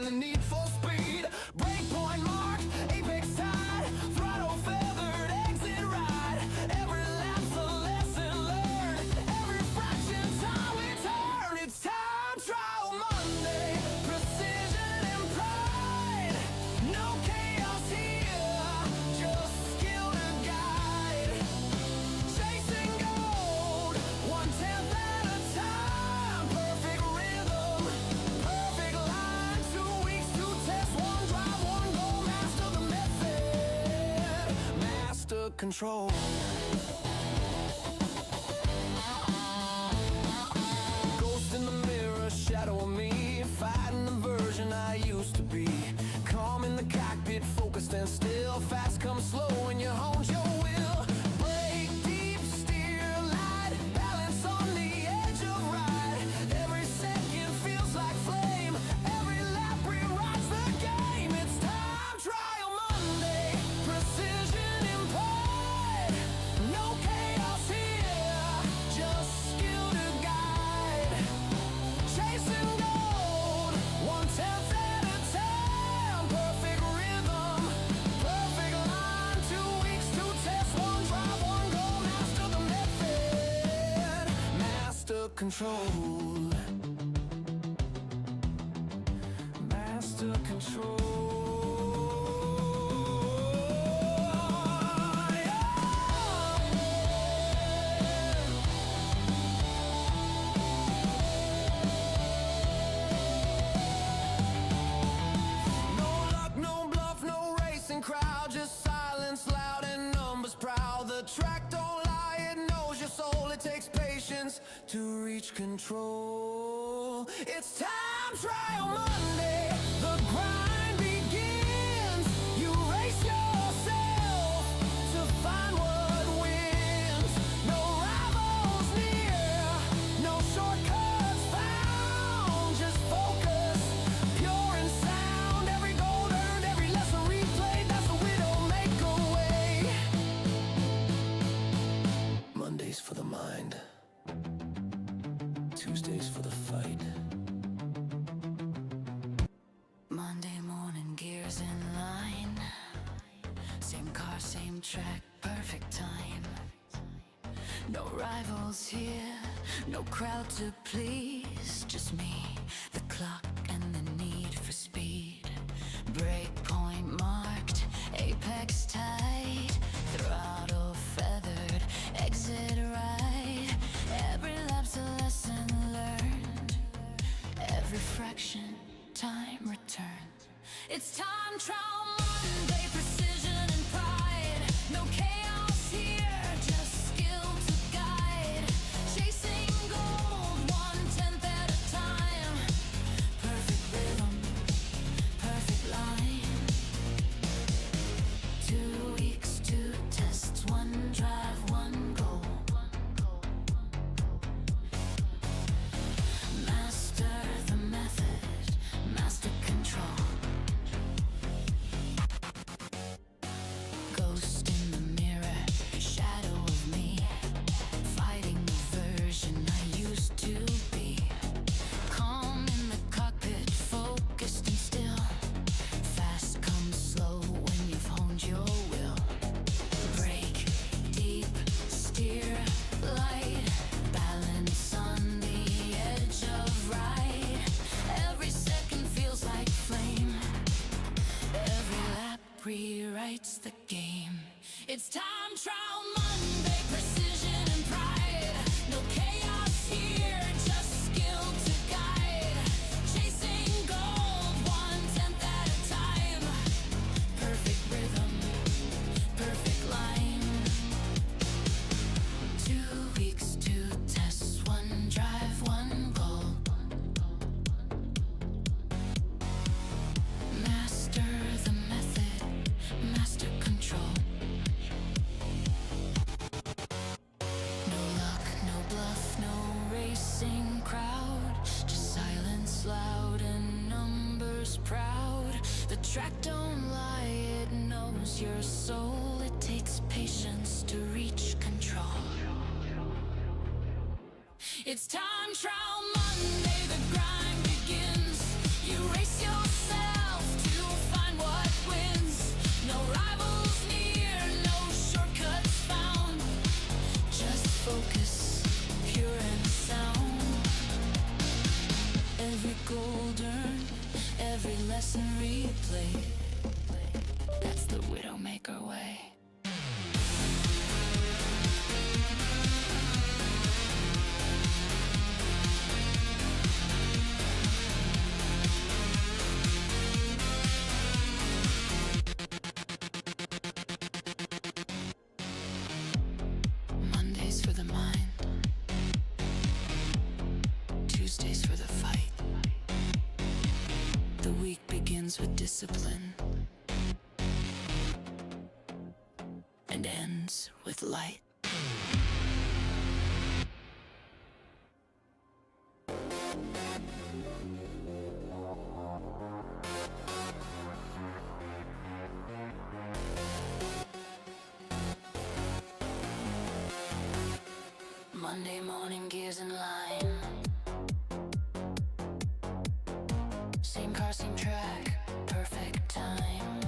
the need for speed. Breakpoint marked, apex tide, throttle feathered, exit right. Every lap's a lesson learned, every fraction time we turn. It's time trial Monday, precision and pride. No chaos here, just skill to guide. Chasing gold, 1/10 at a time. Perfect rhythm, perfect line. 2 weeks to test, one drive, one goal. Master the method, master control. Ghost in the mirror, shadow of me, fighting the version I used to be. Calm in the cockpit, focused and still. Fast comes slow when you hone your will. Brake deep, steer light, balance on the edge of ride. Every second feels like flame, every lap rewrites the game. It's time trial Monday, precision and pride. No chaos here, just skill to guide. Chasing gold, 1/10 at a time. Perfect rhythm, perfect line. 2 weeks to test, one drive, one goal. Master the method, master control. Master control. No luck, no bluff, no racing crowd, just silence loud and numbers proud. The track don't lie, it knows your soul. It takes patience to reach control. It's time trial Monday, the grind begins. You race yourself to find what wins. No rivals near, no shortcuts found. Just focus, pure and sound. Every goal earned, every lesson replayed. That's the Widdowmaker way. Mondays for the mind, Tuesdays for the fight. Monday morning, gears in line. Same car, same track, perfect time. No rivals here, no crowd to please. Just me, the clock, and the need for speed. Breakpoint marked, apex tight, throttle feathered, exit right. Every lap's a lesson learned, every fraction time returned. It's time trial Monday, precision and pride. No chaos here, just skill to guide. Chasing gold, 1/10 at a time. Perfect rhythm, perfect line. 2 weeks, 2 tests, one drive, one goal. Master the method, master control. Ghost in the mirror, shadow of me, fighting the version I used to be. Calm in the cockpit, focused and still. Fast comes slow when you've honed your will. Brake deep, steer light, balance on the edge of right. Every second feels like flame, every lap rewrites the game. It's time trial Monday, precision and pride. No chaos here, just skill to guide. Chasing gold, 1/10 at a time. Perfect rhythm, perfect line. 2 weeks, 2 tests, one drive, one goal. Master the method, master control. No luck, no bluff, no racing crowd, just silence loud and numbers proud. The track don't lie, it knows your soul. It takes patience to reach control. It's time trial Monday, the grind begins. You race yourself your way. Mondays for the mind, Tuesdays for the fight. The week begins with discipline and ends with light. Monday morning, gears in line. Same car, same track, perfect time.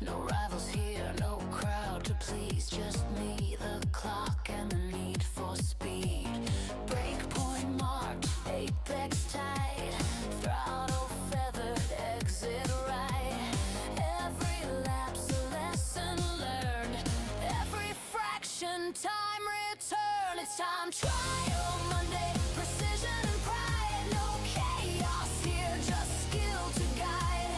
No rivals here, no crowd to please. Just me, the clock, and the need for speed. Breakpoint marked, apex tight. Throttle feathered, exit right. Every lap's a lesson learned. Every fraction, time return. It's time trial Monday, precision and pride. No chaos here, just skill to guide.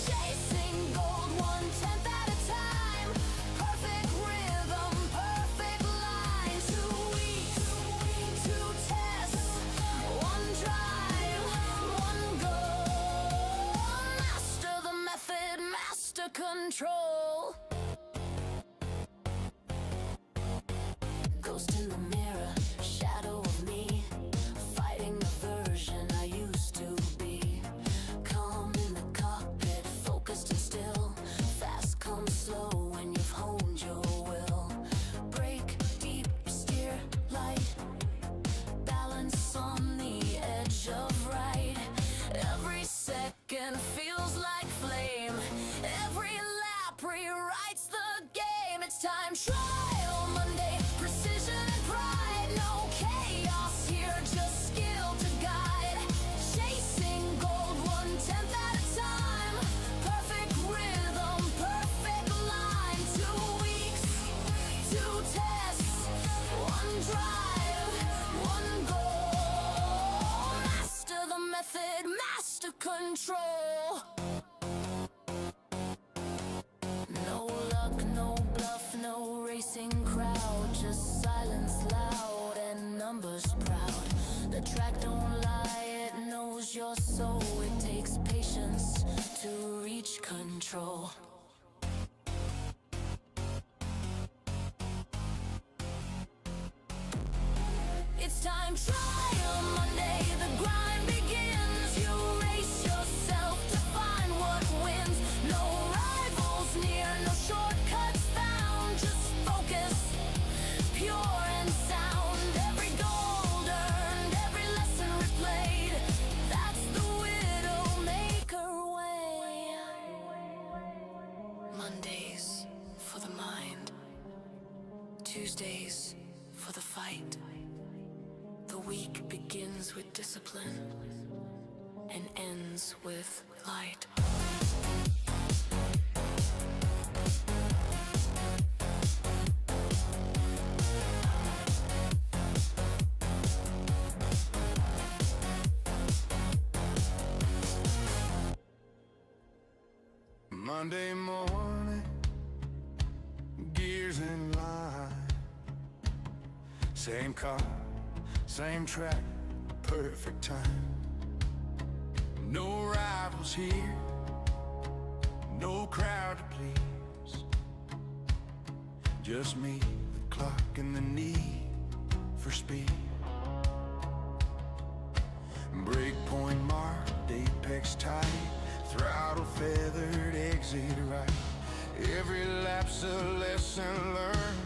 Chasing gold 1/10 at a time. Perfect rhythm, perfect line. 2 weeks, 2 tests, 1 drive, 1 goal. Master the method, master control. Ghost in the mirror, shadow of me, fighting the version I used to be. Calm in the cockpit, focused and still. Fast comes slow when you've honed your will. Brake deep, steer light. Balance on the edge of right. Every second feels like flame. Every lap rewrites the game. It's time trial Monday, precision and pride. No chaos here, just skill to guide. Chasing gold 1/10 at a time. Perfect rhythm, perfect line. 2 weeks, 2 tests, 1 drive, 1 goal. Master the method, master control. No luck, no bluff, no racing crowd. Just silence loud and numbers proud. The track don't lie, it knows your soul. It takes patience to reach control. It's time trial Monday, the grind begins. You race yourself to find what wins. No rivals near, no shortcuts found. Just focus, pure and sound. Every gold earned, every lesson replayed. That's the Widdowmaker way. Mondays for the mind, Tuesdays for the fight. The week begins with discipline and ends with light. Monday morning, gears in line. Same car, same track, perfect time. No rivals here, no crowd to please. Just me, the clock, and the need for speed. Breakpoint marked, apex tight. Throttle feathered, exit right. Every lap's a lesson learned.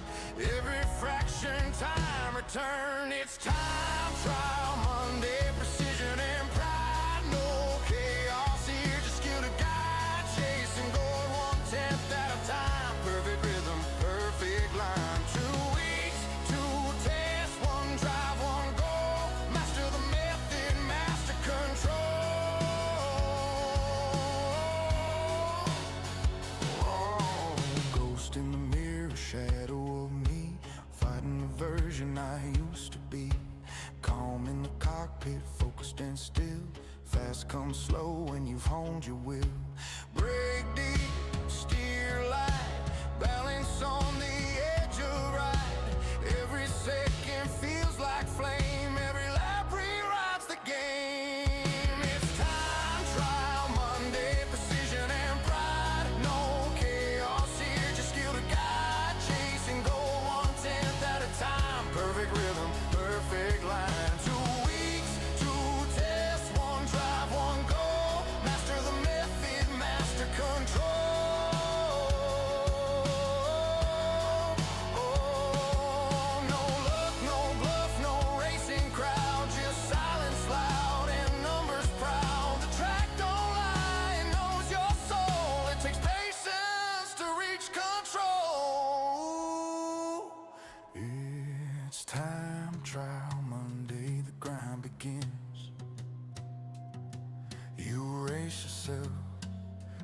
Every fraction, time return. It's time trial Monday, precision and pride. No chaos here, just skill to guide. Chasing gold 1/10 at a time. Perfect rhythm, perfect line. 2 weeks, 2 tests, 1 drive, 1 goal. Master the method, master control. In the shadow of me, fighting the version I used to be. Calm in the cockpit, focused and still. Fast comes slow when you've honed your will. Break deep, steer light, balance on the edge of ride. Every second feels like flame, every lap rewrites the game. It's time trial Monday, precision and pride. No chaos here, just skill to guide. Chasing goal 1/10 at a time. Perfect rhythm, perfect line. 2 weeks, 2 tests, 1 drive, 1 goal. Master the method, master control. It's time trial Monday, the grind begins. You race yourself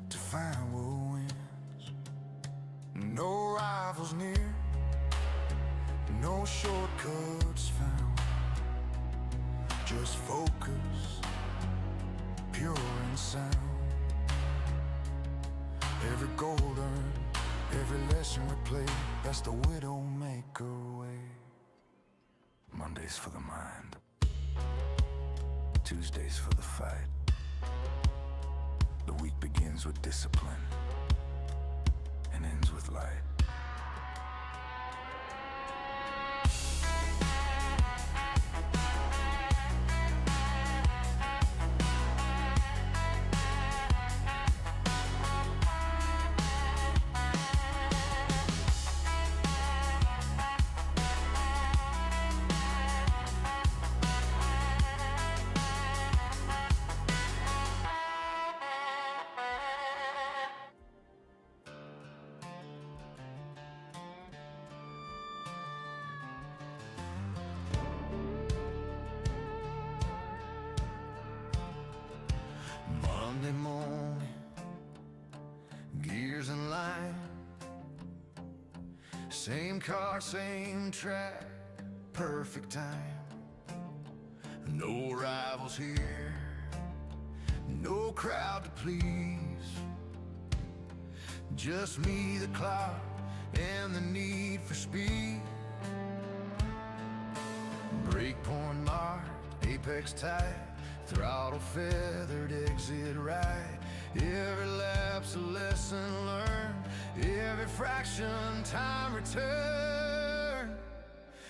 to find what wins. No rivals near, no shortcuts found. Just focus, pure and sound. Every goal earned, every lesson we play, that's the Widdowmaker way. Mondays for the mind, Tuesdays for the fight. The week begins with discipline and ends with light. Monday morning, gears in line. Same car, same track, perfect time. No rivals here, no crowd to please. Just me, the clock, and the need for speed. Brake point marked, apex tight. Throttle feathered, exit right. Every lap's a lesson learned, every fraction time return.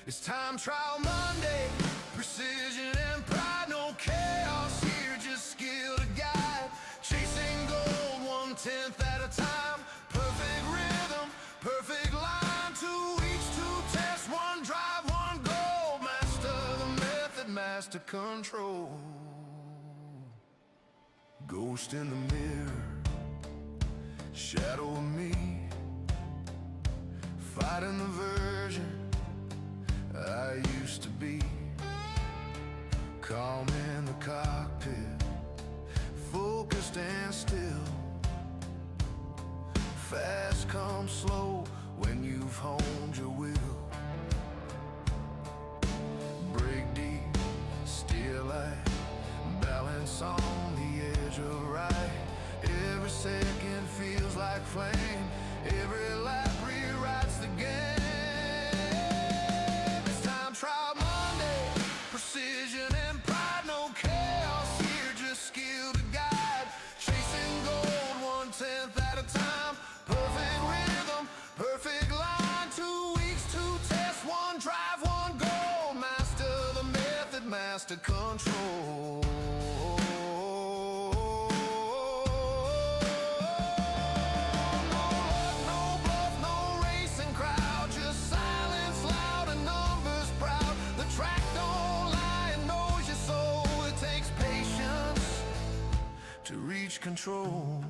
It's time trial Monday, precision and pride. No chaos here, just skill to guide. Chasing gold 1/10 at a time. Perfect rhythm, perfect line. 2 weeks, 2 tests, 1 drive, 1 goal. Master the method, master control. Ghost in the mirror, shadow of me, fighting the version I used to be. Calm in the cockpit, focused and still. Fast comes slow when you've honed your will. Break deep, steer light, balance on the edge of right. Every second feels like flame, every lap rewrites the game. It's time trial Monday, precision and pride. No chaos here, just skill to guide. Chasing gold 1/10 at a time. Perfect rhythm, perfect line. 2 weeks, 2 tests, 1 drive, 1 goal. Master the method, master control. To reach control.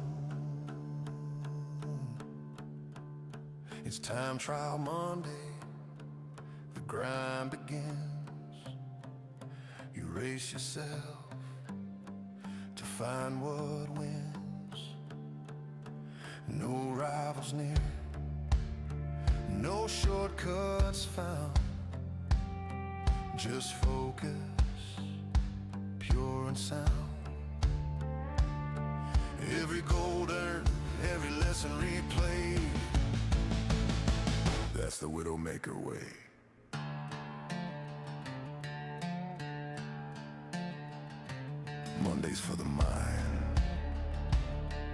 It's time trial Monday, the grind begins. You race yourself to find what wins. No rivals near, no shortcuts found. Just focus, pure and sound. Every goal earned, every lesson replayed. That's the Widdowmaker way. Mondays for the mind,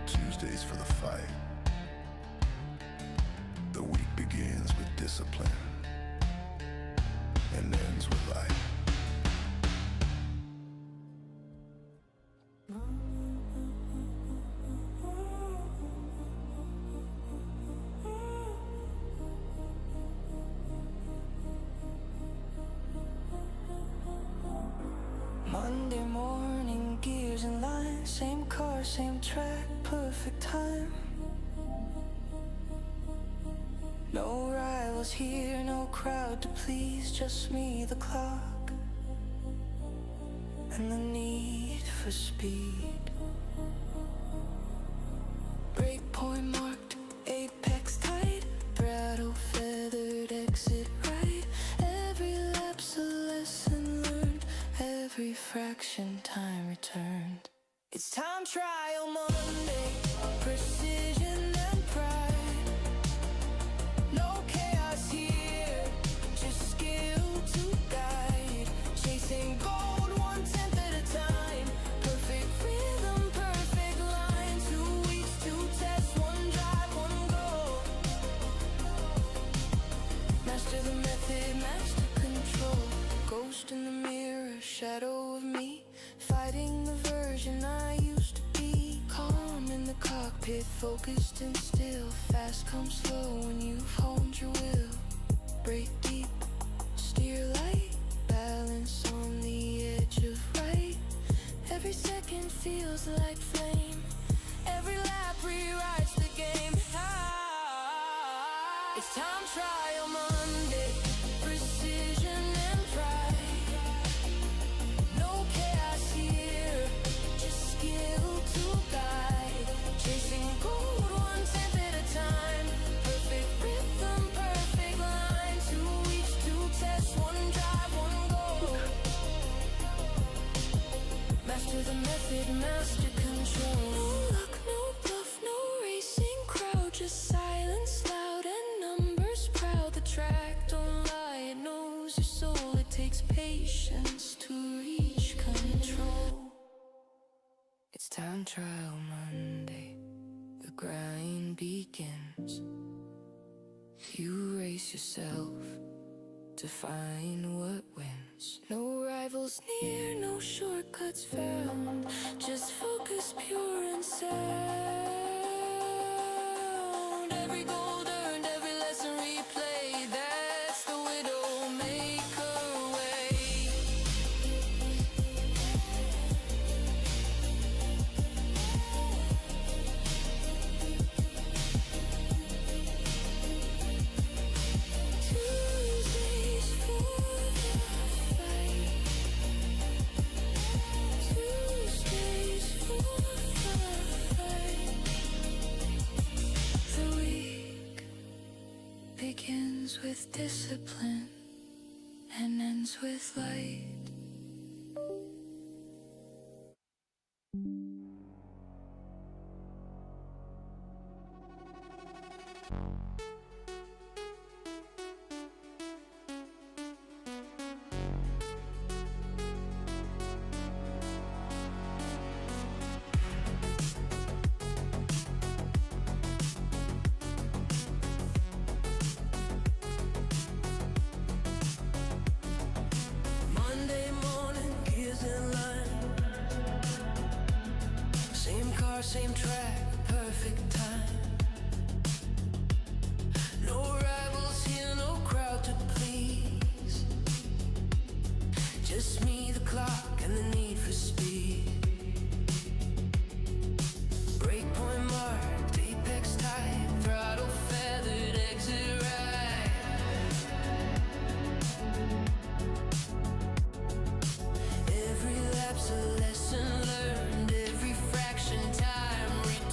Tuesdays for the fight. The week begins with discipline and ends with light. Monday morning, gears in line, same car, same track, perfect time. No rivals here, no crowd to please, just me, the clock, and the need for speed. Breakpoint marked, apex tight, brattle feathered, exit right. Every lap's a lesson learned, every fraction time returned. It's time trial Monday, precision and pride. No chaos here, just skill to guide. Chasing gold 1/10 at a time. Perfect rhythm, perfect line. 2 weeks, 2 tests, 1 drive, 1 goal. Master the method, master control. Ghost in the mirror, shadow of me, fighting the version I used to be. Calm in the cockpit, focused and still. Fast comes slow when you've honed your will. Break deep, steer light, balance on the edge of right. Every second feels like flame, every lap rewrites the game. It's time trial Monday, precision and pride. No chaos here, just skill to guide. Chasing gold 1/10 at a time. Perfect rhythm, perfect line. 2 weeks, 2 tests, 1 drive, 1 goal. Master the method, master control. No luck, no bluff, no racing crowd, just silence loud and numbers proud. The track don't lie, it knows your soul. It takes patience to reach control. It's time trial Monday, the grind begins. You race yourself to find what wins. No rivals near, no shortcuts found. Just focus, pure and sound. Every goal earned, every lesson replayed. That's the Widdowmaker way. Tuesdays for the fight. Tuesdays for the fight. The week begins with discipline and ends with light. Monday morning, gears in line. Same car, same track, perfect time. No rivals here, no crowd to please. Just me, the clock, and the need for speed. Breakpoint marked, apex tight, throttle feathered, exit right. Every lap's a lesson learned, every fraction time returned.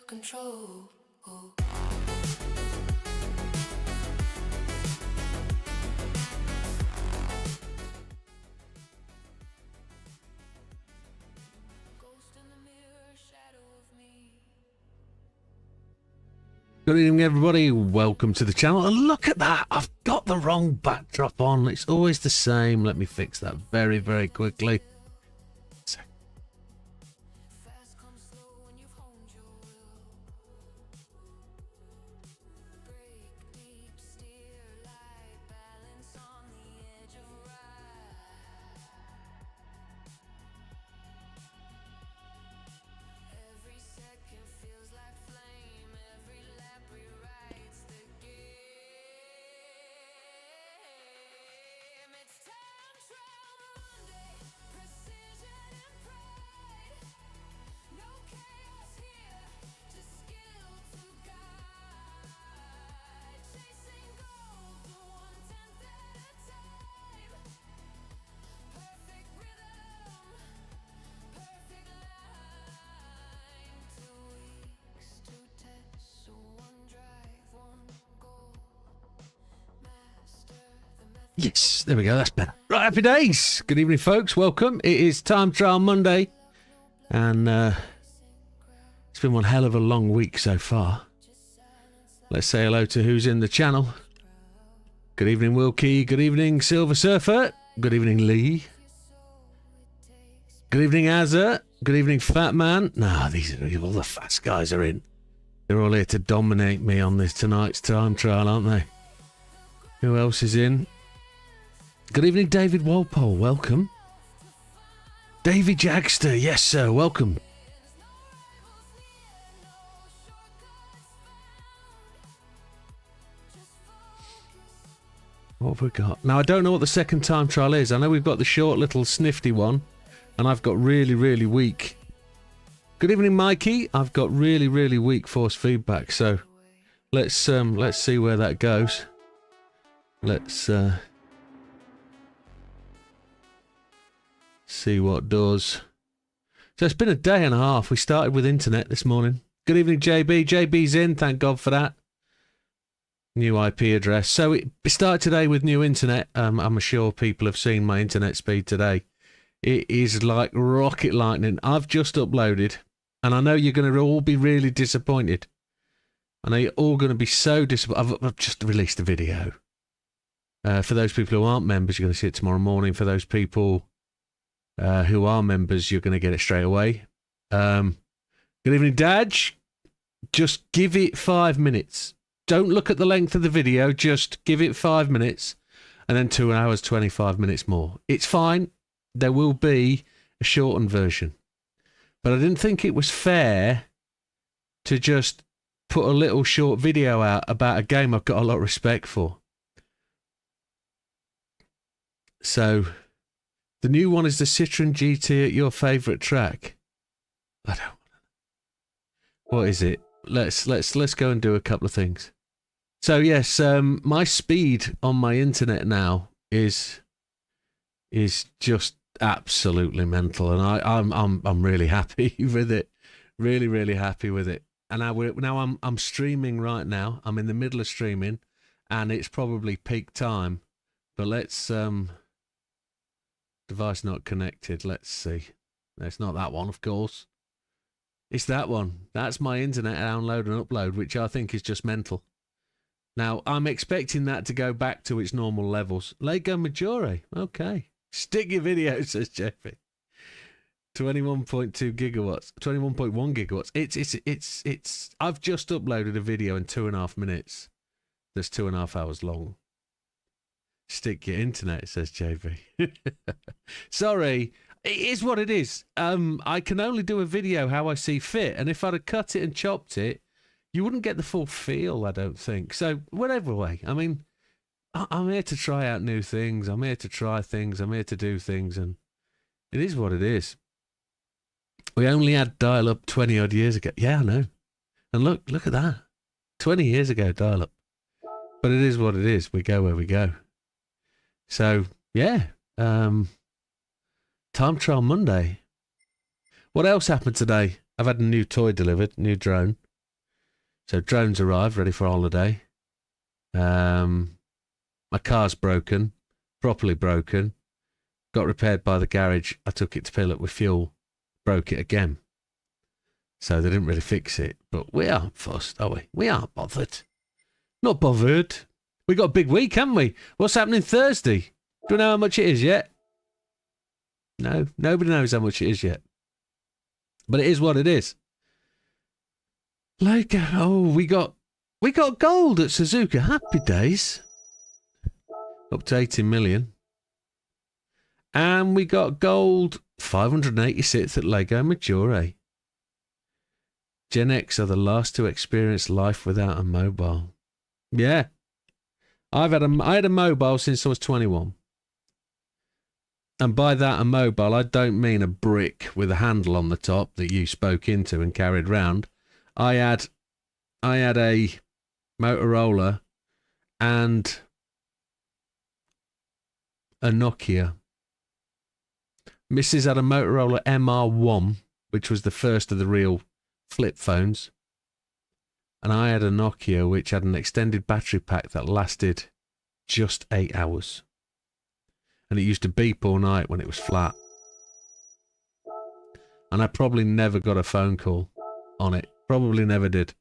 control. Ghost in the mirror, shadow of me. Good evening, everybody. Welcome to the channel. And look at that. I've got the wrong backdrop on. It's always the same. Let me fix that very, very quickly. Fast comes slow when you've honed your will. Break deep, steer light, balance on the edge of right. Every second feels like flame, every lap rewrites the game. It's time trial Monday, precision and pride. No chaos here, just skill to guide. Chasing gold, 1/10 at a time. Perfect rhythm, perfect line. 2 weeks, 2 tests, so 1 drive, 1 goal. Master the method. Yes, there we go. That's better. Right, happy days. Good evening, folks. Welcome. It is Time Trial Monday. And it's been one hell of a long week so far. Let's say hello to who's in the channel. Good evening, Wilkie. Good evening, Silver Surfer. Good evening, Lee. Good evening, Azza. Good evening, Fat Man. Nah, these are all the fast guys are in. They're all here to dominate me on this tonight's time trial, aren't they? Who else is in? Good evening, David Walpole. Welcome. Davy Jagster. Yes, sir. Welcome. What have we got? Now, I don't know what the second time trial is. I know we've got the short little snifty one, and I've got really, really weak. Good evening, Mikey. I've got really, really weak force feedback, so let's see where that goes. Let's see what does. So it's been a day and a half. We started with internet this morning. Good evening, JB. JB's in. Thank God for that. New IP address. So it started today with new internet. I'm sure people have seen my internet speed today. It is like rocket lightning. I've just uploaded, and I know you're going to all be really disappointed. I know you're all going to be so disappointed. I've just released a video. For those people who aren't members, you're going to see it tomorrow morning. For those people who are members, you're going to get it straight away. Good evening, Daj. Just give it 5 minutes. Don't look at the length of the video. Just give it 5 minutes, and then 2 hours, 25 minutes more. It's fine. There will be a shortened version. But I didn't think it was fair to just put a little short video out about a game I've got a lot of respect for. So, the new one is the Citroen GT at your favourite track. I don't want to. What is it? Let's go and do a couple of things. So yes, my speed on my internet now is just absolutely mental, and I'm really happy with it. Really, really happy with it. And now I'm streaming right now. I'm in the middle of streaming, and it's probably peak time. But let's device not connected. Let's see. It's not that one, of course. It's that one. That's my internet download and upload, which I think is just mental. Now, I'm expecting that to go back to its normal levels. Lego Maggiore. Okay. Stick your video, says Jeffy. 21.2 gigawatts. 21.1 gigawatts. It's I've just uploaded a video in 2.5 minutes. That's 2.5 hours long. Stick your internet, says JV. Sorry. It is what it is. I can only do a video how I see fit, and if I'd have cut it and chopped it, you wouldn't get the full feel, I don't think. So, whatever way. I mean, I'm here to try out new things. I'm here to try things. I'm here to do things, and it is what it is. We only had dial-up 20-odd years ago. Yeah, I know. And look at that. 20 years ago, dial-up. But it is what it is. We go where we go. So, yeah. Time Trial Monday. What else happened today? I've had a new toy delivered, new drone. So drone's arrived, ready for holiday. My car's broken, properly broken. Got repaired by the garage. I took it to fill up with fuel, broke it again. So they didn't really fix it. But we aren't fussed, are we? We aren't bothered. Not bothered. We got a big week, haven't we? What's happening Thursday? Do we know how much it is yet? No, nobody knows how much it is yet. But it is what it is. Like, oh, we got gold at Suzuka. Happy days. Up to 18 million. And we got gold 586 at Lego Maggiore. Gen X are the last to experience life without a mobile. Yeah. I had a mobile since I was 21. And by that, a mobile, I don't mean a brick with a handle on the top that you spoke into and carried round. I had a Motorola and a Nokia. Mrs. had a Motorola MR1, which was the first of the real flip phones. And I had a Nokia which had an extended battery pack that lasted just 8 hours. And it used to beep all night when it was flat. And I probably never got a phone call on it. Probably never did.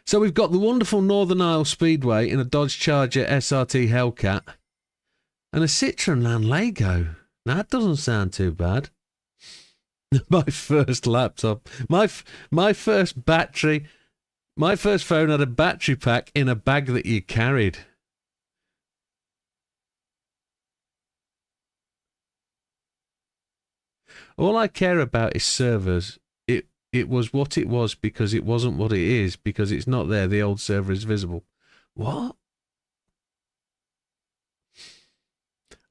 So we've got the wonderful Northern Isle Speedway in a Dodge Charger SRT Hellcat. And a Citroen Land Lego. Now, that doesn't sound too bad. My first laptop. My first battery. My first phone had a battery pack in a bag that you carried. All I care about is servers. It was what it was because it wasn't what it is because it's not there. The old server is visible. What?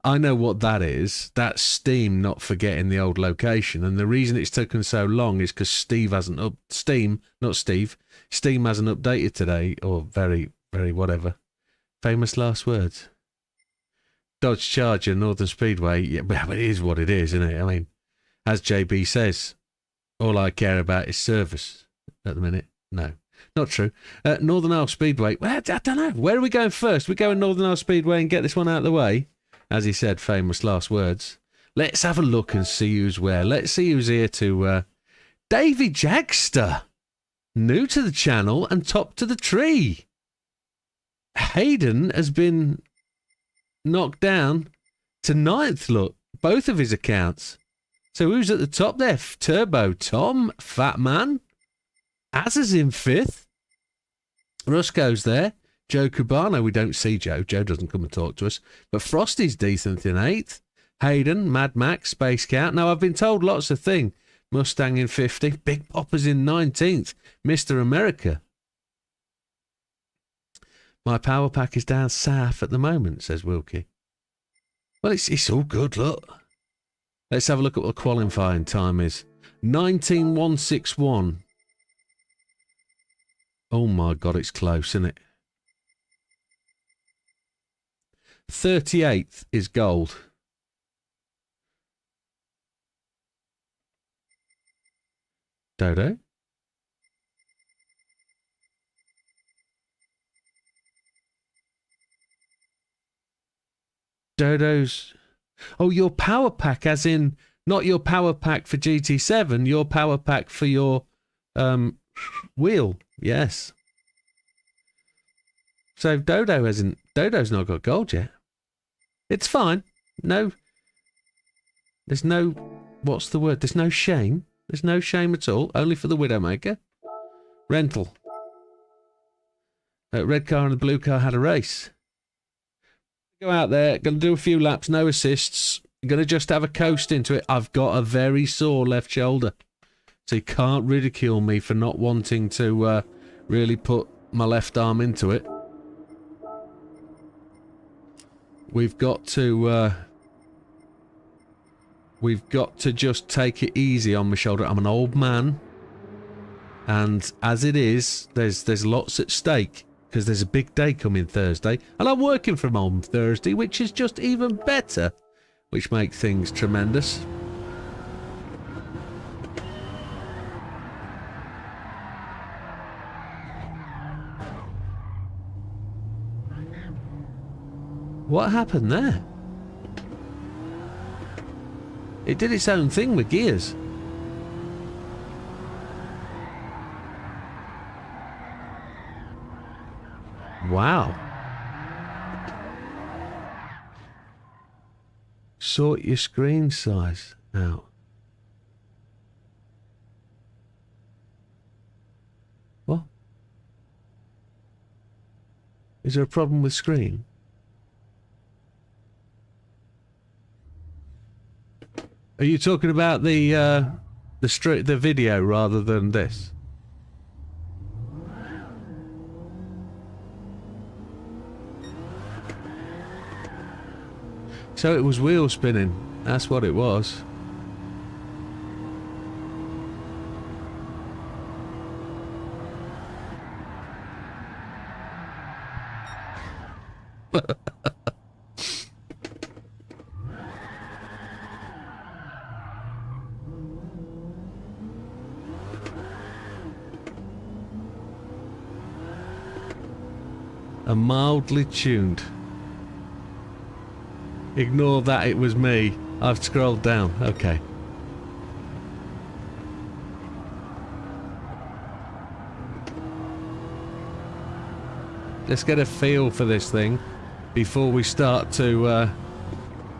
I know what that is. That's Steam not forgetting the old location. And the reason it's taken so long is because Steam hasn't updated today, or very, very whatever. Famous last words. Dodge Charger, Northern Speedway. Yeah, but it is what it is, isn't it? I mean, as JB says, all I care about is service at the minute. No, not true. Northern Isle Speedway. Well, I don't know. Where are we going first? We go in Northern Isle Speedway and get this one out of the way. As he said, famous last words. Let's have a look and see who's where. Let's see who's here to... Davy Jagster. New to the channel and top to the tree. Hayden has been knocked down to 9th, look. Both of his accounts. So who's at the top there? Turbo Tom, Fat Man. Az is in 5th. Rusco's there. Joe Cubano, we don't see Joe. Joe doesn't come and talk to us. But Frosty's decent in 8th. Hayden, Mad Max, Space Cat. Now, I've been told lots of things. Mustang in 50. Big Popper's in 19th. Mr. America. My power pack is down south at the moment, says Wilkie. Well, it's all good, look. Let's have a look at what the qualifying time is. 19.161. Oh my God, it's close, isn't it? 38th is gold. Dodo? Dodo's... Oh, your power pack, as in, not your power pack for GT7, your power pack for your wheel. Yes. So Dodo's not got gold yet. It's fine. No. There's no, what's the word? There's no shame. There's no shame at all. Only for the Widdowmaker. Rental. Red car and the blue car had a race. Go out there, going to do a few laps, no assists. Going to just have a coast into it. I've got a very sore left shoulder. So you can't ridicule me for not wanting to really put my left arm into it. We've got to just take it easy on my shoulder. I'm an old man. And as it is, there's lots at stake. Because there's a big day coming Thursday. And I'm working from home Thursday, which is just even better. Which makes things tremendous. What happened there? It did its own thing with gears. Wow. Sort your screen size out. What? Is there a problem with screen? Are you talking about the video rather than this? So it was wheel spinning. That's what it was. A mildly tuned. Ignore that it was me. I've scrolled down. Okay. Let's get a feel for this thing before we start to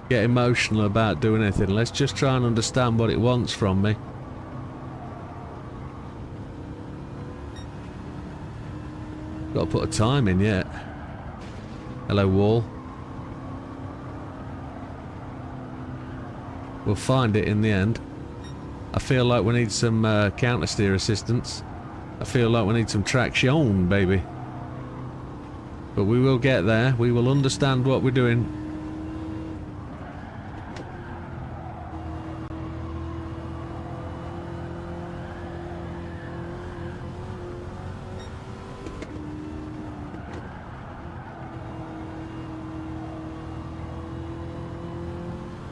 get emotional about doing anything. Let's just try and understand what it wants from me. Got to put a time in yet. Hello, wall. We'll find it in the end. I feel like we need some counter steer assistance. I feel like we need some traction, baby. But we will get there. We will understand what we're doing.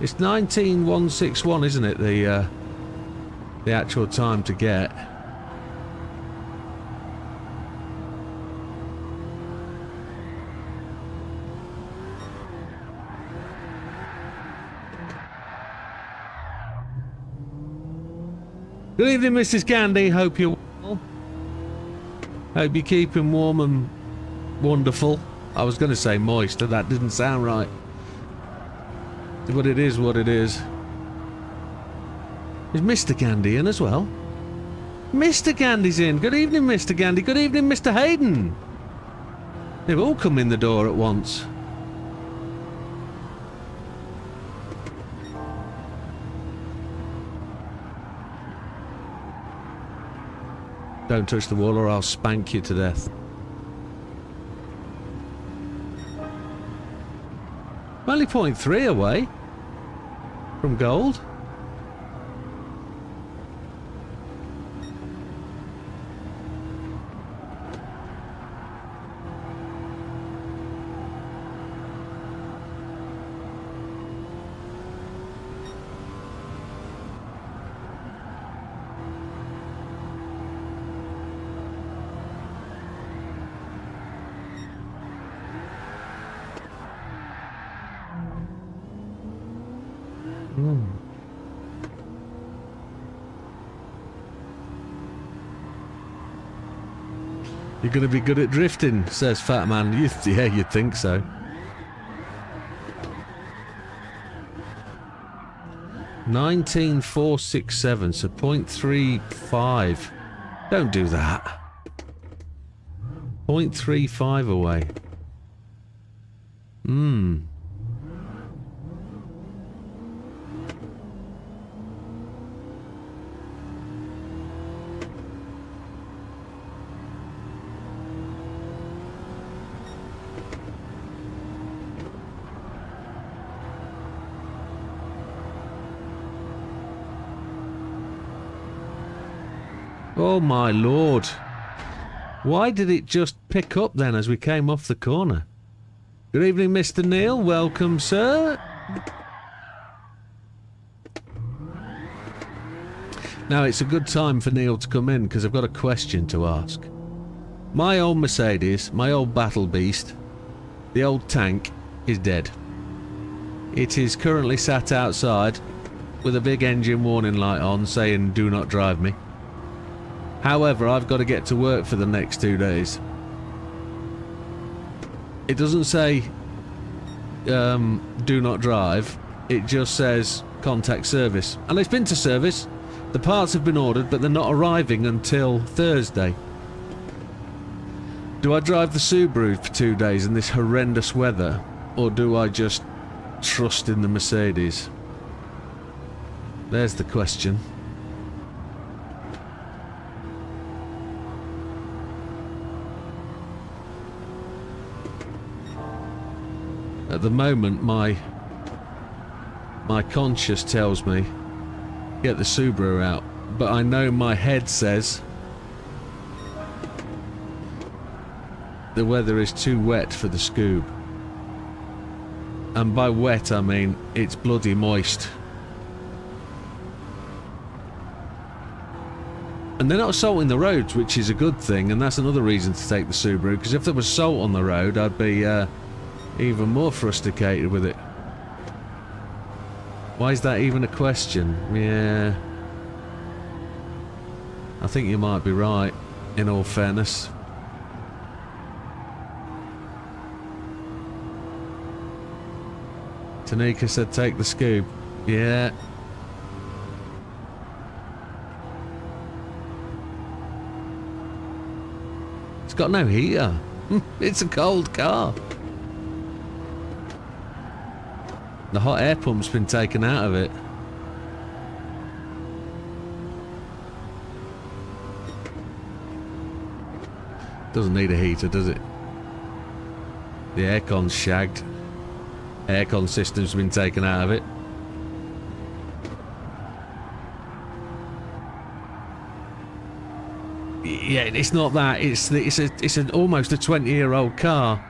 It's 19161, isn't it? The actual time to get. Good evening, Mrs. Candy. Hope you're well. Hope you're keeping warm and wonderful. I was going to say moist, but that didn't sound right. But it is what it is. Is Mr. Candy in as well? Mr. Candy's in. Good evening, Mr. Candy. Good evening, Mr. Hayden. They've all come in the door at once. Don't touch the wall or I'll spank you to death. I'm only 0.3 away from gold. You're going to be good at drifting, says Fat Man. Yeah, you'd think so. $19,467, so 0.35. Don't do that. 0.35 away. Oh my lord. Why did it just pick up then as we came off the corner? Good evening, Mr. Neil. Welcome, sir. Now, it's a good time for Neil to come in because I've got a question to ask. My old Mercedes, my old battle beast, the old tank, is dead. It is currently sat outside with a big engine warning light on saying do not drive me. However, I've got to get to work for the next 2 days. It doesn't say do not drive, it just says contact service. And it's been to service. The parts have been ordered, but they're not arriving until Thursday. Do I drive the Subaru for 2 days in this horrendous weather, or do I just trust in the Mercedes? There's the question. At the moment, my conscience tells me get the Subaru out, but I know my head says the weather is too wet for the Scoob. And by wet I mean it's bloody moist. And they're not salting the roads, which is a good thing, and that's another reason to take the Subaru, because if there was salt on the road I'd be even more frustrated with it. Why is that even a question? Yeah, I think you might be right, in all fairness. Tanika said take the Scoob. Yeah. It's got no heater. It's a cold car. The hot air pump's been taken out of it. Doesn't need a heater, does it? The aircon's shagged. Aircon system's been taken out of it. Yeah, it's not that. It's an almost a 20-year-old car,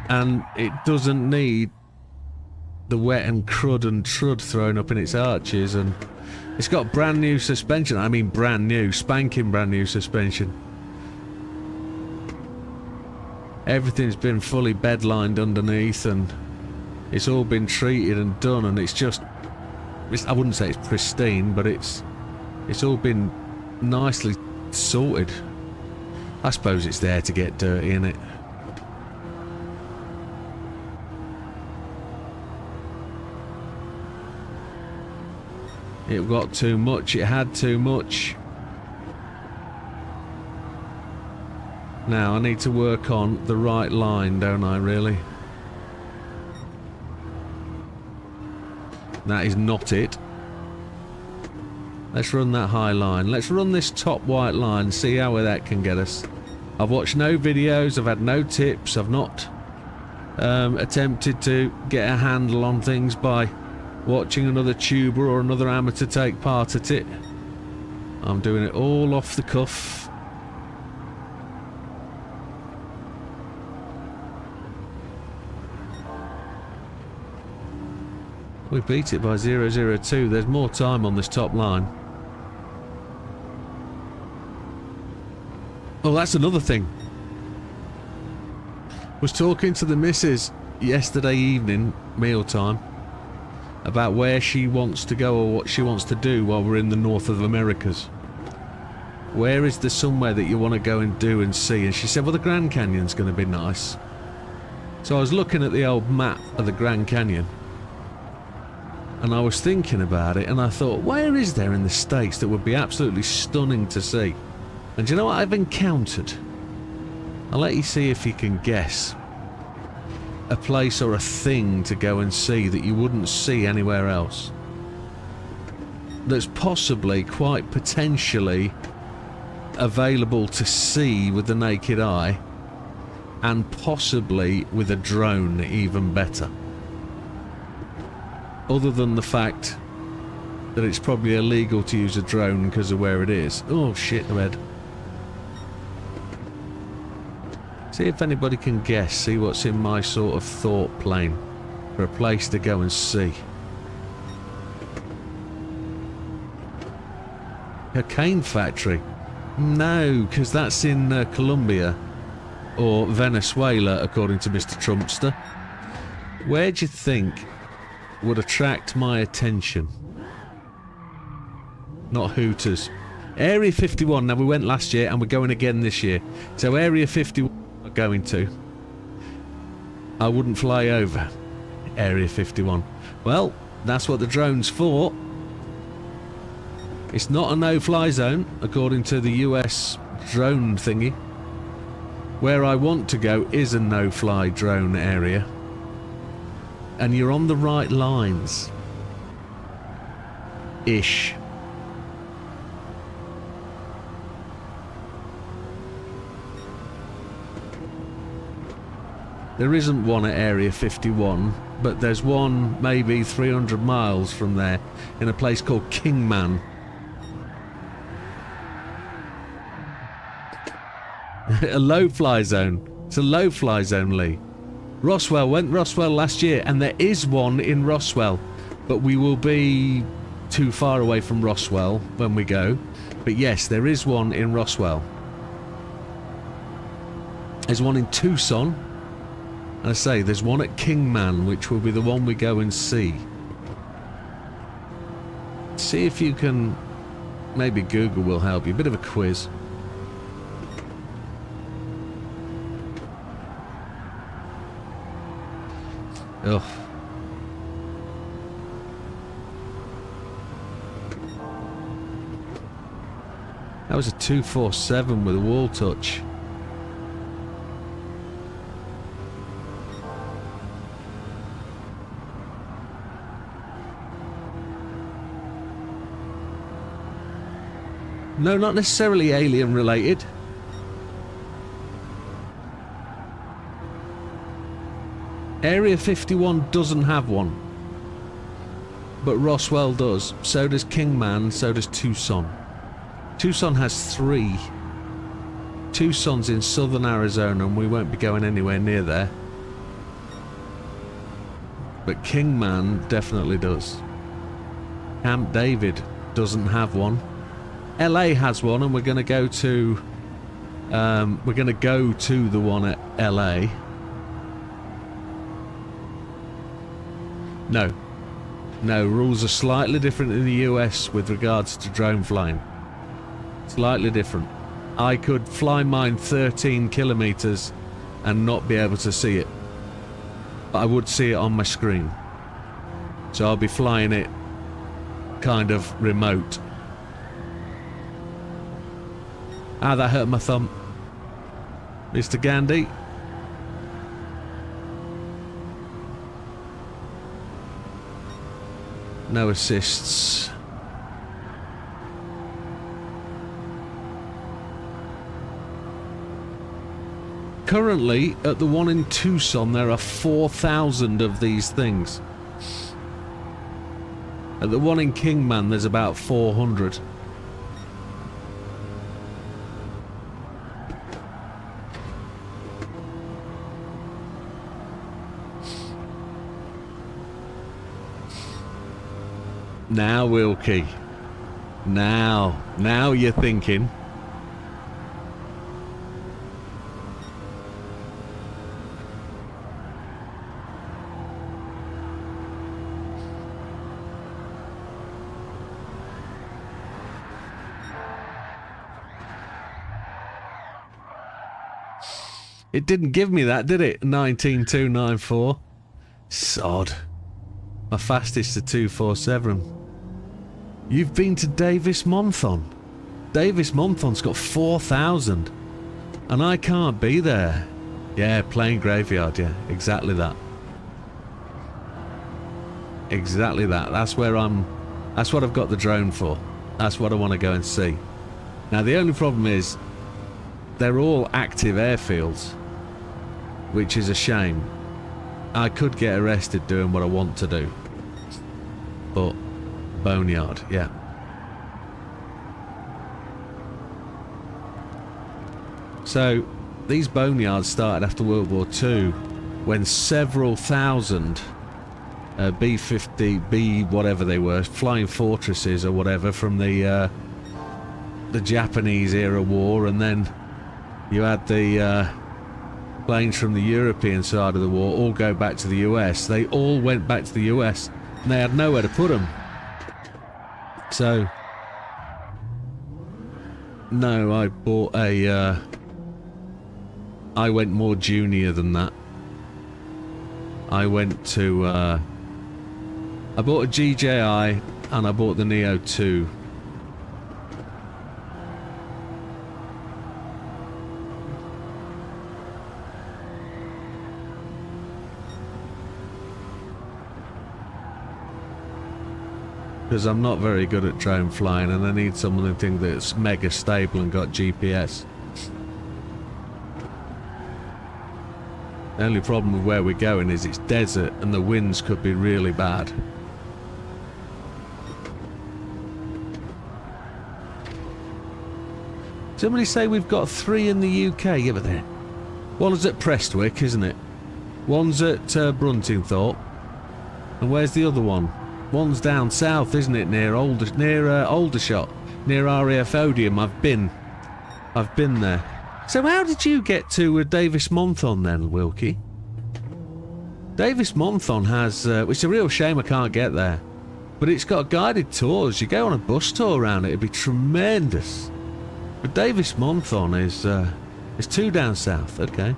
and it doesn't need the wet and crud and trud thrown up in its arches, and it's got brand new suspension. I mean brand new, spanking brand new suspension. Everything's been fully bed-lined underneath, and it's all been treated and done, and it's just, I wouldn't say it's pristine, but it's all been nicely sorted. I suppose it's there to get dirty, innit? It got too much, it had too much. Now I need to work on the right line, don't I, really? That is not it. Let's run that high line. Let's run this top white line, see how that can get us. I've watched no videos, I've had no tips, I've not attempted to get a handle on things by watching another tuber or another amateur take part at it. I'm doing it all off the cuff. We beat it by 002. There's more time on this top line. Oh, that's another thing. Was talking to the missus yesterday evening, mealtime, about where she wants to go or what she wants to do while we're in the north of Americas. Where is there somewhere that you want to go and do and see? And she said, well, the Grand Canyon's going to be nice. So I was looking at the old map of the Grand Canyon, and I was thinking about it, and I thought, where is there in the States that would be absolutely stunning to see? And do you know what I've encountered? I'll let you see if you can guess. A place or a thing to go and see that you wouldn't see anywhere else. That's possibly, quite potentially, available to see with the naked eye, and possibly with a drone, even better. Other than the fact that it's probably illegal to use a drone because of where it is. Oh shit, the red. See if anybody can guess, see what's in my sort of thought plane for a place to go and see. A cane factory? No, because that's in Colombia, or Venezuela, according to Mr. Trumpster. Where do you think would attract my attention? Not Hooters. Area 51. Now, we went last year and we're going again this year. So Area 51 we're going to. I wouldn't fly over Area 51. Well, that's what the drone's for. It's not a no-fly zone, according to the US drone thingy. Where I want to go is a no-fly drone area. And you're on the right lines. Ish. There isn't one at Area 51, but there's one maybe 300 miles from there in a place called Kingman. A low-fly zone. It's a low-fly zone, Lee. Roswell, went Roswell last year, and there is one in Roswell, but we will be too far away from Roswell when we go. But yes, there is one in Roswell. There's one in Tucson. And I say, there's one at Kingman, which will be the one we go and see. See if you can... Maybe Google will help you. A bit of a quiz. Ugh. That was a 247 with a wall touch. No, not necessarily alien related. Area 51 doesn't have one. But Roswell does. So does Kingman, so does Tucson. Tucson has 3. Tucson's in southern Arizona and we won't be going anywhere near there. But Kingman definitely does. Camp David doesn't have one. LA has one, and we're going to go to the one at LA. No, rules are slightly different in the US with regards to drone flying. Slightly different. I could fly mine 13 kilometers and not be able to see it, but I would see it on my screen. So I'll be flying it kind of remote. Ah, that hurt my thumb. Mr. Gandhi. No assists. Currently, at the one in Tucson, there are 4,000 of these things. At the one in Kingman, there's about 400. Now, Wilkie. Now you're thinking. It didn't give me that, did it? 19294. Sod. My fastest to 247. You've been to Davis Monthon. Davis Monthon's got 4,000. And I can't be there. Yeah, plane graveyard, yeah. Exactly that. Exactly that. That's what I've got the drone for. That's what I want to go and see. Now, the only problem is they're all active airfields, which is a shame. I could get arrested doing what I want to do. But boneyard, yeah. So these boneyards started after World War II, when several thousand B-50, B whatever they were, flying fortresses or whatever from the Japanese era war, and then you had the planes from the European side of the war all go back to the US. They all went back to the US and they had nowhere to put them. So, no, I bought a, I went more junior than that. I went to, I bought a GJI and I bought the Neo 2. Because I'm not very good at drone flying and I need something that's mega stable and got GPS. The only problem with where we're going is it's desert and the winds could be really bad. Somebody say we've got 3 in the UK. Yeah, but there. One's at Prestwick, isn't it? One's at Bruntingthorpe. And where's the other one? One's down south, isn't it? Near Aldershot, near RAF Odium. I've been there. So how did you get to Davis Monthon then, Wilkie? Davis Monthon has, which is a real shame I can't get there, but it's got guided tours. You go on a bus tour around it. It'd be tremendous. But Davis Monthon is 2 down south. Okay.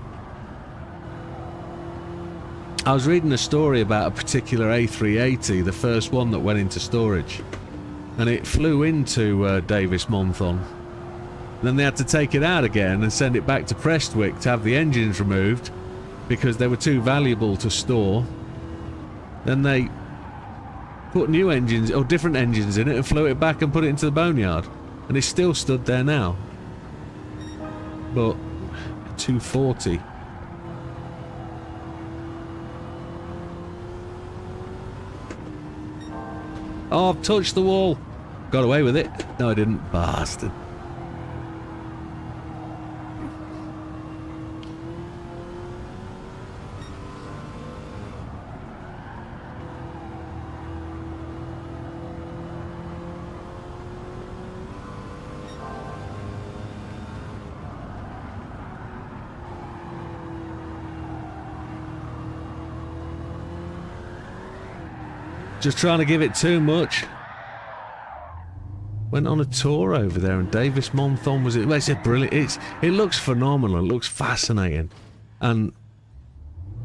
I was reading a story about a particular A380, the first one that went into storage, and it flew into Davis Monthon. Then they had to take it out again and send it back to Prestwick to have the engines removed because they were too valuable to store. Then they put new engines or different engines in it and flew it back and put it into the boneyard, and it's still stood there now. But 240. Oh, I've touched the wall. Got away with it. No, I didn't. Bastard. Just trying to give it too much. Went on a tour over there, and Davis Monthon was it? Well, it's brilliant. It looks phenomenal. It looks fascinating, and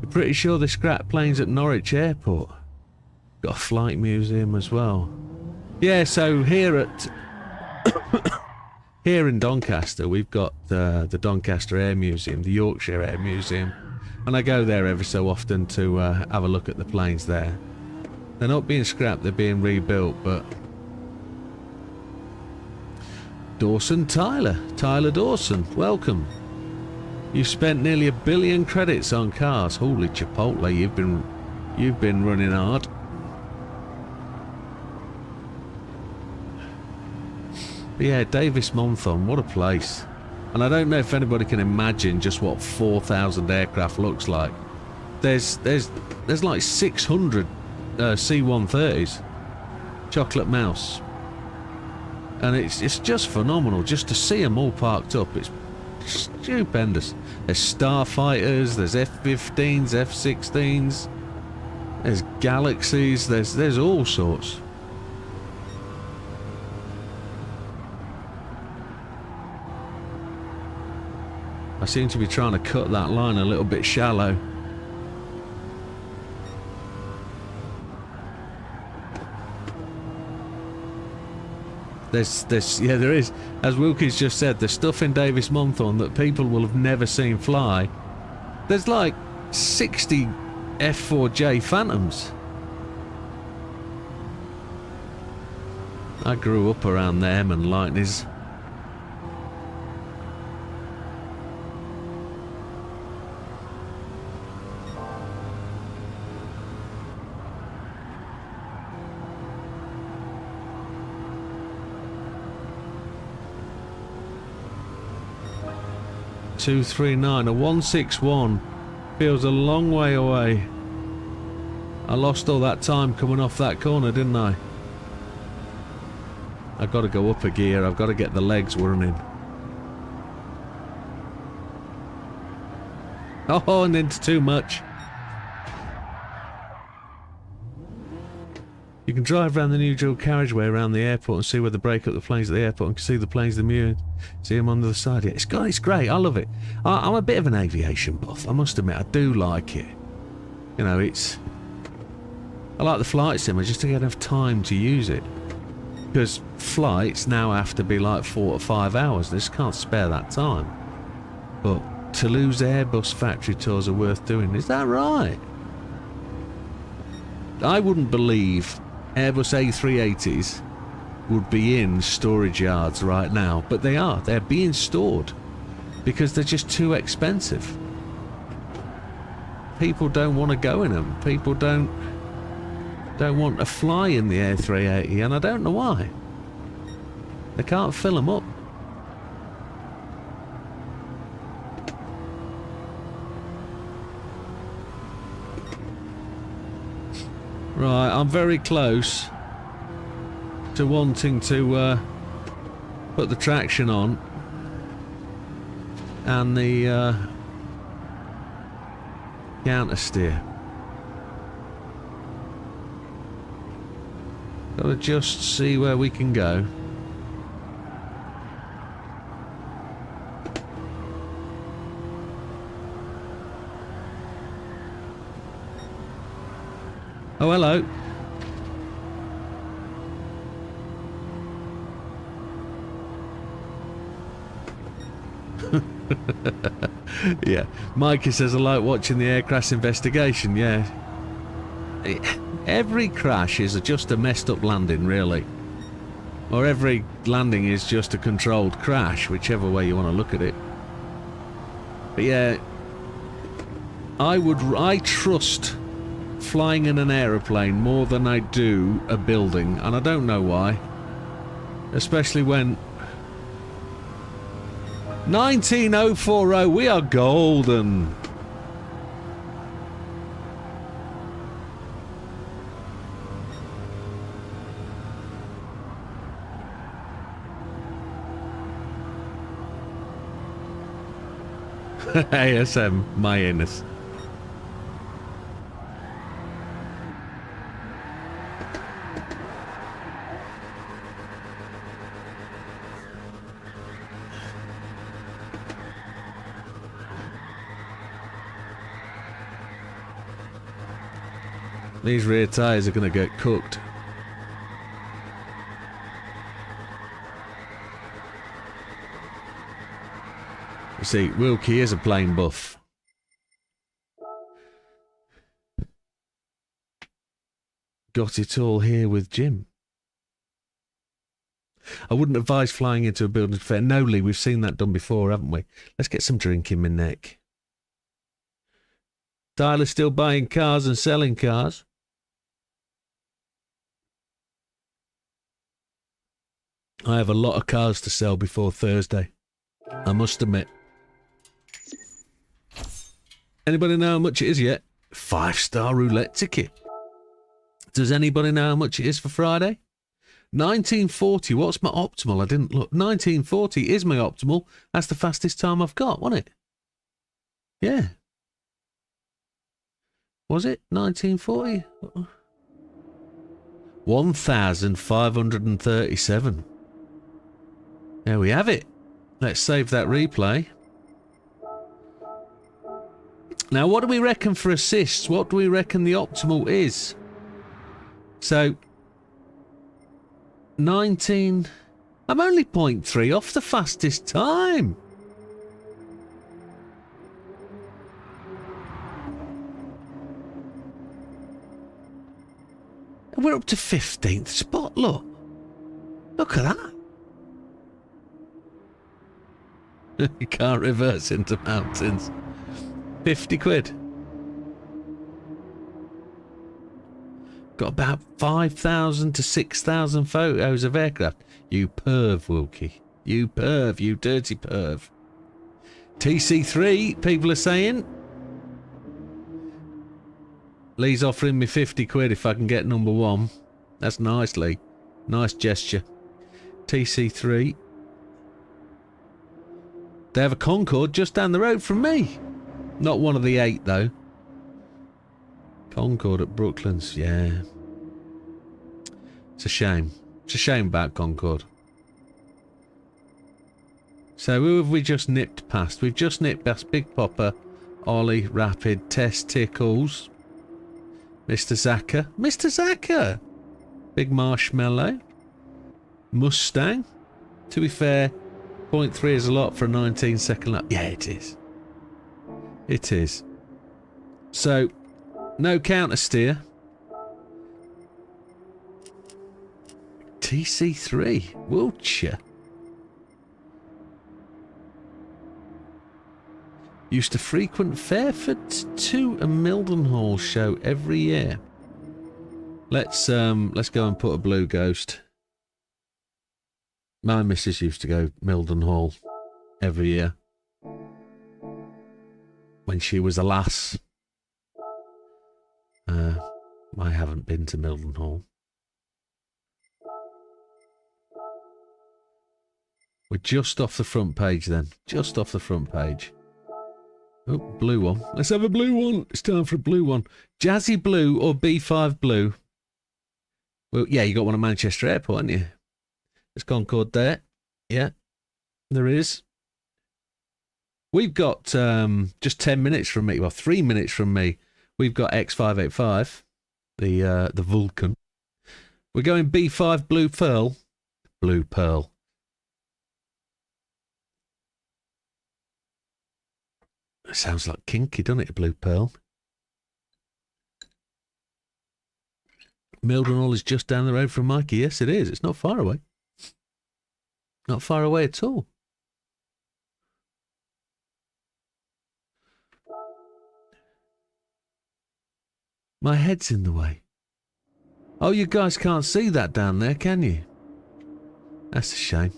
I'm pretty sure they scrap planes at Norwich Airport. Got a flight museum as well. Yeah. So here at here in Doncaster, we've got the Doncaster Air Museum, the Yorkshire Air Museum, and I go there every so often to have a look at the planes there. They're not being scrapped, they're being rebuilt, but... Dawson Tyler Dawson, welcome. You've spent nearly 1 billion credits on cars. Holy Chipotle, you've been running hard. But yeah, Davis Monthon, what a place. And I don't know if anybody can imagine just what 4,000 aircraft looks like. There's like 600 C-130s, Chocolate Mouse, and it's just phenomenal just to see them all parked up. It's stupendous. There's Starfighters, there's F-15s, F-16s, there's Galaxies, there's all sorts. I seem to be trying to cut that line a little bit shallow. Yeah, there is. As Wilkie's just said, there's stuff in Davis Monthon that people will have never seen fly. There's like 60 F4J Phantoms. I grew up around them and Lightnings. .239, a 161 feels a long way away. I lost all that time coming off that corner, didn't I? I've got to go up a gear, I've got to get the legs running. Oh, and into too much. You can drive around the new dual carriageway around the airport and see where they break up the planes at the airport and see the planes in the mirror, see them on the other side. Yeah, it's great. I love it. I'm a bit of an aviation buff. I must admit, I do like it. You know, I like the flight sim. I just don't get enough time to use it. Because flights now have to be like 4 or 5 hours. They just can't spare that time. But Toulouse Airbus factory tours are worth doing. Is that right? I wouldn't believe Airbus A380s would be in storage yards right now, but they are. They're being stored because they're just too expensive. People don't want to go in them. People don't want to fly in the A380, and I don't know why. They can't fill them up. Right, I'm very close to wanting to put the traction on and the counter steer. Gotta just see where we can go. Oh, hello. Yeah, Mikey says I like watching the air crash investigation. Yeah, every crash is just a messed up landing, really, or every landing is just a controlled crash, whichever way you want to look at it. But yeah, I trust flying in an aeroplane more than I do a building, and I don't know why. Especially when 19040, we are golden. ASM, my anus. These rear tyres are going to get cooked. You see, Wilkie is a plane buff. Got it all here with Jim. I wouldn't advise flying into a building fair. No, Lee, we've seen that done before, haven't we? Let's get some drink in my neck. Tyler's still buying cars and selling cars. I have a lot of cars to sell before Thursday, I must admit. Anybody know how much it is yet? 5-star roulette ticket. Does anybody know how much it is for Friday? 1940. What's my optimal? I didn't look. 1940 is my optimal. That's the fastest time I've got, wasn't it? Yeah. Was it 1940? 1,537. There we have it. Let's save that replay. Now, what do we reckon for assists? What do we reckon the optimal is? So, 19... I'm only 0.3 off the fastest time. We're up to 15th spot, look. Look at that. You can't reverse into mountains. 50 quid. Got about 5,000 to 6,000 photos of aircraft. You perv, Wilkie. You perv, you dirty perv. TC3, people are saying. Lee's offering me 50 quid if I can get number 1. That's nice, Lee. Nice gesture. TC3. They have a Concorde just down the road from me. Not one of the 8 though. Concord at Brooklands, yeah. It's a shame. It's a shame about Concord. So who have we just nipped past? We've just nipped past Big Popper, Ollie, Rapid, Testicles, Mr. Zaka. Mr. Zaka! Big Marshmallow. Mustang. To be fair, 0.3 is a lot for a 19-second lap. Yeah, it is. It is. So, no counter steer. TC3, Wiltshire. Used to frequent Fairford to a Mildenhall show every year. Let's go and put a blue ghost. My missus used to go Mildenhall every year when she was a lass. I haven't been to Mildenhall. We're just off the front page then. Just off the front page. Oh, blue one. Let's have a blue one. It's time for a blue one. Jazzy blue or B5 blue? Well, yeah, you got one at Manchester Airport, haven't you? There's Concord there. Yeah, there is. We've got just 10 minutes from me. Well, 3 minutes from me. We've got X585, the Vulcan. We're going B5 blue pearl. Blue pearl. It sounds like kinky, doesn't it, a blue pearl? Mildenhall is just down the road from Mikey. Yes, it is. It's not far away. Not far away at all. My head's in the way. Oh, you guys can't see that down there, can you? That's a shame.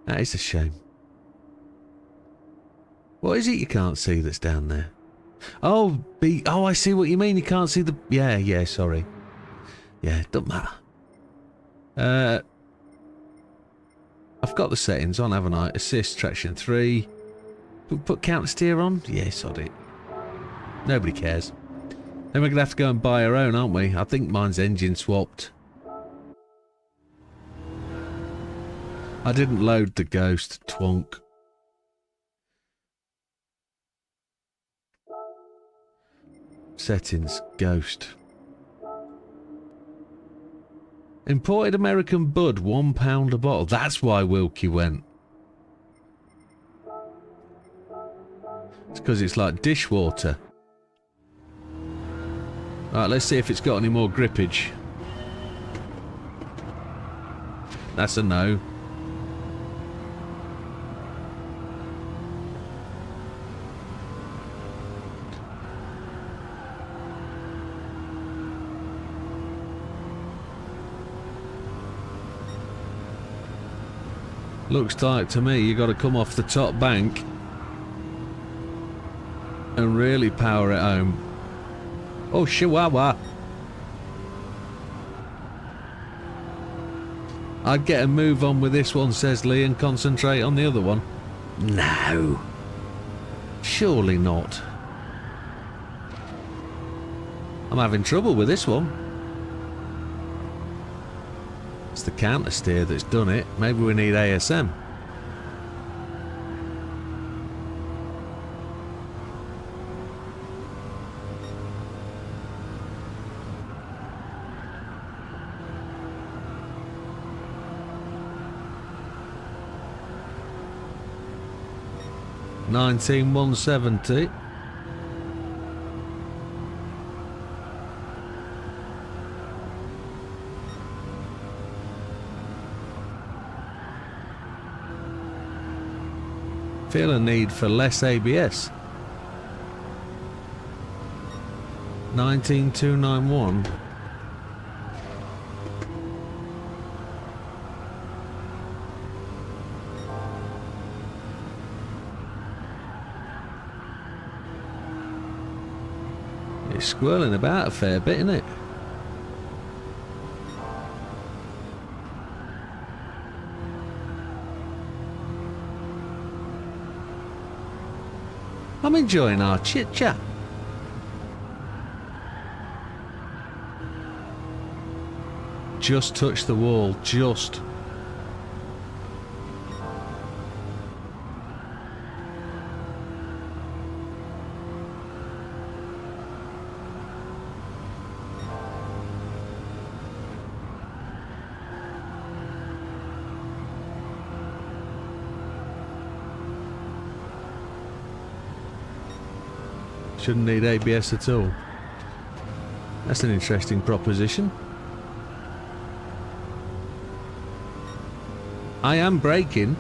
That is a shame. What is it you can't see that's down there? Oh, oh, I see what you mean. You can't see the... Yeah, sorry. Yeah, it doesn't matter. I've got the settings on, haven't I? Assist, traction 3. Put counter steer on? Yeah, sod it. Nobody cares. Then we're going to have to go and buy our own, aren't we? I think mine's engine swapped. I didn't load the Ghost, twonk. Settings, Ghost. Imported American Bud, £1 a bottle. That's why Wilkie went. It's because it's like dishwater. Right, let's see if it's got any more grippage. That's a no. Looks like to me you got to come off the top bank and really power it home. Oh, chihuahua. I'd get a move on with this one, says Lee, and concentrate on the other one. No. Surely not. I'm having trouble with this one. It's the counter steer that's done it. Maybe we need ASM. $19,170. Feel a need for less ABS. 19,291. It's squirreling about a fair bit, isn't it? I'm enjoying our chit chat. Just touched the wall, just. Shouldn't need ABS at all. That's an interesting proposition. I am braking.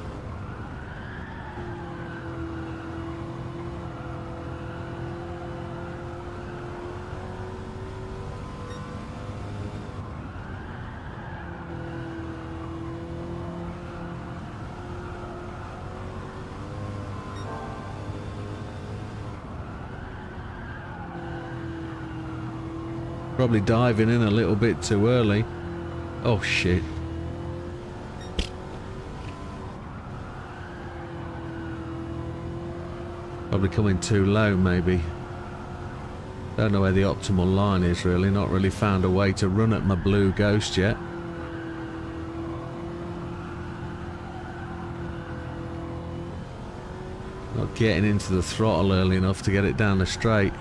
Probably diving in a little bit too early. Oh shit. Probably coming too low, maybe. Don't know where the optimal line is, really. Not really found a way to run at my blue ghost yet. Not getting into the throttle early enough to get it down the straight.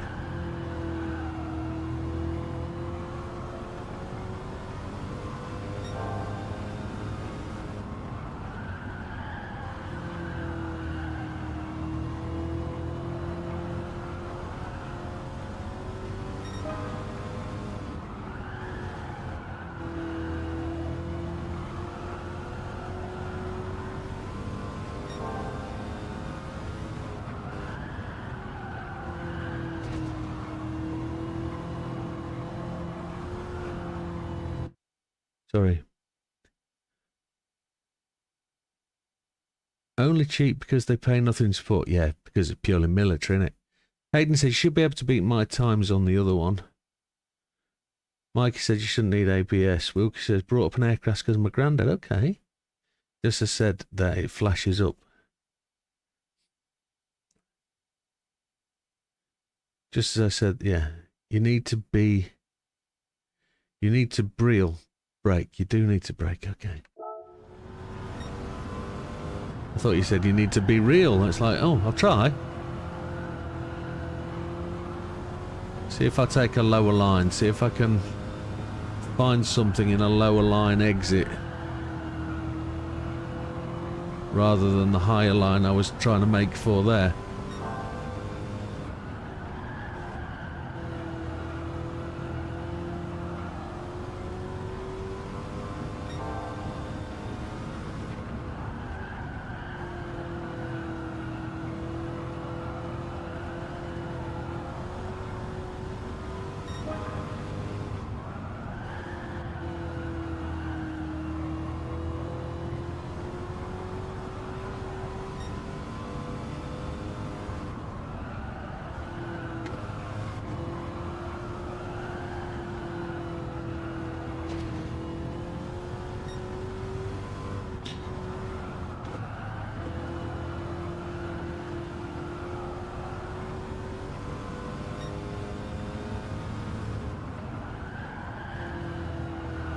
Sorry. Only cheap because they pay nothing support. Yeah, because it's purely military, innit? Hayden says you should be able to beat my times on the other one. Mikey said you shouldn't need ABS. Wilkie says brought up an air crash because of my granddad. Okay. Just as said that it flashes up. Just as I said, yeah. You need to brake. You do need to brake, okay. I thought you said you need to be real. It's like, oh, I'll try. See if I take a lower line. See if I can find something in a lower line exit. Rather than the higher line I was trying to make for there.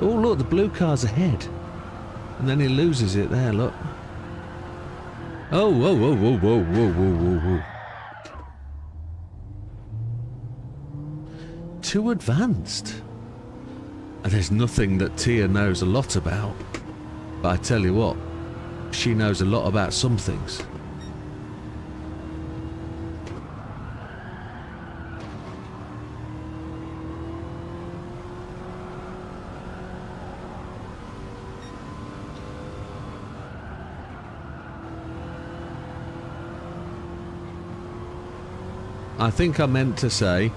Oh, look, the blue car's ahead. And then he loses it there, look. Oh, whoa, whoa, whoa, whoa, whoa, whoa, whoa, whoa. Too advanced. And there's nothing that Tia knows a lot about. But I tell you what, she knows a lot about some things. I think I meant to say,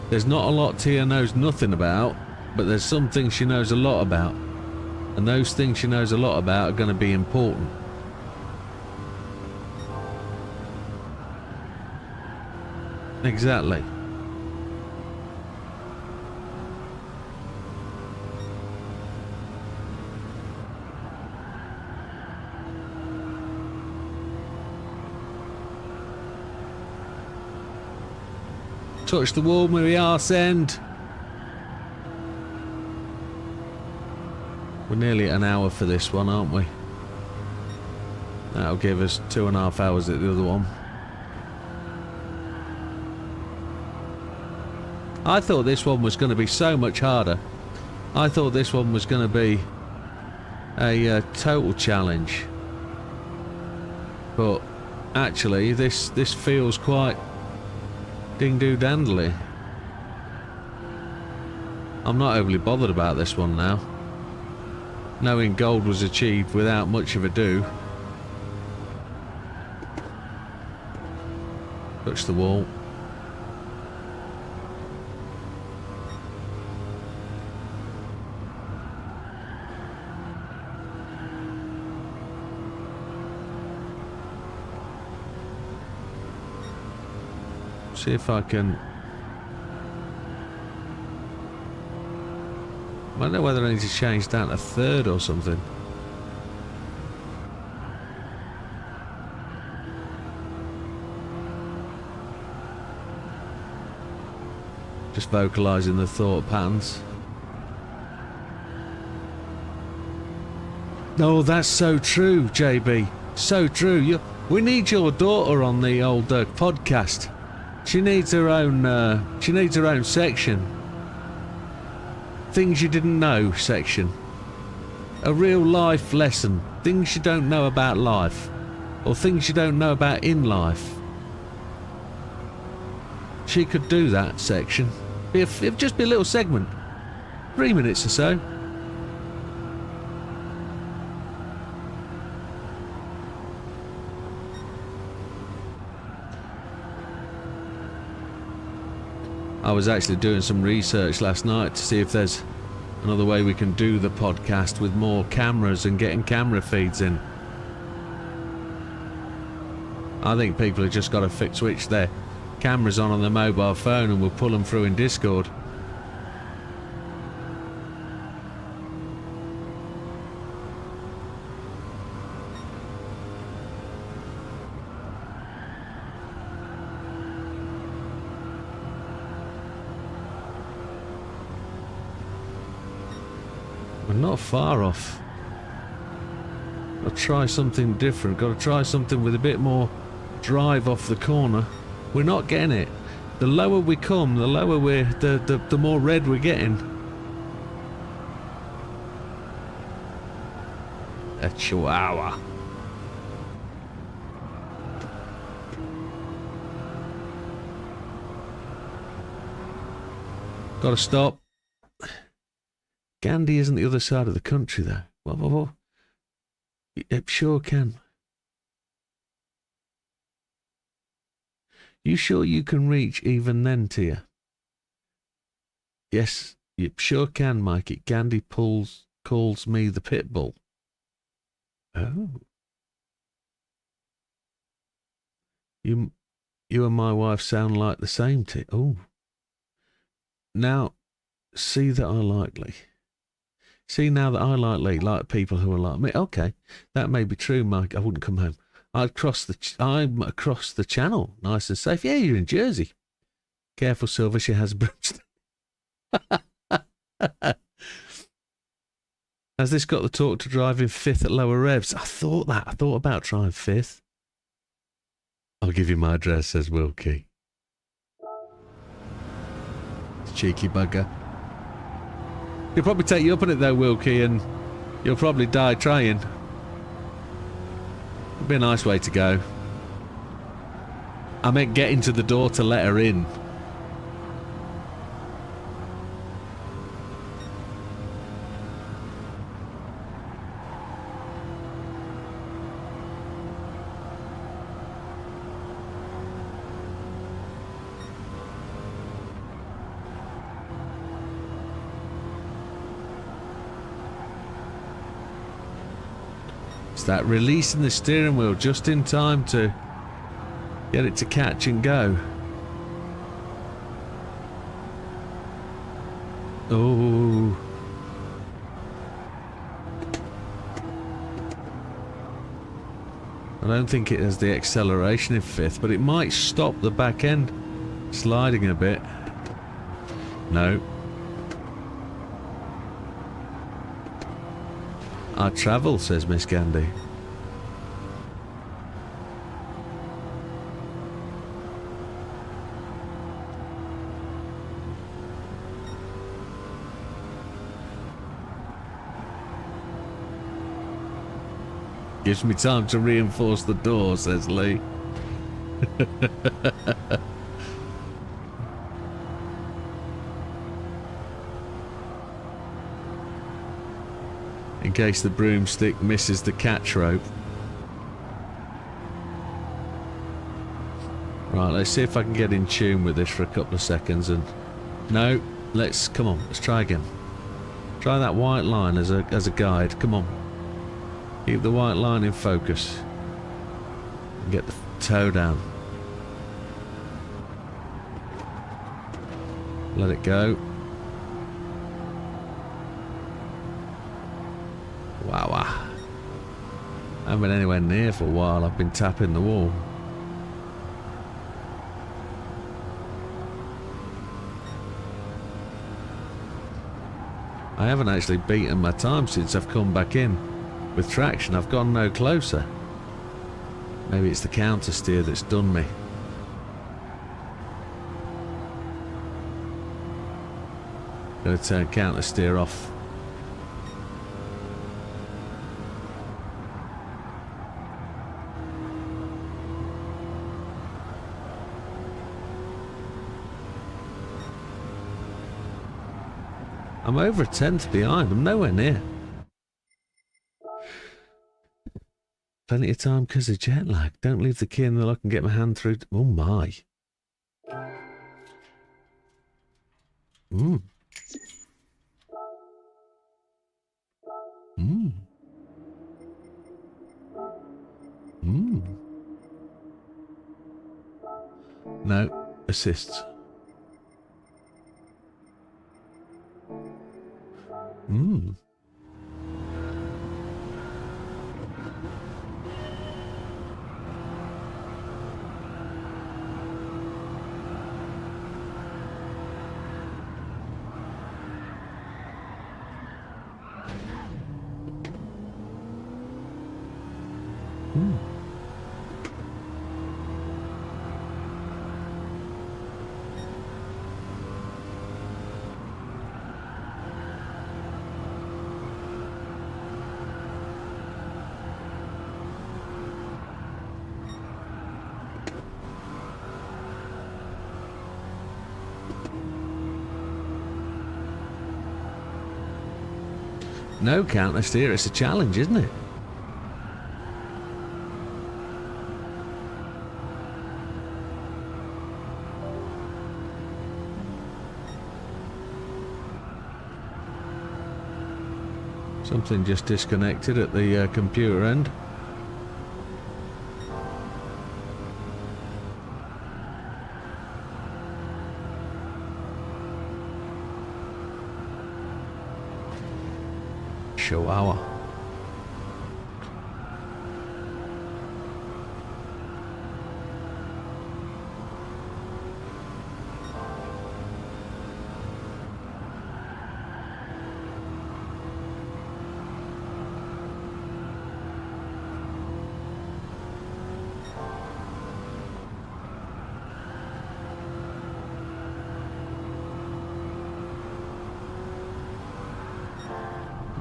there's not a lot Tia knows nothing about, but there's some things she knows a lot about. And those things she knows a lot about are going to be important. Exactly. Touch the wall with the arse end. We're nearly at an hour for this one, aren't we? That'll give us 2.5 hours at the other one. I thought this one was going to be so much harder. I thought this one was going to be a total challenge. But actually, this feels quite ding-doo-dandly. I'm not overly bothered about this one now. Knowing gold was achieved without much of ado. Touch the wall. See if I can... I don't know whether I need to change that to third or something. Just vocalising the thought patterns. Oh, that's so true, JB. So true. We need your daughter on the old podcast. She needs her own section. Things you didn't know section. A real life lesson. Things you don't know about life. Or things you don't know about in life. She could do that section. It'd just be a little segment. 3 minutes or so. I was actually doing some research last night to see if there's another way we can do the podcast with more cameras and getting camera feeds in. I think people have just got to switch their cameras on their mobile phone and we'll pull them through in Discord. We're not far off. Got to try something different. Got to try something with a bit more drive off the corner. We're not getting it. The lower we come, the lower the more red we're getting. A chihuahua. Got to stop. Gandhi isn't the other side of the country, though. Whoa. It sure can. You sure you can reach even then, Tia? Yes, you sure can, Mikey. Gandhi calls me the pit bull. Oh. You and my wife sound like the same, Tia. Oh. Now, see that I likely. See now that I like people who are like me. Okay, that may be true, Mike. I wouldn't come home. I'm across the channel, nice and safe. Yeah, you're in Jersey. Careful, Silver. She has bruised. Has this got the talk to driving fifth at lower revs? I thought about trying fifth. I'll give you my address, says Wilkie. Cheeky bugger. He'll probably take you up on it though, Wilkie, and you'll probably die trying. It'd be a nice way to go. I meant getting to the door to let her in. It's that releasing the steering wheel just in time to get it to catch and go. Oh. I don't think it has the acceleration in fifth, but it might stop the back end. Sliding a bit. No. I travel, says Miss Gandhi. Gives me time to reinforce the door, says Lee. In case the broomstick misses the catch rope. Right, let's see if I can get in tune with this for a couple of seconds. And no, come on, let's try again. Try that white line as a guide. Come on, keep the white line in focus. And get the toe down. Let it go. Wow. I haven't been anywhere near for a while. I've been tapping the wall. I haven't actually beaten my time since I've come back in. With traction, I've gone no closer. Maybe it's the counter steer that's done me. Gonna turn counter steer off. I'm over a tenth behind. I'm nowhere near. Plenty of time because of jet lag. Don't leave the key in the lock and get my hand through. Oh my. No, assists. No counter steer, it's a challenge, isn't it? Something just disconnected at the computer end. Chihuahua.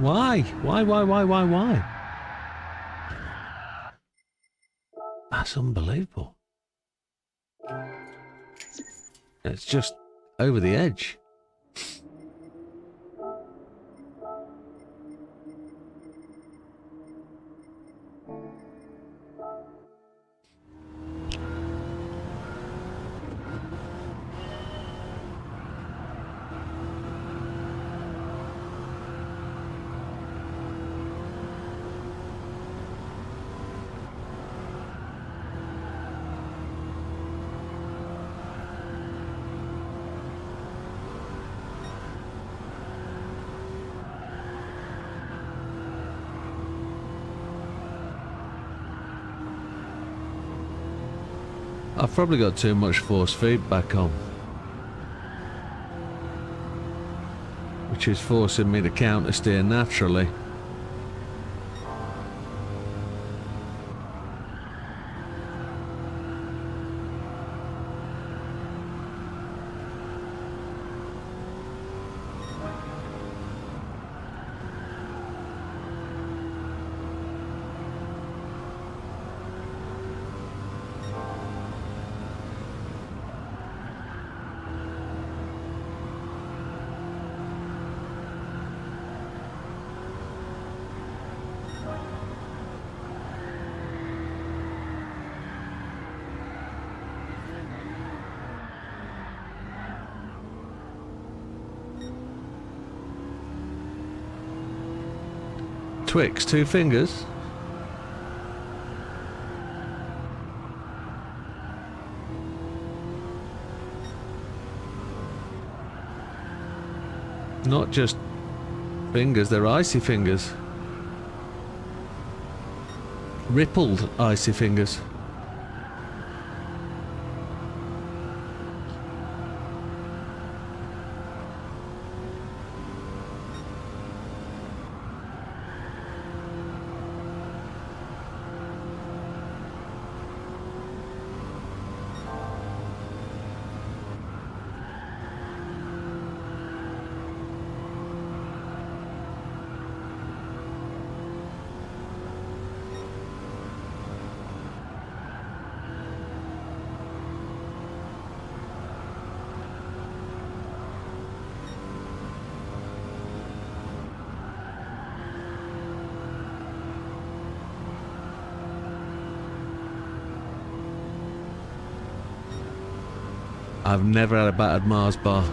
Why? Why? That's unbelievable. It's just over the edge. I've probably got too much force feedback on, which is forcing me to counter steer naturally. Twix, 2 fingers. Not just fingers, they're icy fingers. Rippled icy fingers. I've never had a battered Mars bar.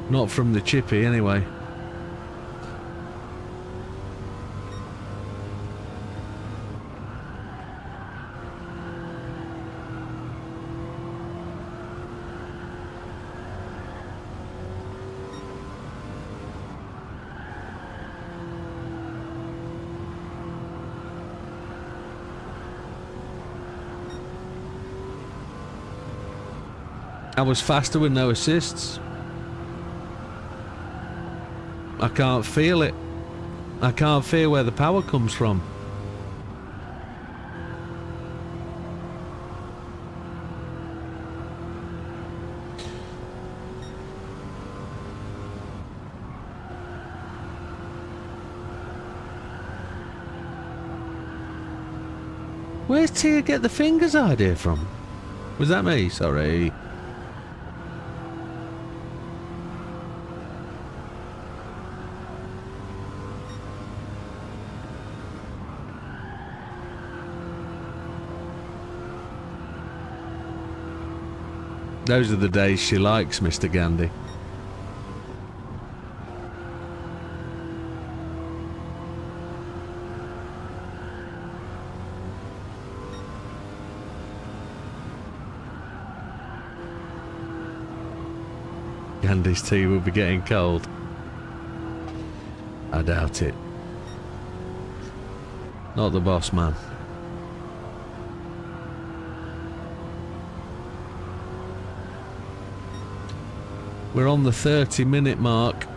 Not from the chippy, anyway. I was faster with no assists. I can't feel it. I can't feel where the power comes from. Where's Tia get the fingers idea from? Was that me? Sorry. Those are the days she likes, Mr. Gandhi. Gandhi's tea will be getting cold. I doubt it. Not the boss man. We're on the 30-minute mark.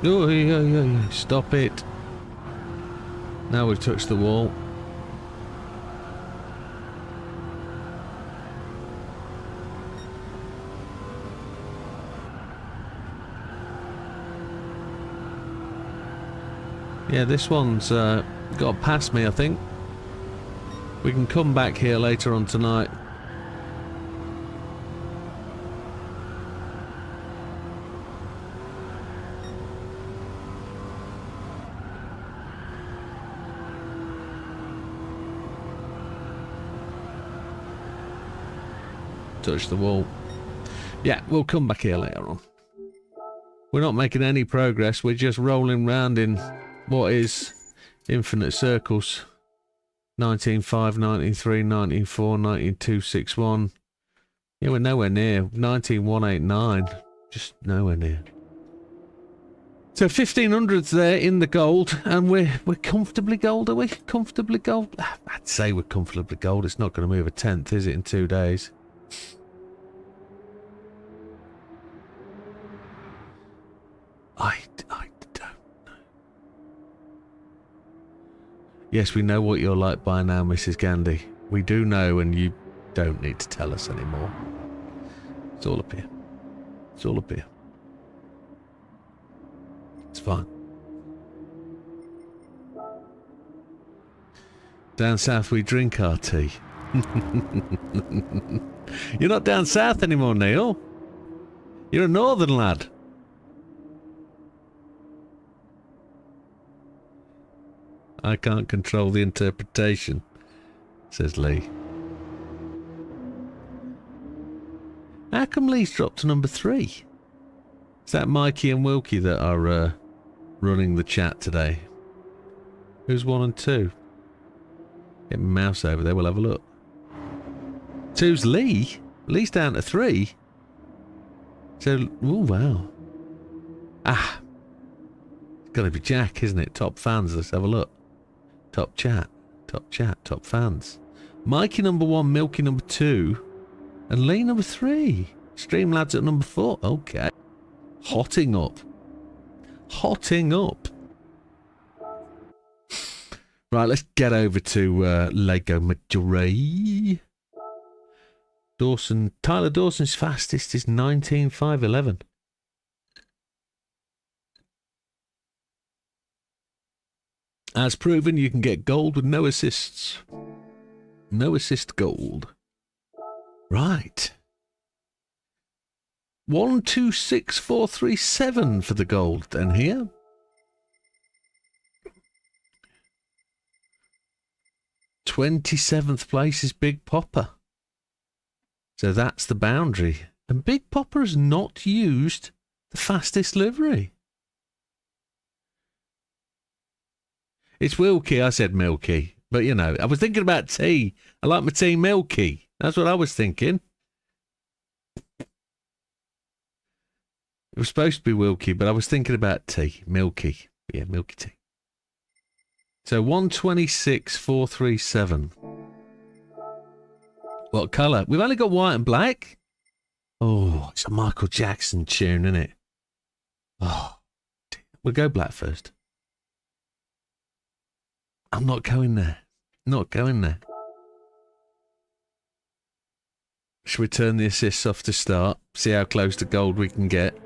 Oh, yeah, stop it. Now we've touched the wall. Yeah, this one's got past me, I think. We can come back here later on tonight. Touch the wall. Yeah, we'll come back here later on. We're not making any progress. We're just rolling round in what is infinite circles. 19.5, 19.3, 19.4, 19.261. Yeah, we're nowhere near. 19.189. Just nowhere near. So 1500's there in the gold, and we're comfortably gold, are we? Comfortably gold? I'd say we're comfortably gold. It's not going to move a tenth, is it, in 2 days? I don't know. Yes, we know what you're like by now, Mrs. Gandhi. We do know, and you don't need to tell us anymore. It's all up here. It's all up here. It's fine. Down south we drink our tea. You're not down south anymore, Neil. You're a northern lad. I can't control the interpretation, says Lee. How come Lee's dropped to number 3? Is that Mikey and Wilkie that are running the chat today? Who's 1 and 2? Get my mouse over there, we'll have a look. 2's Lee? Lee's down to 3. So, oh wow. Ah. It's gotta be Jack, isn't it? Top fans, let's have a look. Top chat, top fans. Mikey number 1, Milky number 2, and Lee number 3. Streamlads at number 4. Okay. Hotting up. Hotting up. Right, let's get over to Lego Majority. Dawson, Tyler Dawson's fastest is 19.511. As proven, you can get gold with no assists. No assist gold. Right. 126437 for the gold then here. '27th place is Big Popper. So that's the boundary. And Big Popper has not used the fastest livery. It's Wilkie, I said Milky. But, you know, I was thinking about tea. I like my tea milky. That's what I was thinking. It was supposed to be Wilkie, but I was thinking about tea. Milky. Yeah, milky tea. So 126,437. What colour? We've only got white and black. Oh, it's a Michael Jackson tune, isn't it? Oh, dear. We'll go black first. I'm not going there. Not going there. Should we turn the assists off to start? See how close to gold we can get.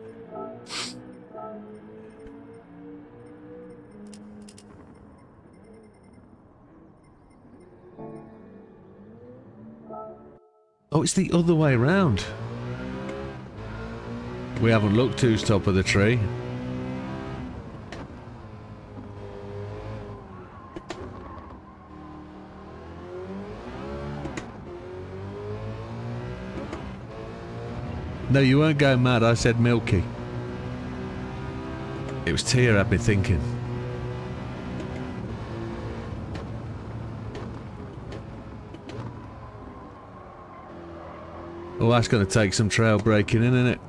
Oh, it's the other way round. We haven't looked who's top of the tree. No, you weren't going mad. I said milky. It was Tia had me thinking. Oh, that's going to take some trail breaking in, isn't it?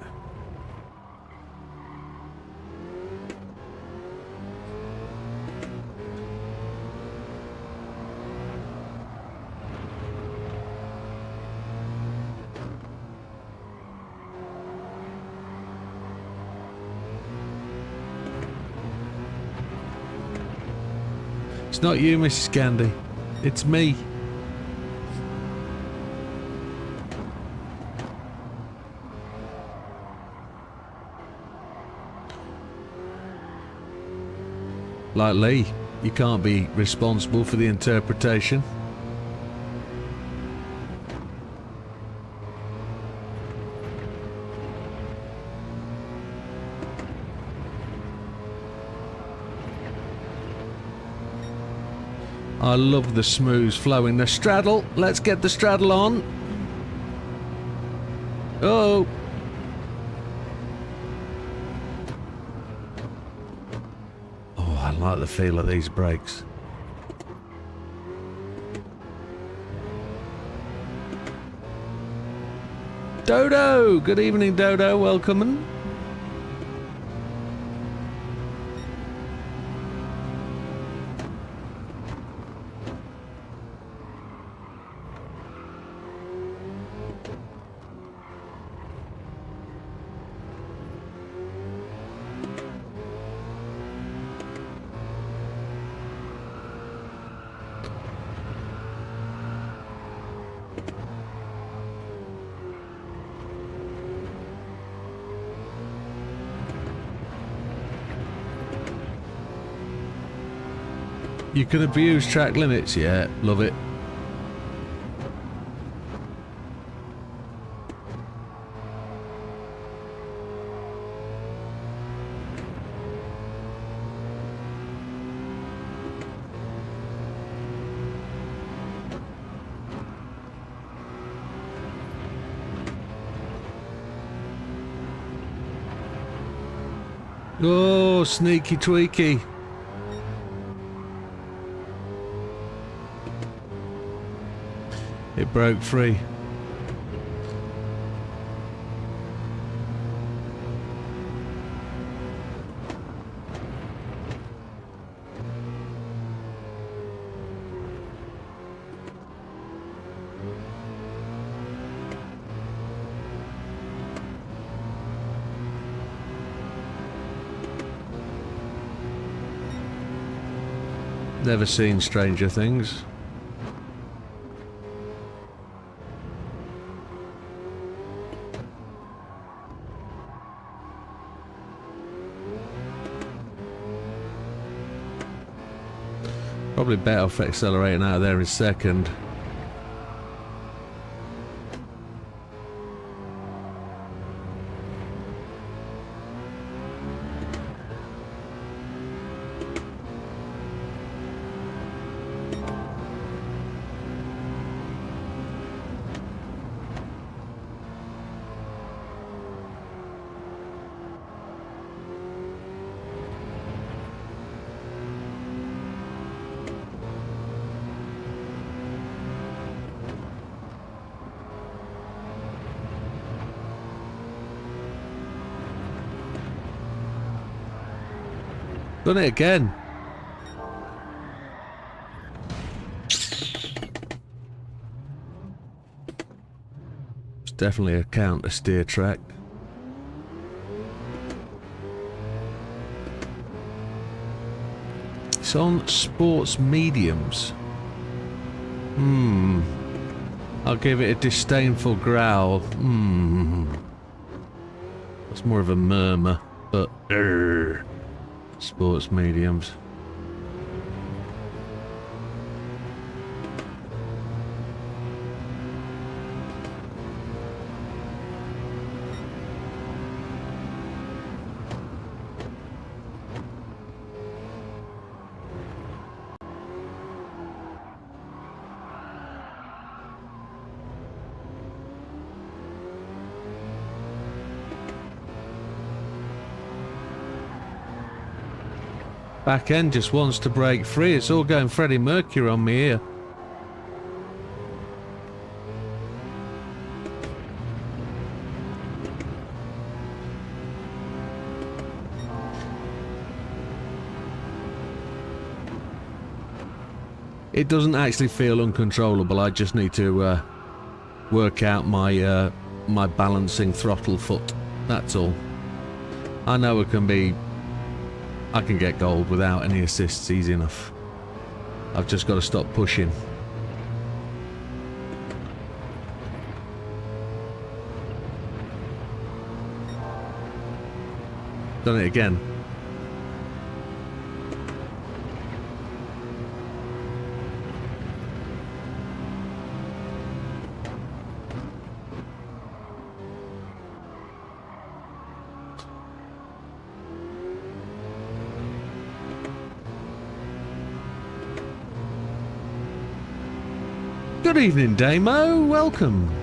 It's not you, Mrs. Candy. It's me. Like Lee, you can't be responsible for the interpretation. I love the smooth flowing. The straddle. Let's get the straddle on. Oh. Oh, I like the feel of these brakes. Dodo! Good evening, Dodo. Welcome. You can abuse track limits, yeah, love it. Oh, sneaky tweaky. It broke free. Never seen Stranger Things. Probably better off accelerating out of there in second. Done it again. It's definitely a counter steer track. It's on sports mediums. I'll give it a disdainful growl. It's more of a murmur, but sports mediums. Back end just wants to break free. It's all going Freddie Mercury on me here. It doesn't actually feel uncontrollable. I just need to work out my my balancing throttle foot. That's all. I know it can be. I can get gold without any assists easy enough. I've just got to stop pushing. Done it again. Good evening, Damo. Welcome.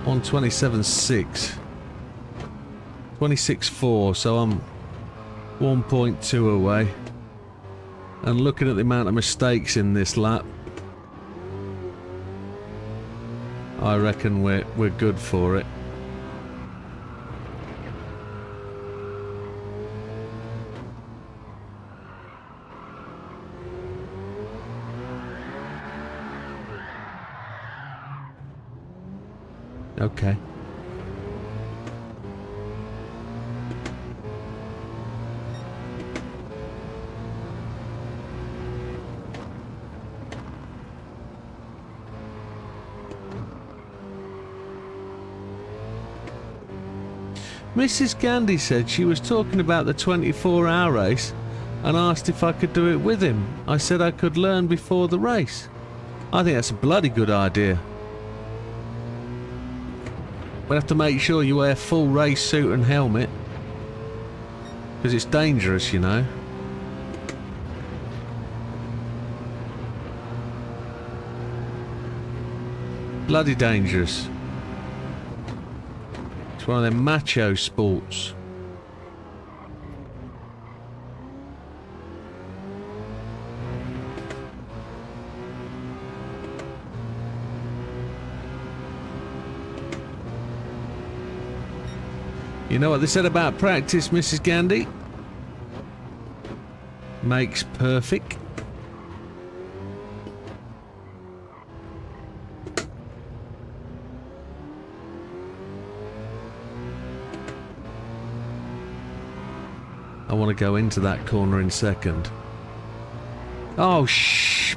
127.6. 26.4, so I'm 1.2 away. And looking at the amount of mistakes in this lap, I reckon we're good for it. Okay. Mrs. Gandhi said she was talking about the 24-hour race and asked if I could do it with him. I said I could learn before the race. I think that's a bloody good idea. We'll have to make sure you wear full race suit and helmet, because it's dangerous, you know. Bloody dangerous. It's one of them macho sports. You know what they said about practice, Mrs. Gandhi? Makes perfect. I want to go into that corner in second. Oh, shh.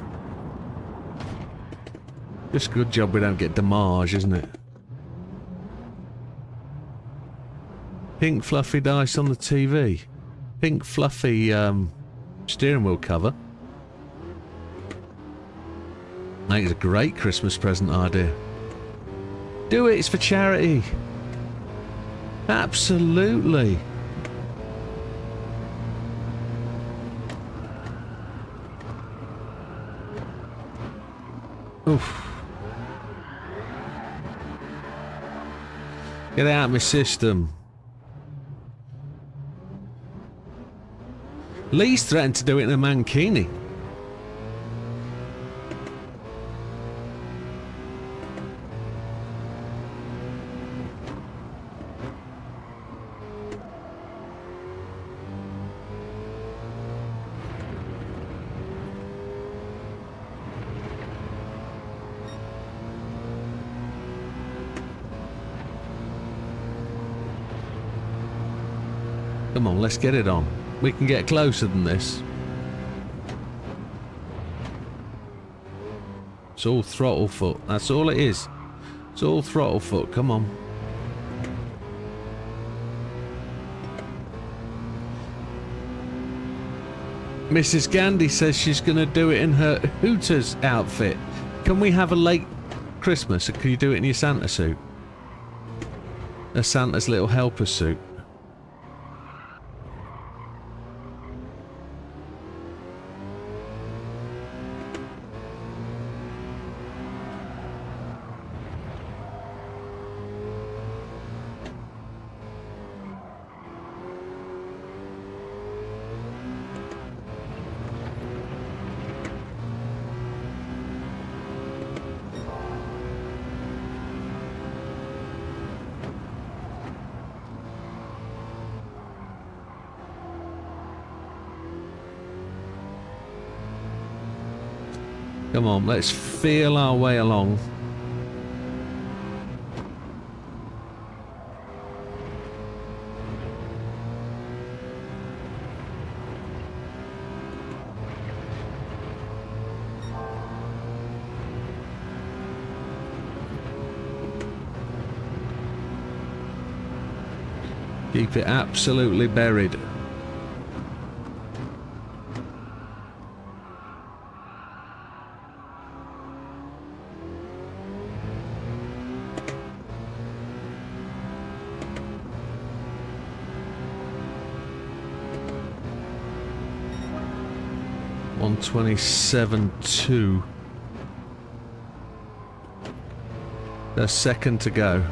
Just a good job we don't get damage, isn't it? Pink fluffy dice on the TV. Pink fluffy steering wheel cover. I think it's a great Christmas present idea. Do it, it's for charity. Absolutely. Oof. Get out of my system. Lee's threatened to do it in a mankini. Come on, let's get it on. We can get closer than this. It's all throttle foot. That's all it is. It's all throttle foot. Come on. Mrs. Gandhi says she's going to do it in her Hooters outfit. Can we have a late Christmas? Or can you do it in your Santa suit? A Santa's little helper suit. Come on, let's feel our way along. Keep it absolutely buried. .127.2. A second to go.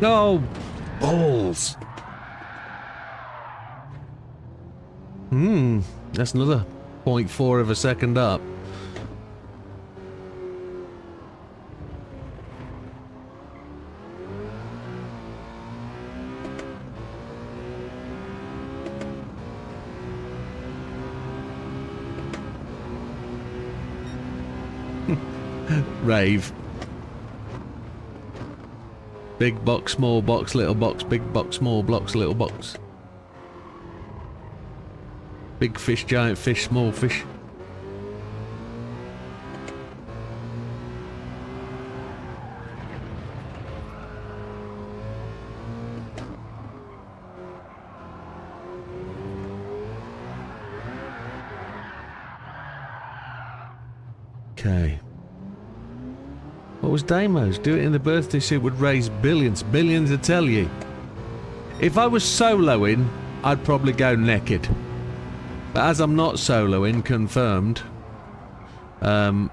No balls. That's another 0.4 of a second up. Rave. Big box, small box, little box, big box, small box, little box. Big fish, giant fish, small fish. Okay. What was Damo's? Do it in the birthday suit would raise billions. Billions, I tell you. If I was soloing, I'd probably go naked. But as I'm not soloing, confirmed. No.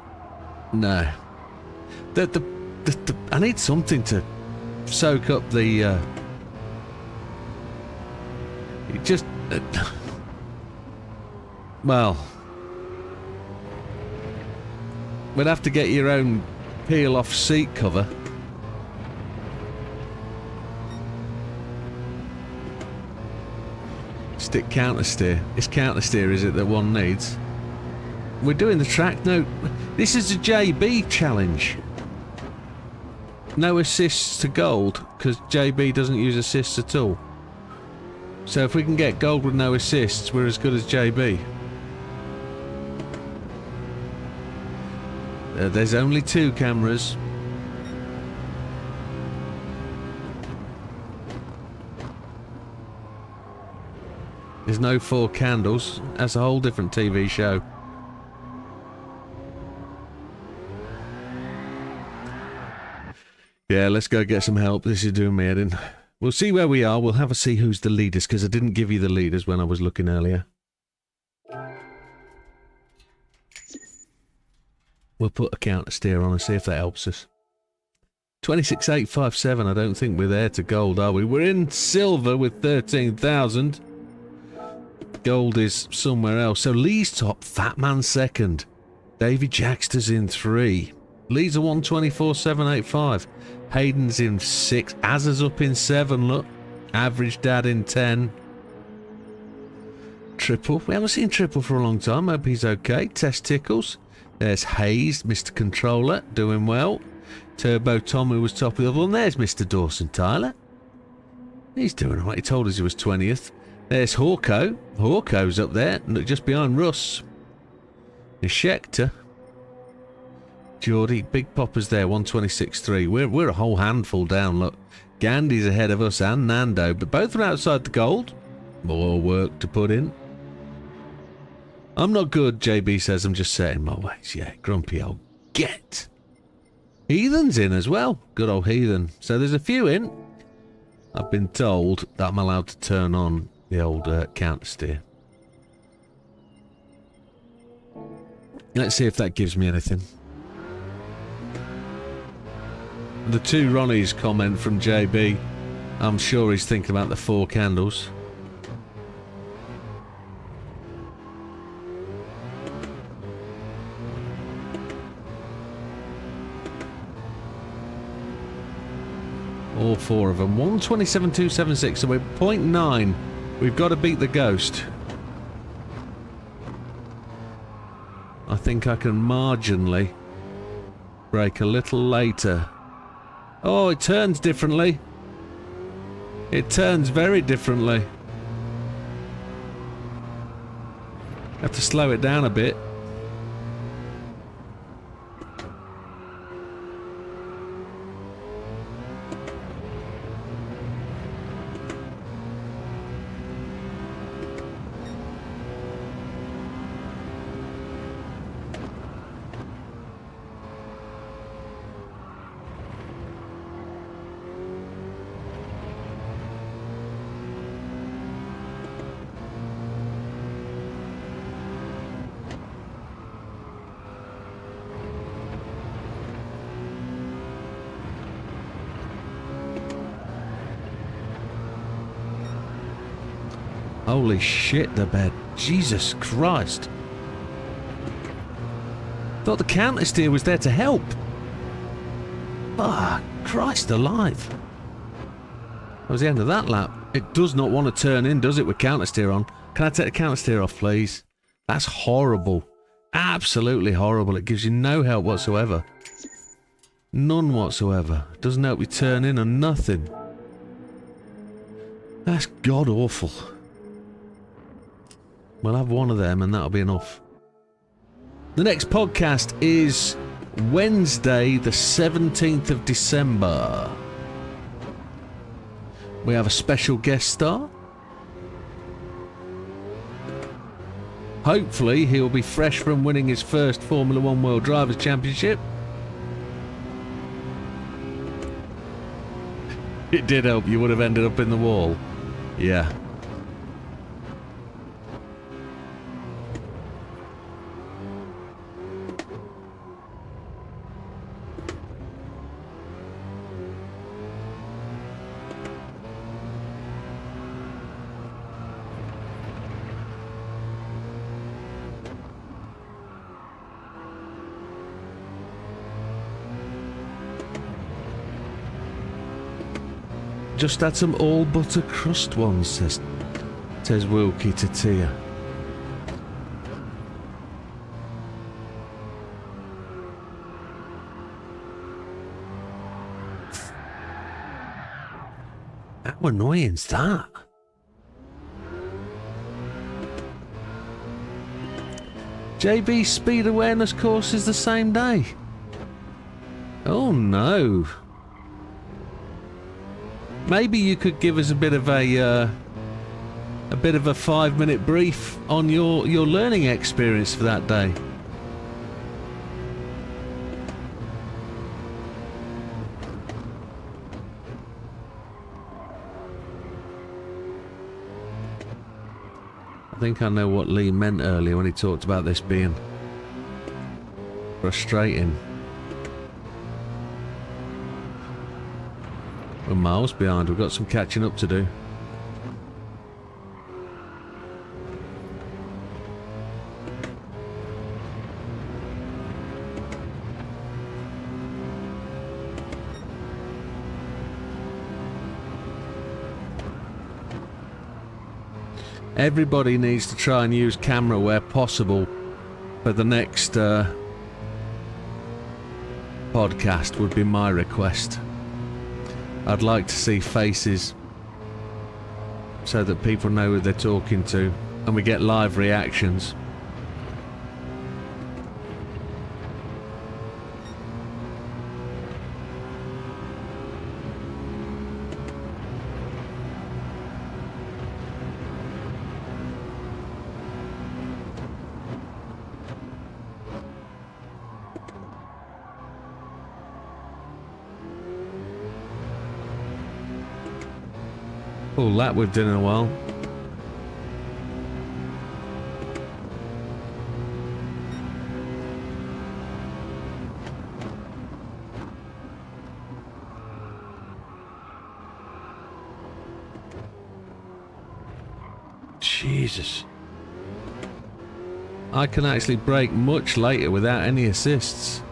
I need something to soak up the. It just. Well. We'd have to get your own peel-off seat cover. Stick counter steer. It's counter steer, is it, that one needs? We're doing the track. No, this is a JB challenge. No assists to gold, because JB doesn't use assists at all. So if we can get gold with no assists, we're as good as JB. There's only 2 cameras. There's no 4 candles. That's a whole different TV show. Yeah, let's go get some help. This is doing me head in. We'll see where we are. We'll have a see who's the leaders, because I didn't give you the leaders when I was looking earlier. We'll put a counter steer on and see if that helps us. 26,857. I don't think we're there to gold, are we? We're in silver with 13,000. Gold is somewhere else. So Lee's top, Fat Man second. Davy Jackster's in 3. Lee's a 124,785. Hayden's in 6. Azza's up in 7, look. Average Dad in 10. Triple. We haven't seen Triple for a long time. Hope he's okay. Test Tickles. There's Hayes, Mr. Controller, doing well. Turbo Tom, who was top of the other one. There's Mr. Dawson Tyler. He's doing alright. He told us he was 20th. There's Hawko. Hawko's up there, just behind Russ. There's Schechter. Geordie, Big Popper's there, 126.3. We're a whole handful down, look. Gandhi's ahead of us and Nando, but both are outside the gold. More work to put in. I'm not good, JB says. I'm just set in my ways. Yeah, grumpy old get. Heathen's in as well. Good old Heathen. So there's a few in. I've been told that I'm allowed to turn on the old counter steer. Let's see if that gives me anything. The 2 Ronnies comment from JB. I'm sure he's thinking about the 4 candles. All four of them. 127.276, so we're 0.9. We've got to beat the Ghost. I think I can marginally brake a little later. Oh, it turns differently. It turns very differently. Have to slow it down a bit. Holy shit, the bed. Jesus Christ. Thought the counter steer was there to help. Ah, Christ alive. That was the end of that lap. It does not want to turn in, does it, with counter steer on? Can I take the counter steer off, please? That's horrible. Absolutely horrible. It gives you no help whatsoever. None whatsoever. Doesn't help you turn in or nothing. That's god awful. We'll have one of them and that'll be enough. The next podcast is Wednesday, the 17th of December. We have a special guest star. Hopefully he'll be fresh from winning his first Formula 1 World Drivers' Championship. It did help, you would have ended up in the wall. Yeah. Just had some all butter crust ones, says Wilkie to Tia. How annoying's that? JB's speed awareness course is the same day. Oh no. Maybe you could give us a bit of a 5-minute brief on your learning experience for that day. I think I know what Lee meant earlier when he talked about this being frustrating. We're miles behind, we've got some catching up to do. Everybody needs to try and use camera where possible for the next podcast would be my request. I'd like to see faces so that people know who they're talking to and we get live reactions. Oh, that we've done in a while. Jesus. I can actually brake much later without any assists.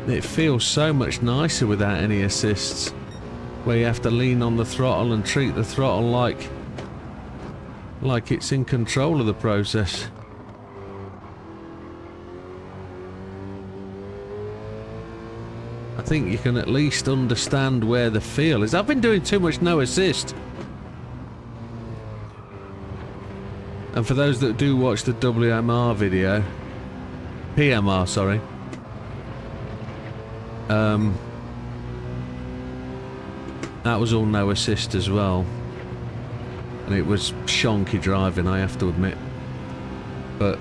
It feels so much nicer without any assists, where you have to lean on the throttle and treat the throttle like it's in control of the process. I think you can at least understand where the feel is. I've been doing too much no assist. And for those that do watch the WMR video, PMR, sorry, that was all no assist as well. And it was shonky driving, I have to admit. But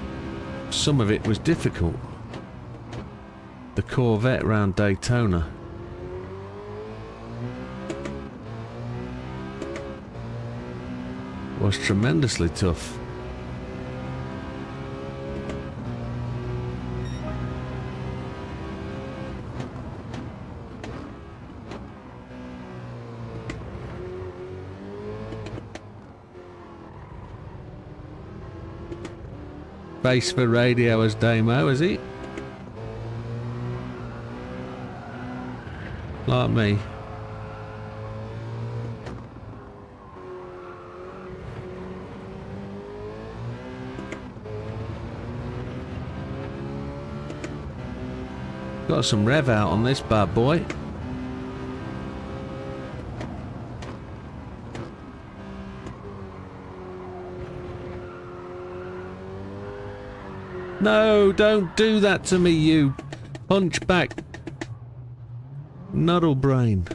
some of it was difficult. The Corvette round Daytona. Was tremendously tough. Base for radio as Damo, is he? Like me. Got some rev out on this bad boy. No, don't do that to me, you hunchback nuddle brain.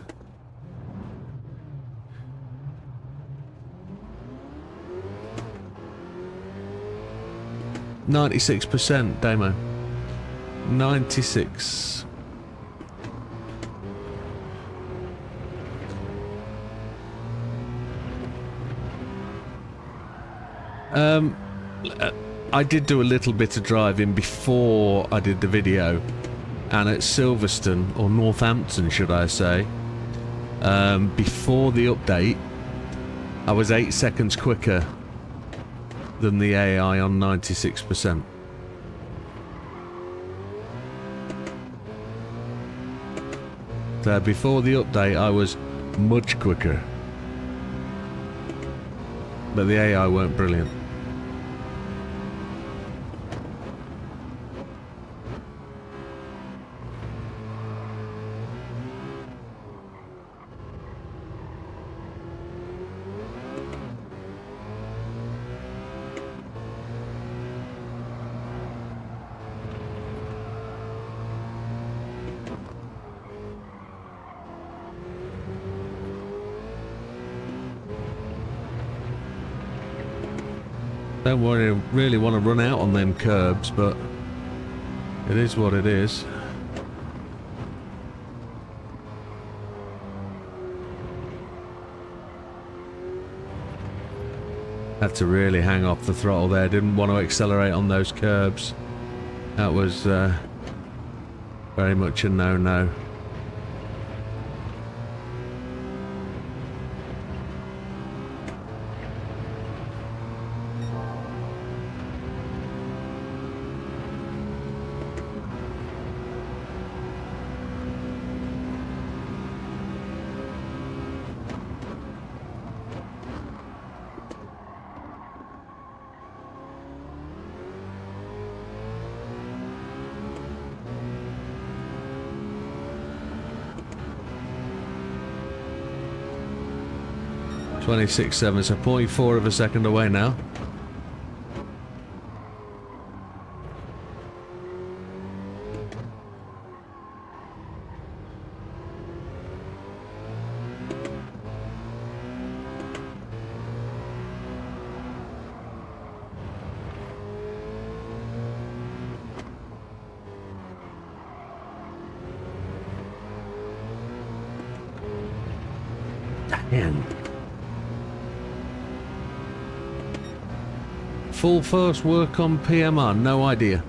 %, Damo. 96. I did do a little bit of driving before I did the video, and at Silverstone, or Northampton should I say, before the update, I was 8 seconds quicker than the AI on 96%. So before the update I was much quicker, but the AI weren't brilliant. Don't worry, really want to run out on them curbs, but it is what it is. Had to really hang off the throttle there, didn't want to accelerate on those curbs. That was very much a no-no. .6.7, so 0.4 of a second away now. Damn. Full first work on PMR, no idea.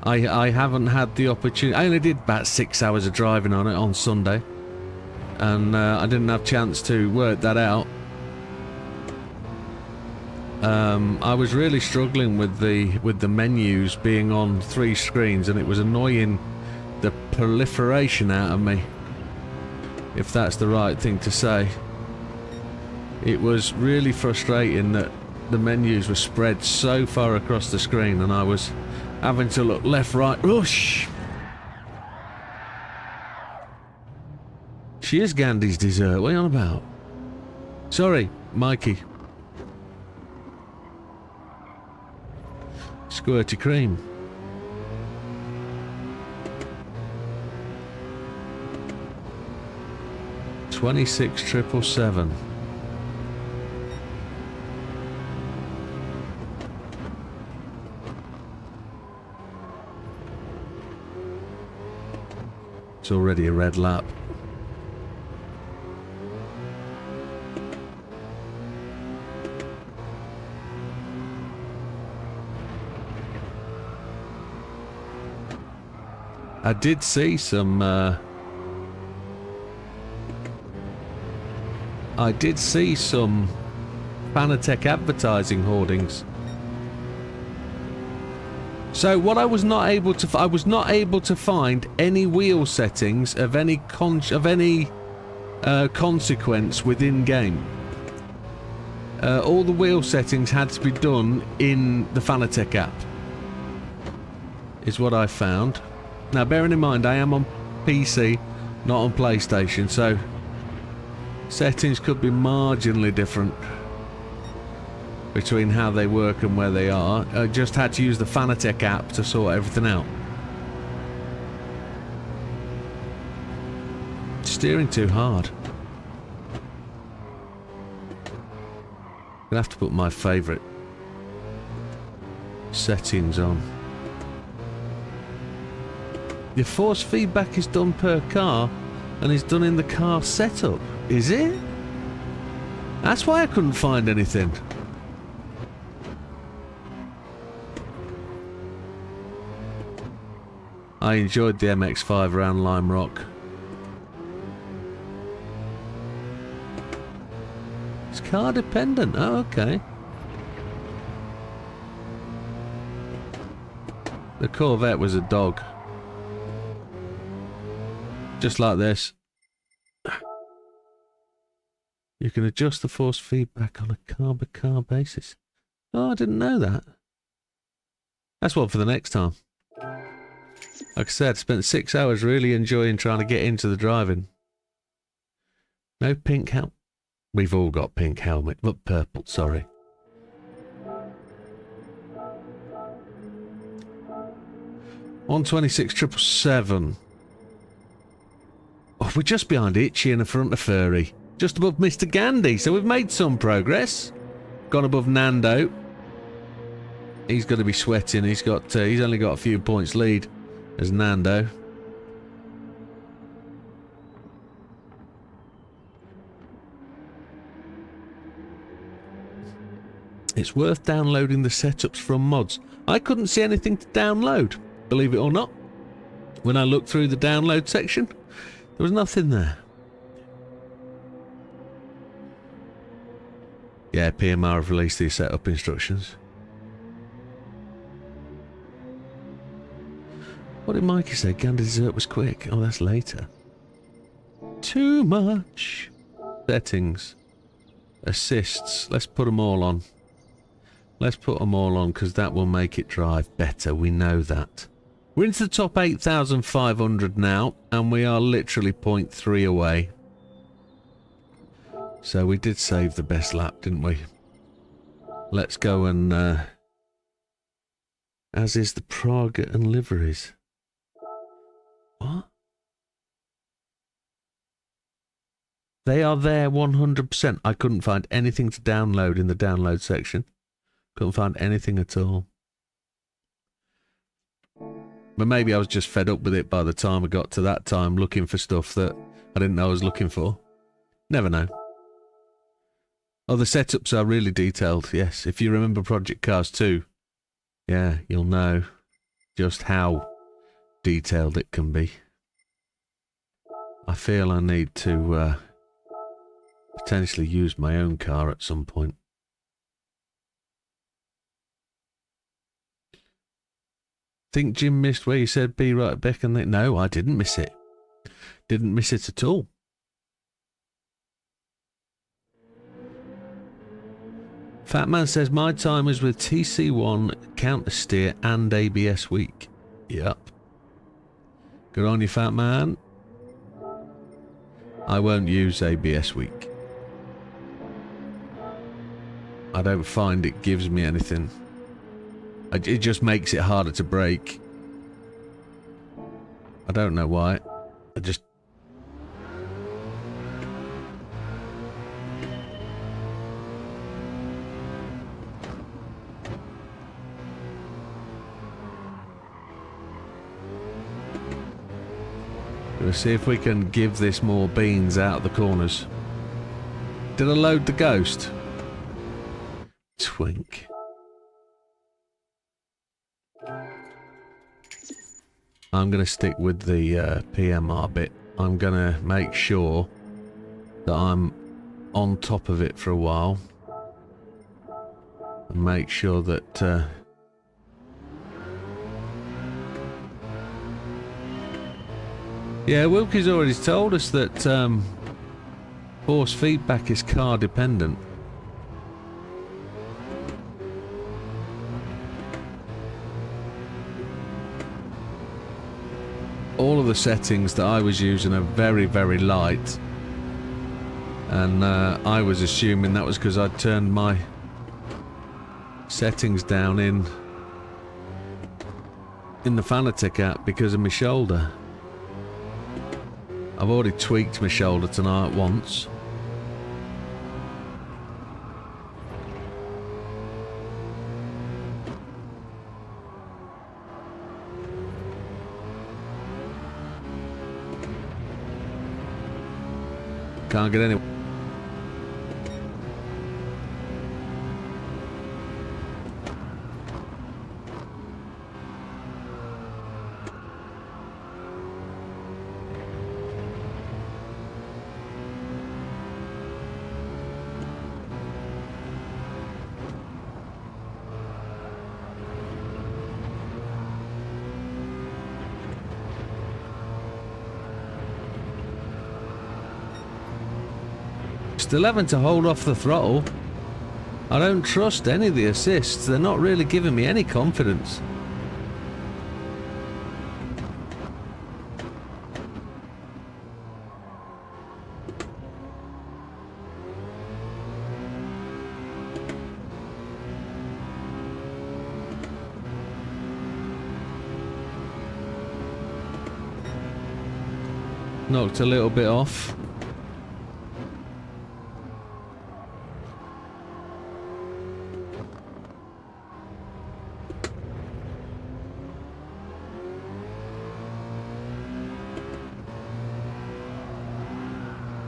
I haven't had the opportunity. I only did about 6 hours of driving on it on Sunday, and I didn't have a chance to work that out. I was really struggling with the menus being on 3 screens, and it was annoying the proliferation out of me, if that's the right thing to say. It was really frustrating that the menus were spread so far across the screen and I was having to look left, right, rush. She is Gandhi's dessert, what are you on about? Sorry, Mikey. Squirty cream. $26,777. It's already a red lap. I did see some Fanatec advertising hoardings. So what I was not able to find any wheel settings of any consequence within game. All the wheel settings had to be done in the Fanatec app, is what I found. Now, bearing in mind, I am on PC, not on PlayStation, so settings could be marginally different between how they work and where they are. I just had to use the Fanatec app to sort everything out. Steering too hard. Gonna have to put my favourite settings on. Your force feedback is done per car and is done in the car setup, is it? That's why I couldn't find anything. I enjoyed the MX-5 around Lime Rock. It's car dependent, oh okay. The Corvette was a dog. Just like this. You can adjust the force feedback on a car-by-car basis. Oh, I didn't know that. That's one for the next time. Like I said, spent 6 hours really enjoying trying to get into the driving. No pink helmet. We've all got pink helmet, but purple, sorry. $126,777. Oh, we're just behind Itchy in the front of Furry. Just above Mr. Gandhi, so we've made some progress. Gone above Nando. He's going to be sweating. He's only got a few points lead as Nando. It's worth downloading the setups from mods. I couldn't see anything to download, believe it or not. When I looked through the download section, there was nothing there. Yeah, PMR have released these setup instructions. What did Mikey say? Gander dessert was quick. Oh, that's later. Too much. Settings. Assists. Let's put them all on. Let's put them all on because that will make it drive better. We know that. We're into the top 8,500 now, and we are literally 0.3 away. So we did save the best lap, didn't we? Let's go and... as is the Prague and liveries. What? They are there 100%. I couldn't find anything to download in the download section. Couldn't find anything at all. But maybe I was just fed up with it by the time I got to that time, looking for stuff that I didn't know I was looking for. Never know. Oh, the setups are really detailed, yes. If you remember Project Cars 2, yeah, you'll know just how detailed it can be. I feel I need to potentially use my own car at some point. Think Jim missed where you said be right back and then... No, I didn't miss it. Didn't miss it at all. Fat Man says, my time was with TC1, counter steer and ABS week. Yep. Good on you, Fat Man. I won't use ABS week. I don't find it gives me anything. It just makes it harder to brake. I don't know why. I just... We'll see if we can give this more beans out of the corners. Did I load the Ghost? Twink. I'm going to stick with the PMR bit. I'm going to make sure that I'm on top of it for a while. And make sure that... Yeah, Wilkie's already told us that force feedback is car dependent. All of the settings that I was using are very, very light. And I was assuming that was because I'd turned my settings down in the Fanatic app because of my shoulder. I've already tweaked my shoulder tonight once. Can't get any... Still having to hold off the throttle. I don't trust any of the assists. They're not really giving me any confidence. Knocked a little bit off.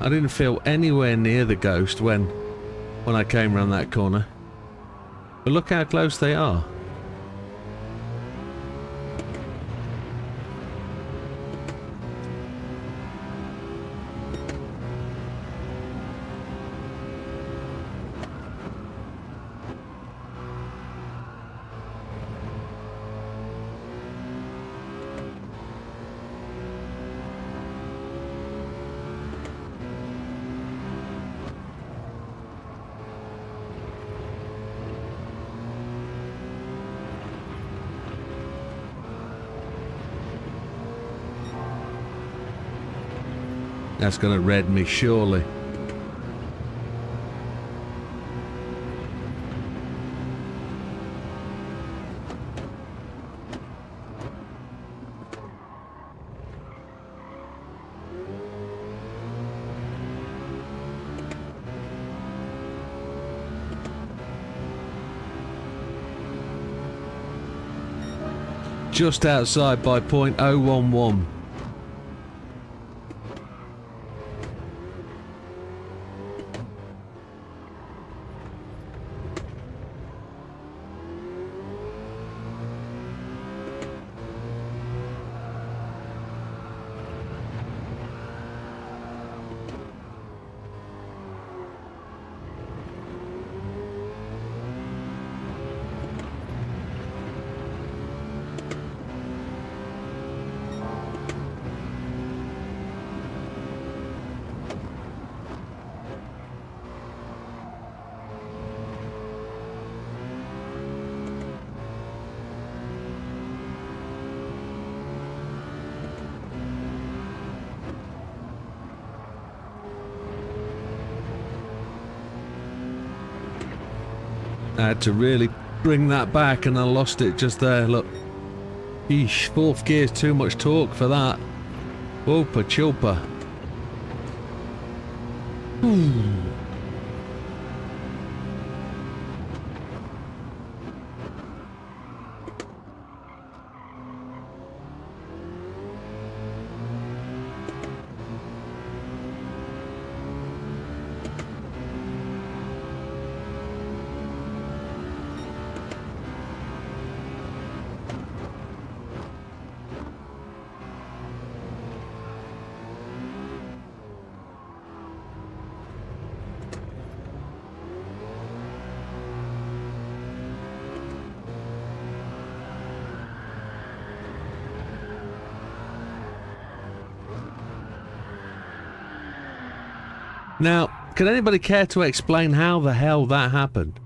I didn't feel anywhere near the Ghost when I came around that corner. But look how close they are. That's going to red me, surely. Just outside by .011. I had to really bring that back and I lost it just there. Look. Eesh, fourth gear's too much torque for that. Whoopa chilpa. Now, can anybody care to explain how the hell that happened?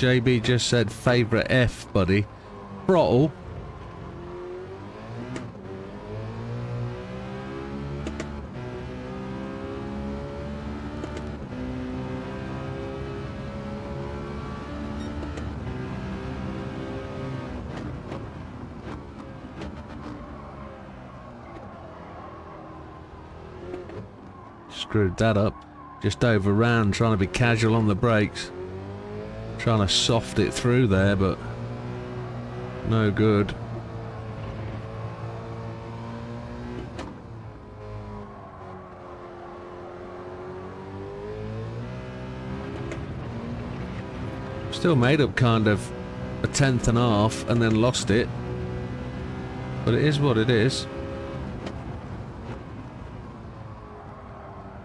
JB just said favourite F, buddy. Throttle. Screwed that up. Just overran, trying to be casual on the brakes. Trying to soft it through there, but no good. Still made up kind of a tenth and a half and then lost it. But it is what it is.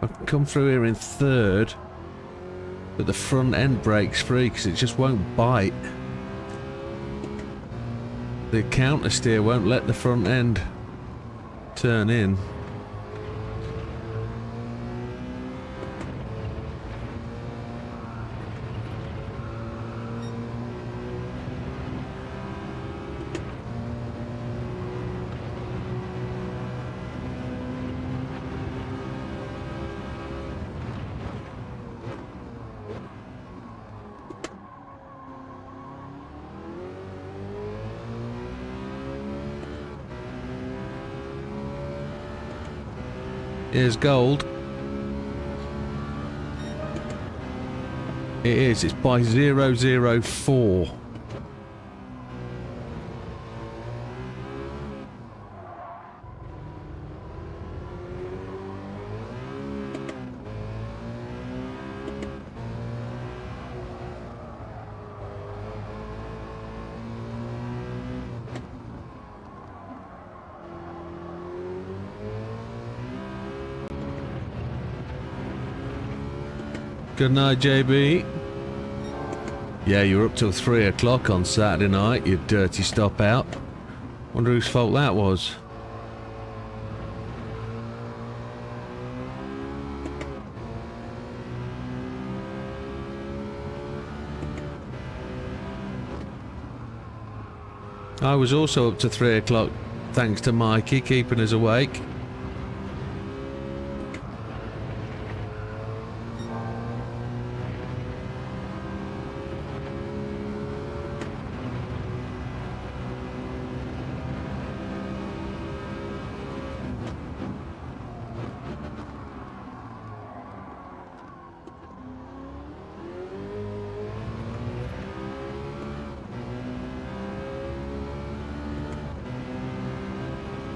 I've come through here in third. But the front end breaks free because it just won't bite. The counter steer won't let the front end turn in. Here's gold. It is. It's by 004. Good night, JB. Yeah, you were up till 3 o'clock on Saturday night, you dirty stop out. Wonder whose fault that was. I was also up to 3 o'clock, thanks to Mikey keeping us awake.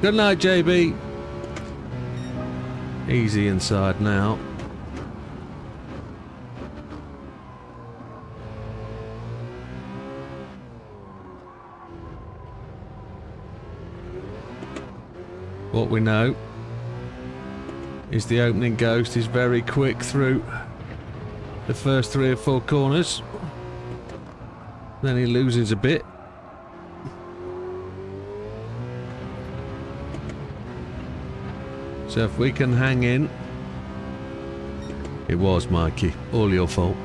Good night, JB. Easy inside now. What we know is the opening ghost is very quick through the first 3 or 4 corners. Then he loses a bit. So if we can hang in... It was, Mikey. All your fault.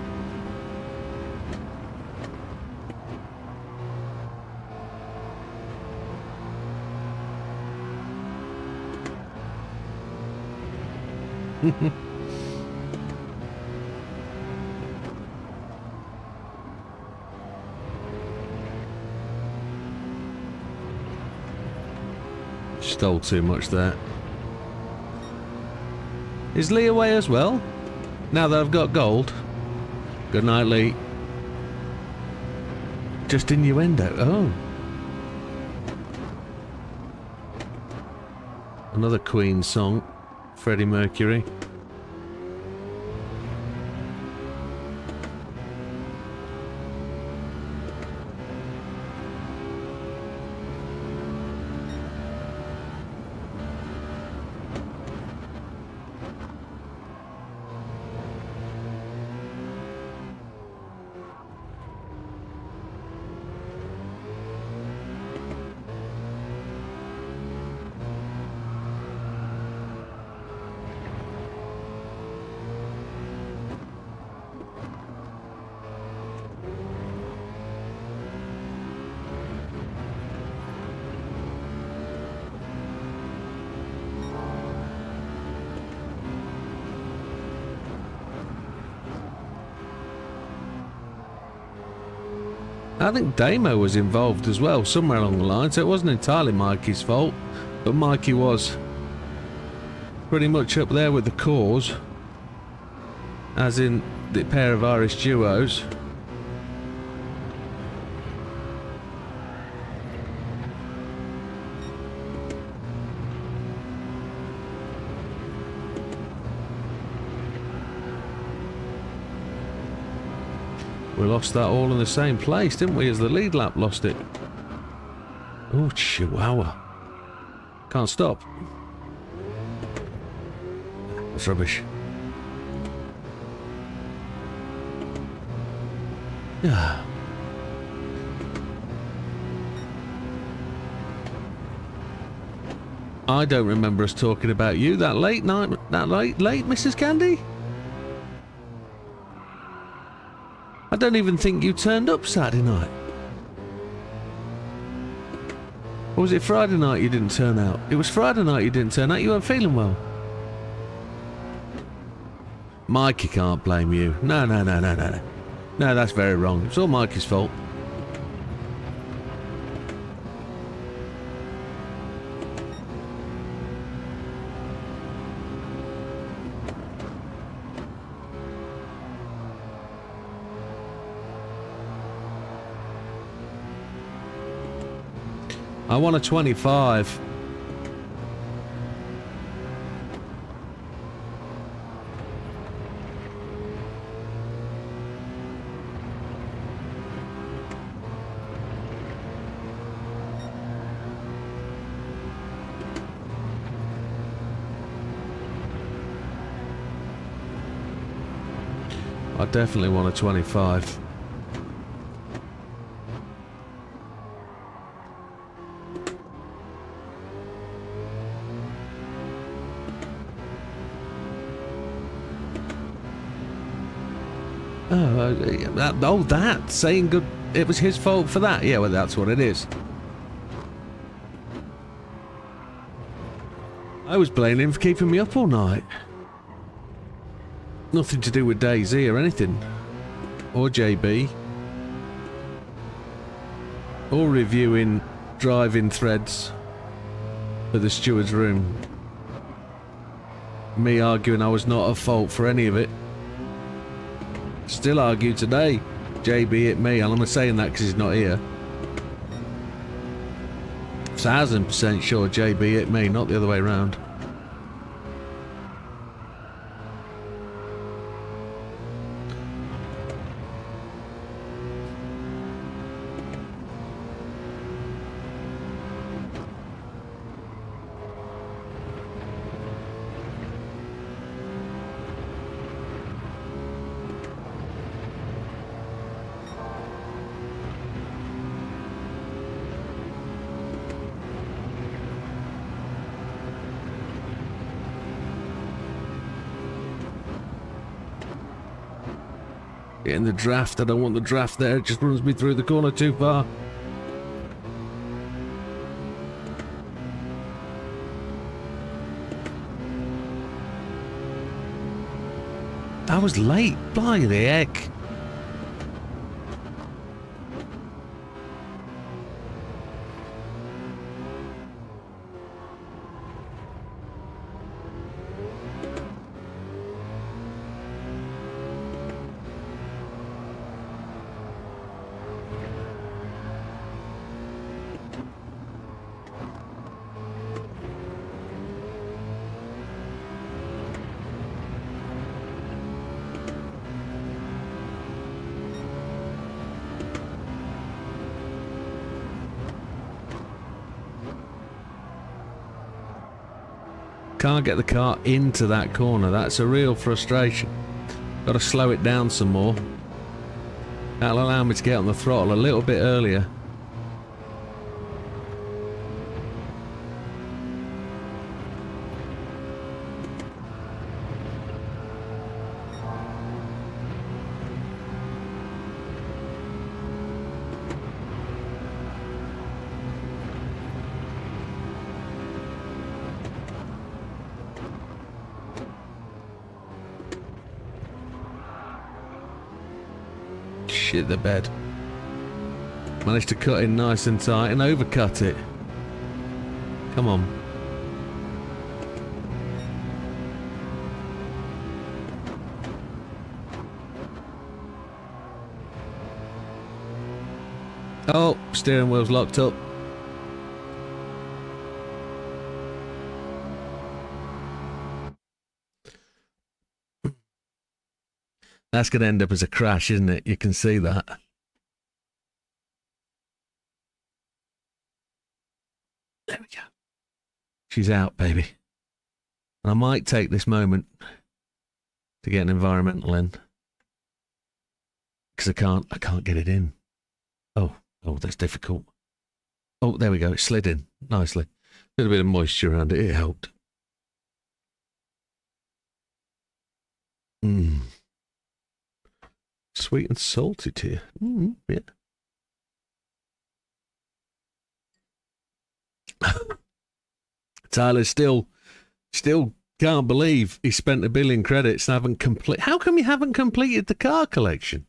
Stole too much there. Is Lee away as well? Now that I've got gold. Good night, Lee. Just innuendo. Oh. Another Queen song. Freddie Mercury. I think Damo was involved as well, somewhere along the line, so it wasn't entirely Mikey's fault, but Mikey was pretty much up there with the cause, as in the pair of Irish duos. We lost that all in the same place, didn't we, as the lead lap lost it. Oh, chihuahua. Can't stop. That's rubbish. Yeah. I don't remember us talking about you that late, Mrs. Candy? I don't even think you turned up Saturday night. Or was it Friday night you didn't turn out? It was Friday night you didn't turn out. You weren't feeling well. Mikey can't blame you. No. No, that's very wrong. It's all Mikey's fault. I want a 25. I definitely want a 25. That saying good. It was his fault for that. Yeah, well, that's what it is. I was blaming him for keeping me up all night. Nothing to do with Daisy or anything, or JB, or reviewing driving threads for the steward's room. Me arguing I was not at fault for any of it. Still argue today. JB hit me, and I'm not saying that because he's not here. 1000% sure JB hit me, not the other way around. Getting the draft. I don't want the draft there. It just runs me through the corner too far. I was late. Blimey the heck. Can't get the car into that corner. That's a real frustration. Got to slow it down some more. That'll allow me to get on the throttle a little bit earlier. Shit the bed. Managed to cut in nice and tight and overcut it. Come on. Oh, steering wheel's locked up. That's going to end up as a crash, isn't it? You can see that. There we go. She's out, baby. And I might take this moment to get an environmental in. Because I can't get it in. Oh, that's difficult. Oh, there we go. It slid in nicely. A little bit of moisture around it. It helped. Sweet and salty tea. Yeah. Tyler still can't believe he spent 1 billion credits and haven't complete. How come you haven't completed the car collection?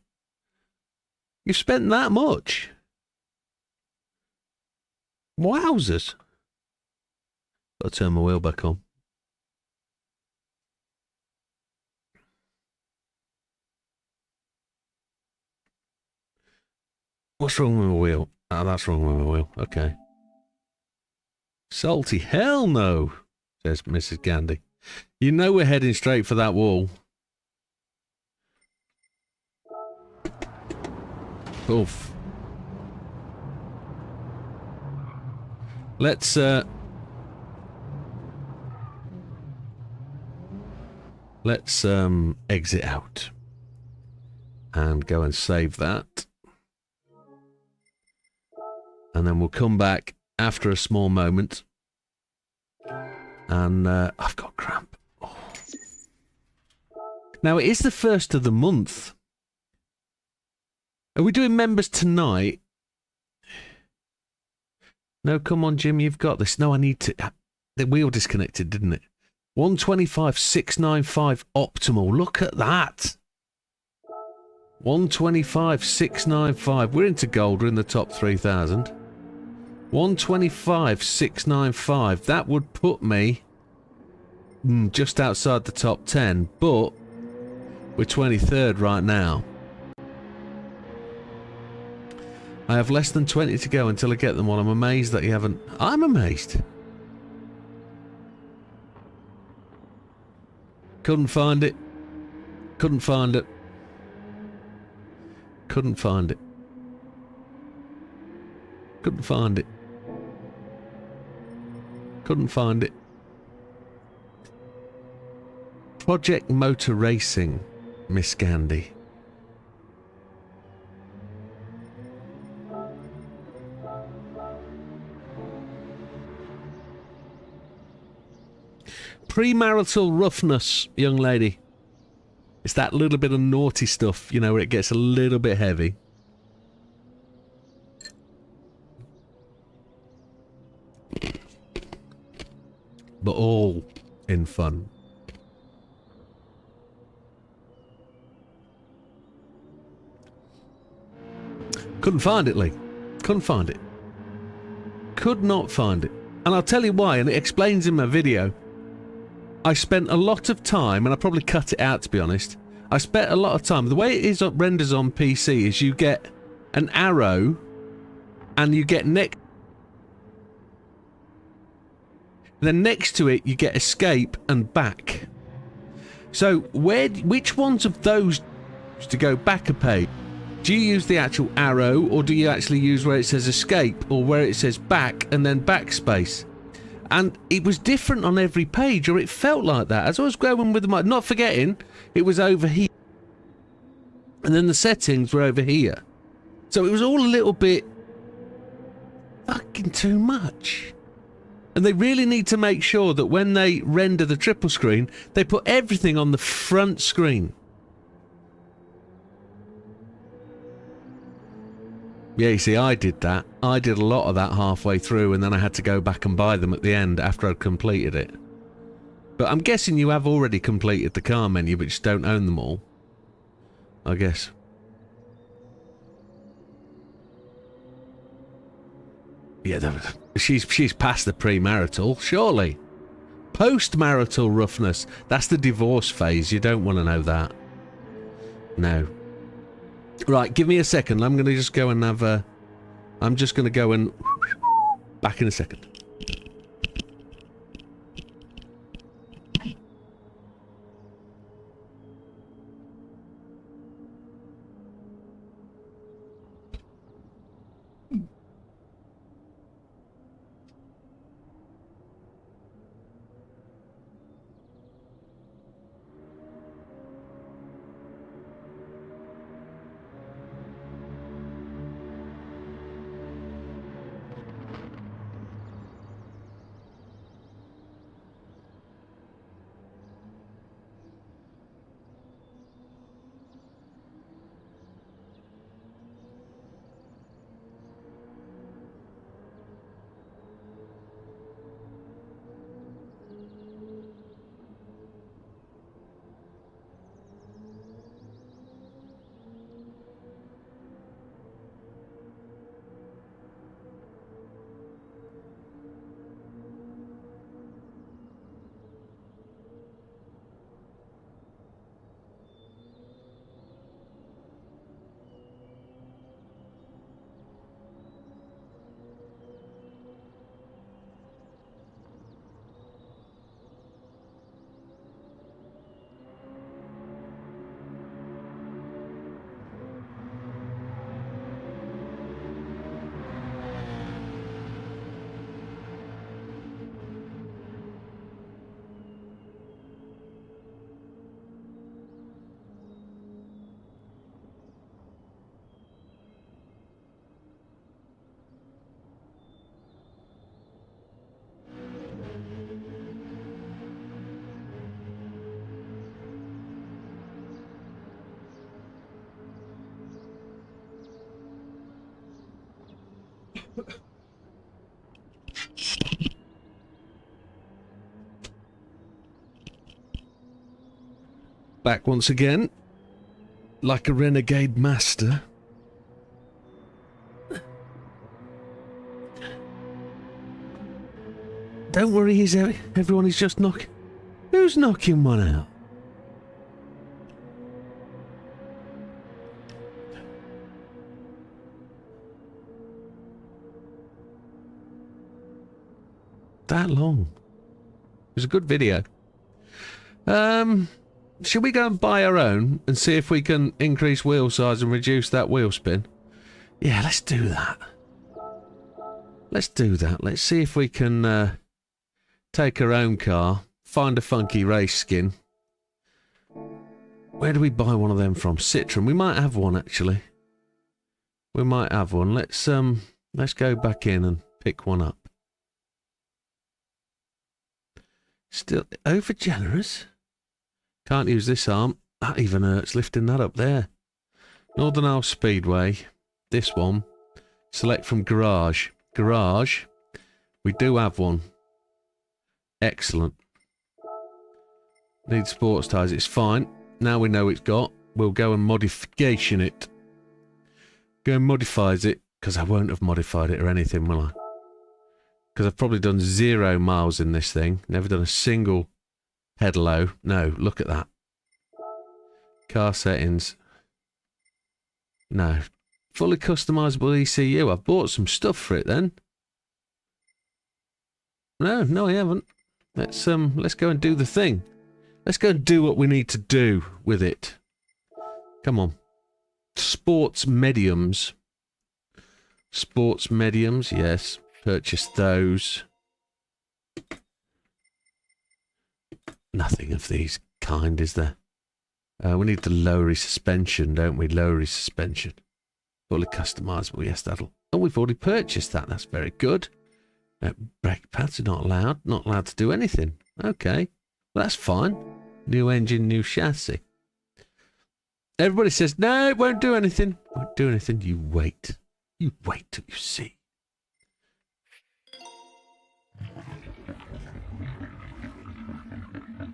You've spent that much. Wowzers. Got to turn my wheel back on. What's wrong with my wheel? Oh, that's wrong with my wheel. Okay. Salty. Hell no, says Mrs. Gandy. You know we're heading straight for that wall. Oof. Let's exit out and go and save that. And then we'll come back after a small moment. And I've got cramp. Oh. Now, it is the 1st of the month. Are we doing members tonight? No, come on, Jim, you've got this. No, I need to... The wheel disconnected, didn't it? 125,695 optimal. Look at that. 125,695. We're into gold. We're in the top 3,000. 125,695. That would put me just outside the top 10, but we're 23rd right now. I have less than 20 to go until I get them all. I'm amazed that you haven't... I'm amazed. Couldn't find it. Couldn't find it. Couldn't find it. Couldn't find it. Couldn't find it. Project Motor Racing, Miss Gandy. Premarital roughness, young lady. It's that little bit of naughty stuff, you know, where it gets a little bit heavy. But all in fun. Couldn't find it, Lee. Couldn't find it. Could not find it. And I'll tell you why, and it explains in my video. I spent a lot of time, and I probably cut it out to be honest. I spent a lot of time. The way it is renders on PC is you get an arrow, and you get then next to it you get escape and back. So which ones of those to go back a page? Do you use the actual arrow, or do you actually use where it says escape, or where it says back and then backspace? And it was different on every page, or it felt like that. As I was going with the not forgetting, it was over here. And then the settings were over here. So it was all a little bit fucking too much. And they really need to make sure that when they render the triple screen, they put everything on the front screen. Yeah, you see, I did that. I did a lot of that halfway through, and then I had to go back and buy them at the end after I'd completed it. But I'm guessing you have already completed the car menu, but just don't own them all. I guess. Yeah, she's past the premarital, surely. Post-marital roughness. That's the divorce phase. You don't want to know that. No. Right, give me a second. I'm going to just go and have a... I'm just going to go and... Back in a second. Back once again, like a renegade master. Don't worry, everyone is just knocking. Who's knocking one out? That long. It was a good video. Should we go and buy our own and see if we can increase wheel size and reduce that wheel spin? Yeah, let's do that. Let's do that. Let's see if we can take our own car, find a funky race skin. Where do we buy one of them from? Citroen. We might have one actually. We might have one. Let's go back in and pick one up. Still over generous. Can't use this arm. That even hurts lifting that up there. Northern Isle Speedway. This one. Select from garage. Garage. We do have one. Excellent. Need sports tyres. It's fine. Now we know it's got. We'll go and modification it. Go and modifies it. Because I won't have modified it or anything, will I? Because I've probably done 0 miles in this thing. Never done a single pedalo. No, look at that. Car settings. No. Fully customizable ECU. I've bought some stuff for it then. No, I haven't. Let's go and do the thing. Let's go and do what we need to do with it. Come on. Sports mediums. Sports mediums, yes. Purchase those. Nothing of these kind, is there? We need the lowery suspension, don't we? Lowery suspension. Fully customizable, yes, that'll... Oh, we've already purchased that. That's very good. Brake pads are not allowed. Not allowed to do anything. Okay. Well, that's fine. New engine, new chassis. Everybody says, no, it won't do anything. Won't do anything. You wait. You wait till you see.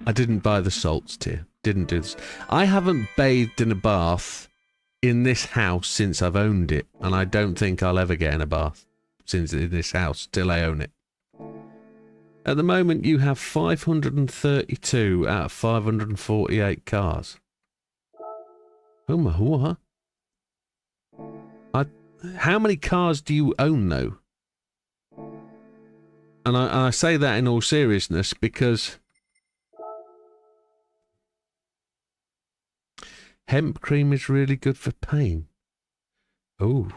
I didn't buy the salts tier. Didn't do this. I haven't bathed in a bath in this house since I've owned it. And I don't think I'll ever get in a bath since in this house till I own it. At the moment, you have 532 out of 548 cars. Oh my, what? How many cars do you own, though? And I say that in all seriousness because hemp cream is really good for pain. Oh.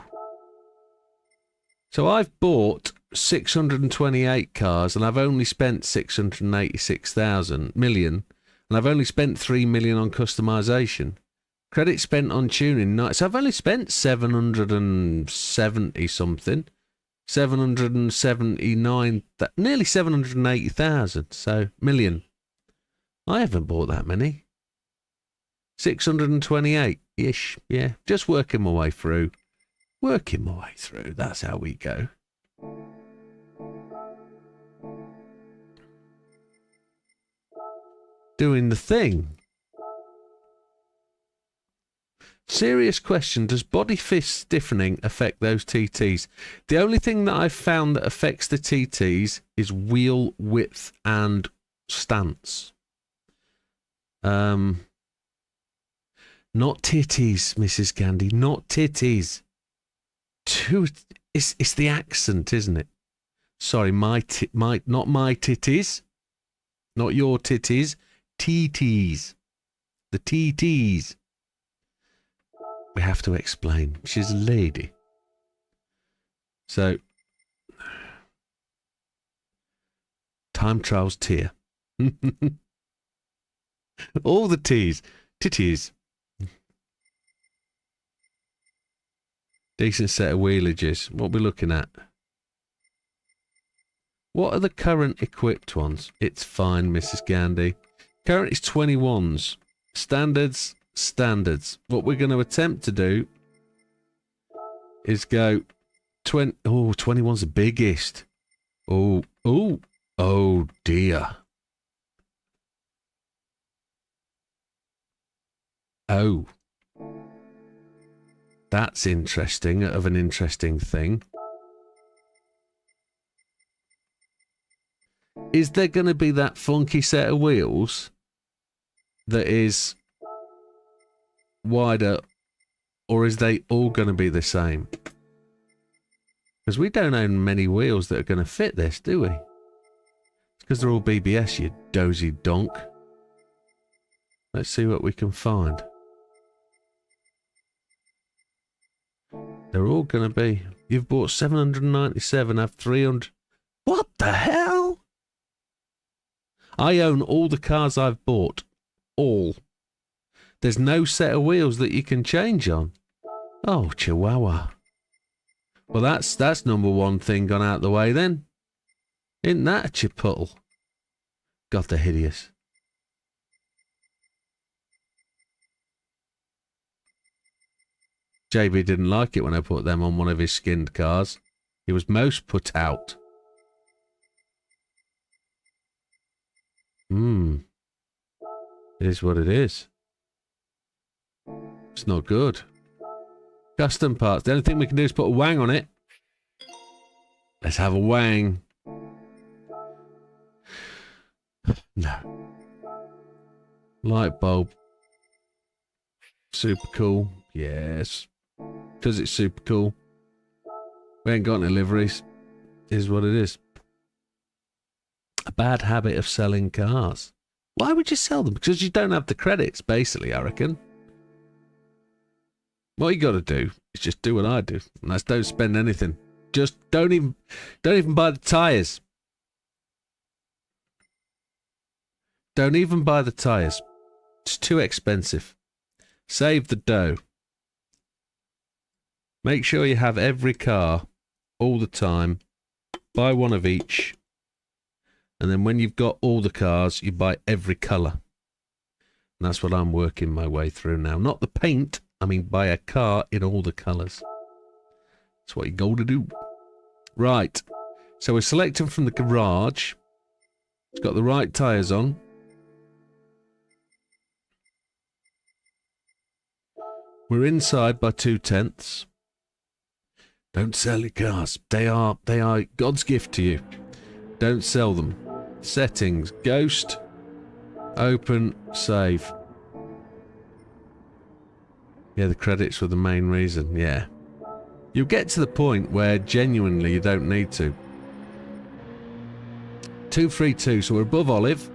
So I've bought 628 cars and I've only spent 686 million, and I've only spent 3 million on customization. Credit spent on tuning, so I've only spent 770 something. 779, nearly 780,000, so million. I haven't bought that many. 628-ish, yeah, just working my way through. Working my way through, that's how we go. Doing the thing. Serious question, does body fist stiffening affect those TTs? The only thing that I've found that affects the TTs is wheel width and stance. Not titties, Mrs. Gandhi, not titties. It's the accent, isn't it? Sorry, not my titties. Not your titties. TTs. The TTs. We have to explain. She's a lady. So, time trials tier. All the T's. Titties. Decent set of wheelages. What are we looking at? What are the current equipped ones? It's fine, Mrs. Gandhi. Current is 21s. Standards. What we're going to attempt to do is go 20. Oh, 21's the biggest. Oh dear. Oh. That's interesting, of an interesting thing. Is there going to be that funky set of wheels that is wider, or is they all going to be the same? Because we don't own many wheels that are going to fit this, do we? It's because they're all BBS, you dozy donk. Let's see what we can find. They're all going to be... You've bought 797, have 300... What the hell? I own all the cars I've bought. All. There's no set of wheels that you can change on. Oh, Chihuahua. Well, that's number one thing gone out the way then. Isn't that a chipotle? God, they're hideous. JB didn't like it when I put them on one of his skinned cars. He was most put out. It is what it is. It's not good. Custom parts. The only thing we can do is put a wang on it. Let's have a wang. No. Light bulb. Super cool. Yes. Because it's super cool. We ain't got any liveries. Is what it is. A bad habit of selling cars. Why would you sell them? Because you don't have the credits, basically, I reckon. What you got to do is just do what I do, and that's don't spend anything. Just don't even buy the tyres. Don't even buy the tyres. It's too expensive. Save the dough. Make sure you have every car all the time. Buy one of each. And then when you've got all the cars, you buy every colour. And that's what I'm working my way through now. Not the paint. I mean, buy a car in all the colours. That's what you got to do. Right. So we're selecting from the garage. It's got the right tyres on. We're inside by 2/10. Don't sell your cars. They are God's gift to you. Don't sell them. Settings. Ghost. Open. Save. Yeah, the credits were the main reason. Yeah. You'll get to the point where genuinely you don't need to. 232. So we're above Olive.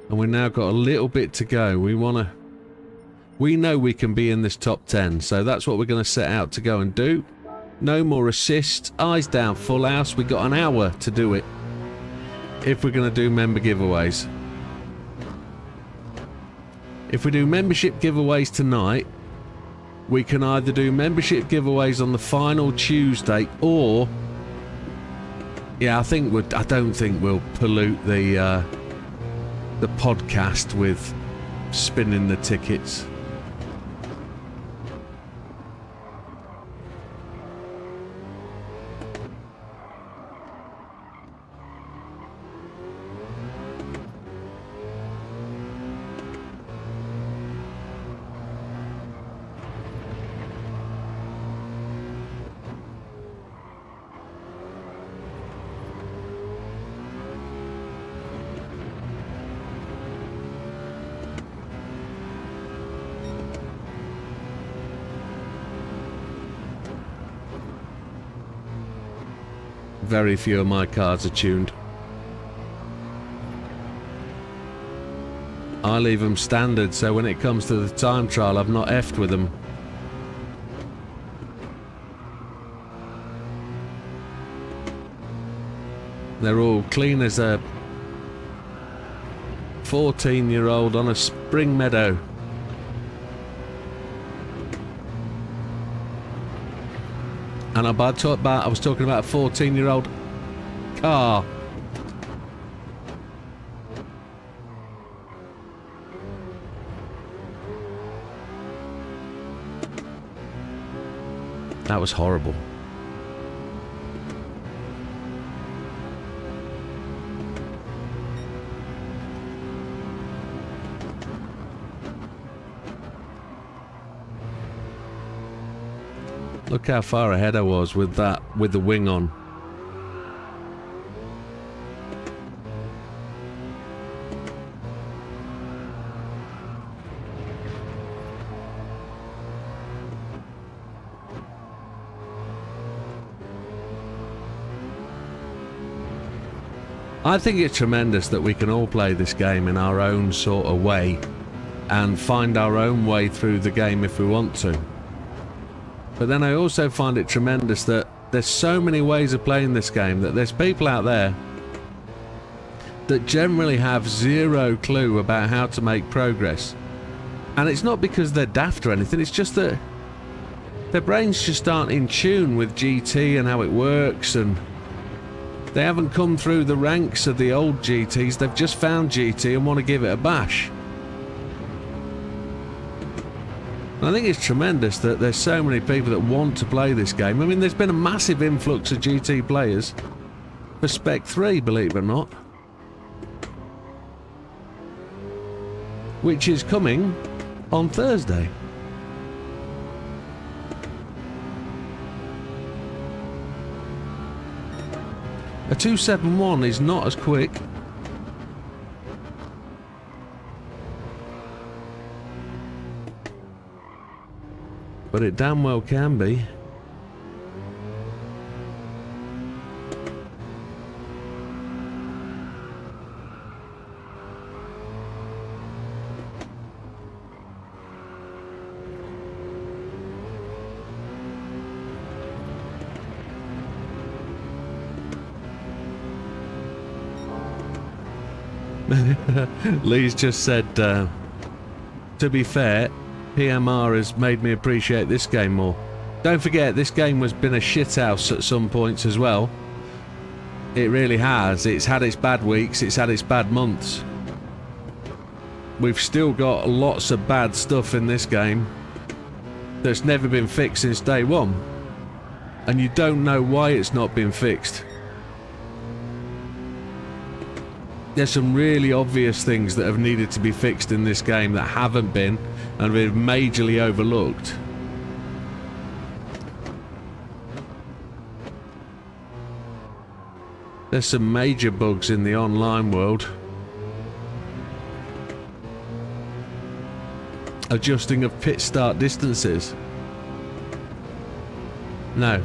And we've now got a little bit to go. We know we can be in this top 10. So that's what we're going to set out to go and do. No more assists. Eyes down, full house. We got an hour to do it. If we're going to do member giveaways. If we do membership giveaways tonight, we can either do membership giveaways on the final Tuesday, or yeah, I don't think we'll pollute the podcast with spinning the tickets. Very few of my cars are tuned. I leave them standard, so when it comes to the time trial, I've not effed with them. They're all clean as a 14-year-old on a spring meadow. And I was talking about a 14-year-old car. That was horrible. Look how far ahead I was with the wing on. I think it's tremendous that we can all play this game in our own sort of way and find our own way through the game if we want to. But then I also find it tremendous that there's so many ways of playing this game, that there's people out there that generally have zero clue about how to make progress. And it's not because they're daft or anything, it's just that their brains just aren't in tune with GT and how it works, and they haven't come through the ranks of the old GTs. They've just found GT and want to give it a bash. And I think it's tremendous that there's so many people that want to play this game. I mean, there's been a massive influx of GT players for Spec 3, believe it or not. Which is coming on Thursday. A 271 is not as quick. But it damn well can be. Lee's just said, to be fair, PMR has made me appreciate this game more. Don't forget, this game has been a shithouse at some points as well. It really has. It's had its bad weeks, it's had its bad months. We've still got lots of bad stuff in this game that's never been fixed since day one. And you don't know why it's not been fixed. There's some really obvious things that have needed to be fixed in this game that haven't been and been majorly overlooked. There's some major bugs in the online world. Adjusting of pit start distances. No.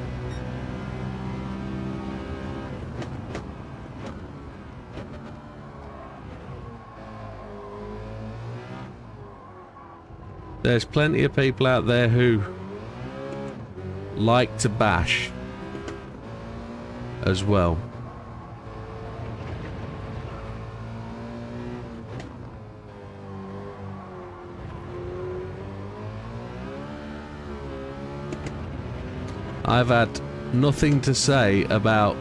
There's plenty of people out there who like to bash as well. I've had nothing to say about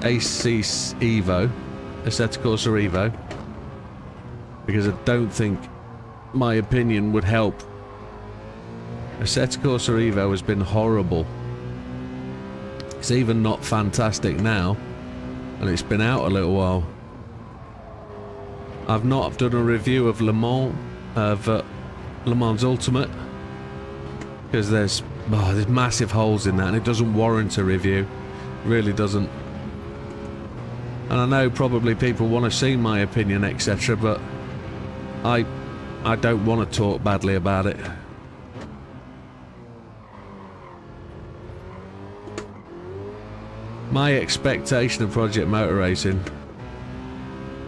AC Evo, Assetto Corsa Evo, because I don't think my opinion would help. Assetto Corsa Evo has been horrible. It's even not fantastic now, and it's been out a little while. I've not done a review of Le Mans Ultimate, because there's massive holes in that, and it doesn't warrant a review. It really doesn't. And I know probably people want to see my opinion, etc., but I don't want to talk badly about it. My expectation of Project Motor Racing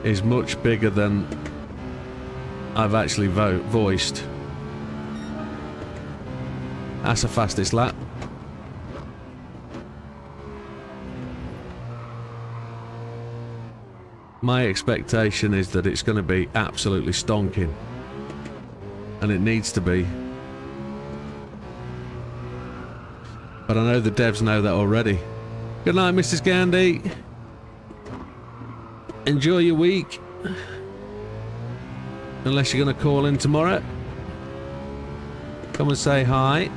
is much bigger than I've actually voiced. That's the fastest lap. My expectation is that it's going to be absolutely stonking. And it needs to be. But I know the devs know that already. Good night, Mrs. Gandhi. Enjoy your week. Unless you're going to call in tomorrow. Come and say hi.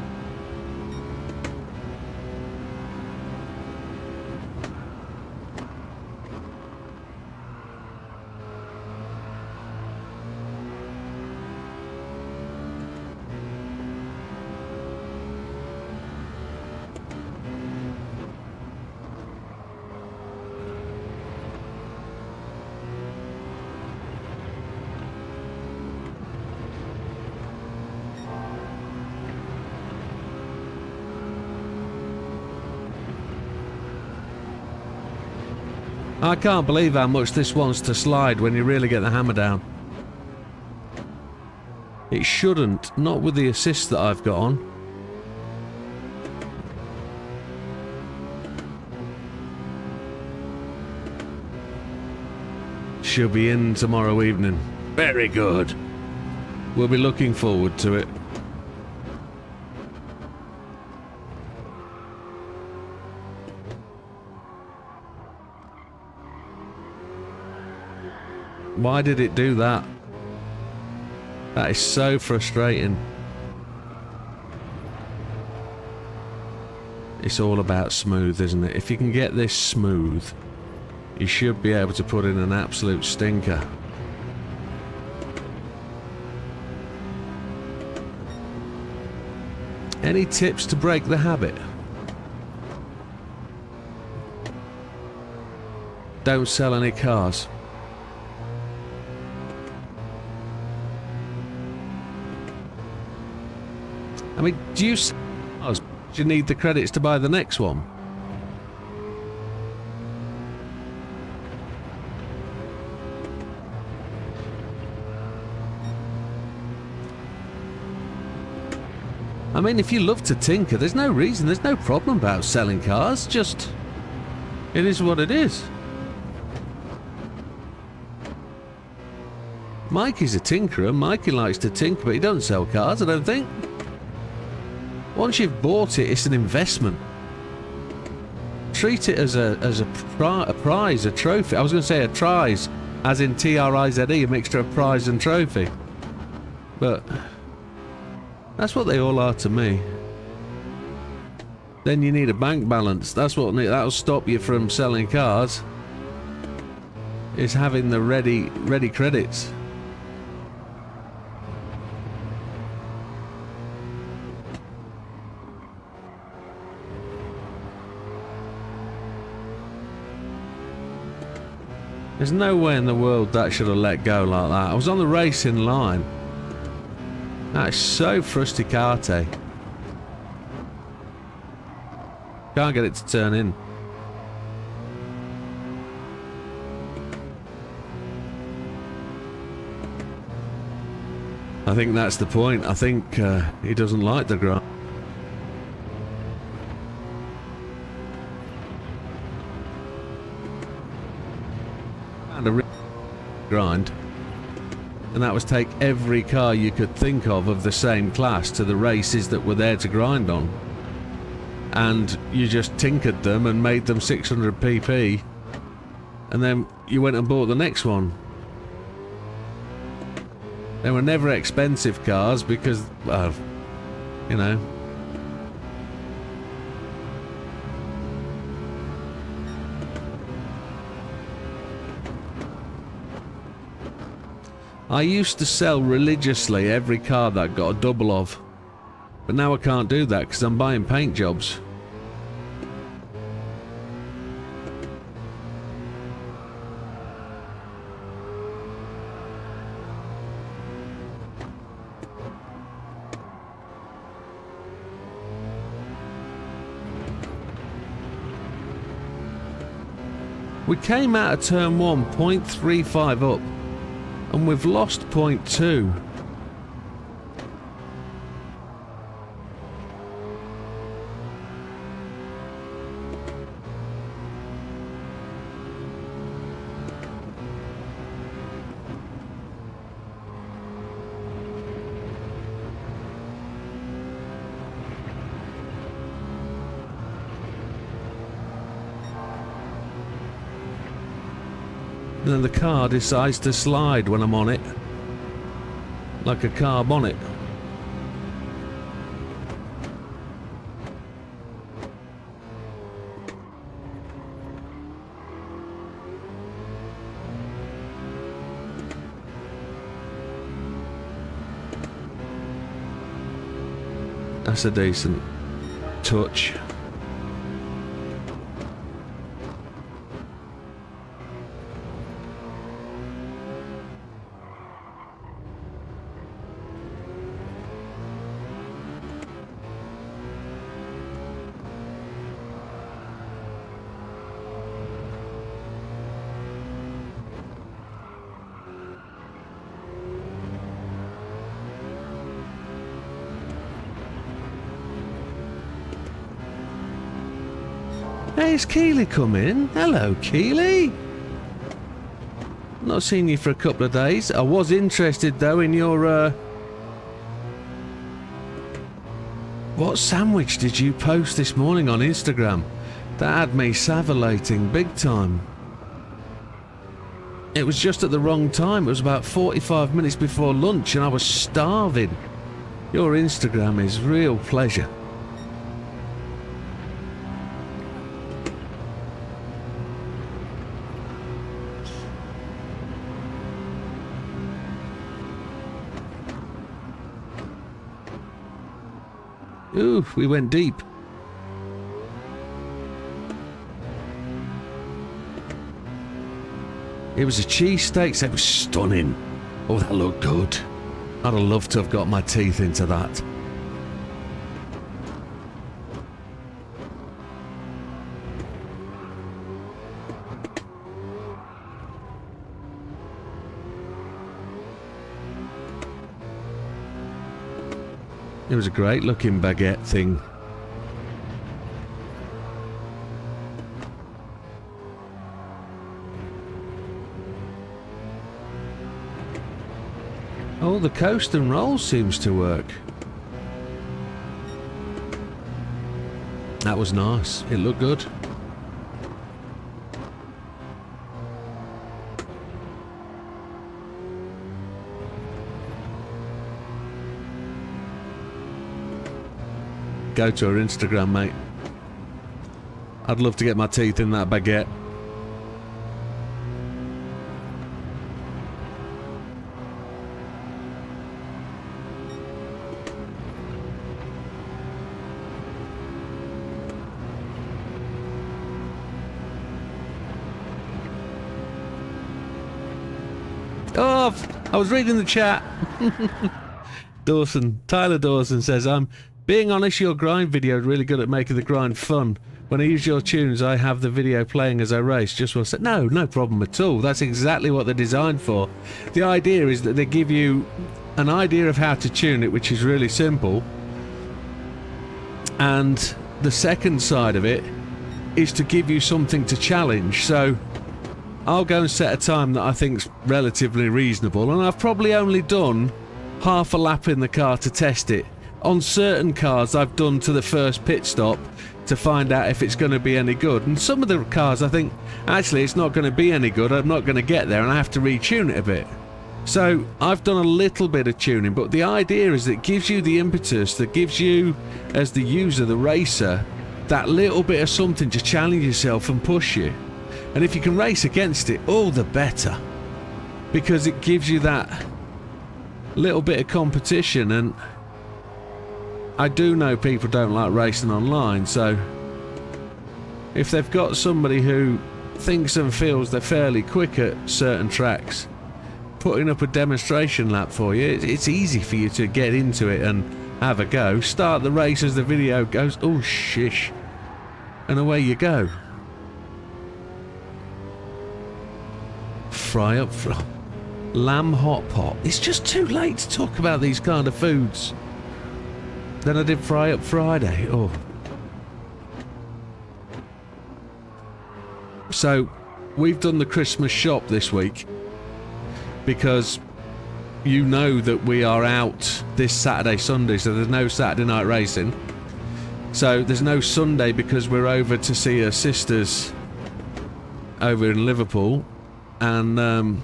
I can't believe how much this wants to slide when you really get the hammer down. It shouldn't, not with the assist that I've got on. She'll be in tomorrow evening. Very good. We'll be looking forward to it. Why did it do that? That is so frustrating. It's all about smooth, isn't it? If you can get this smooth, you should be able to put in an absolute stinker. Any tips to break the habit? Don't sell any cars. I mean, do you sell cars? Do you need the credits to buy the next one? I mean, if you love to tinker, there's no reason, there's no problem about selling cars, just... it is what it is. Mikey's a tinkerer, Mikey likes to tinker, but he don't sell cars, I don't think. Once you've bought it, it's an investment. Treat it as a prize, a trophy. I was going to say a trize, as in T-R-I-Z-E, a mixture of prize and trophy. But... that's what they all are to me. Then you need a bank balance. That's what that'll stop you from selling cars. Is having the ready credits. There's no way in the world that should have let go like that. I was on the racing line. That is so frusticate. Can't get it to turn in. I think that's the point. I think he doesn't like the grind. And a grind. And that was take every car you could think of the same class to the races that were there to grind on. And you just tinkered them and made them 600 pp. And then you went and bought the next one. They were never expensive cars because, well, you know. I used to sell religiously every car that I got a double of, but now I can't do that because I'm buying paint jobs. We came out of turn 1 0.35 up. And we've lost 0.2. Then the car decides to slide when I'm on it, like a car bonnet. That's a decent touch. Hey, it's Keely come in. Hello, Keely. Not seen you for a couple of days. I was interested, though, in your, what sandwich did you post this morning on Instagram? That had me salivating big time. It was just at the wrong time. It was about 45 minutes before lunch, and I was starving. Your Instagram is real pleasure. Ooh, we went deep. It was a cheesesteak, so it was stunning. Oh, that looked good. I'd have loved to have got my teeth into that. It was a great looking baguette thing. Oh, the coast and roll seems to work. That was nice. It looked good. Go to her Instagram, mate. I'd love to get my teeth in that baguette. Oh, I was reading the chat. Tyler Dawson says, I'm being honest, your grind video is really good at making the grind fun. When I use your tunes, I have the video playing as I race. Just want to say, no problem at all. That's exactly what they're designed for. The idea is that they give you an idea of how to tune it, which is really simple. And the second side of it is to give you something to challenge. So I'll go and set a time that I think's relatively reasonable, and I've probably only done half a lap in the car to test it. On certain cars I've done to the first pit stop to find out if it's going to be any good, and some of the cars I think actually it's not going to be any good, I'm not going to get there and I have to retune it a bit. So I've done a little bit of tuning, but the idea is that it gives you the impetus, that gives you as the user, the racer, that little bit of something to challenge yourself and push you. And if you can race against it, all the better, because it gives you that little bit of competition. And I do know people don't like racing online, so if they've got somebody who thinks and feels they're fairly quick at certain tracks, putting up a demonstration lap for you, it's easy for you to get into it and have a go. Start the race as the video goes, oh shish, and away you go. Fry up lamb hot pot. It's just too late to talk about these kind of foods. Then I did fry up Friday. Oh. So we've done the Christmas shop this week because you know that we are out this Saturday, Sunday, so there's no Saturday night racing. So there's no Sunday because we're over to see her sisters over in Liverpool, and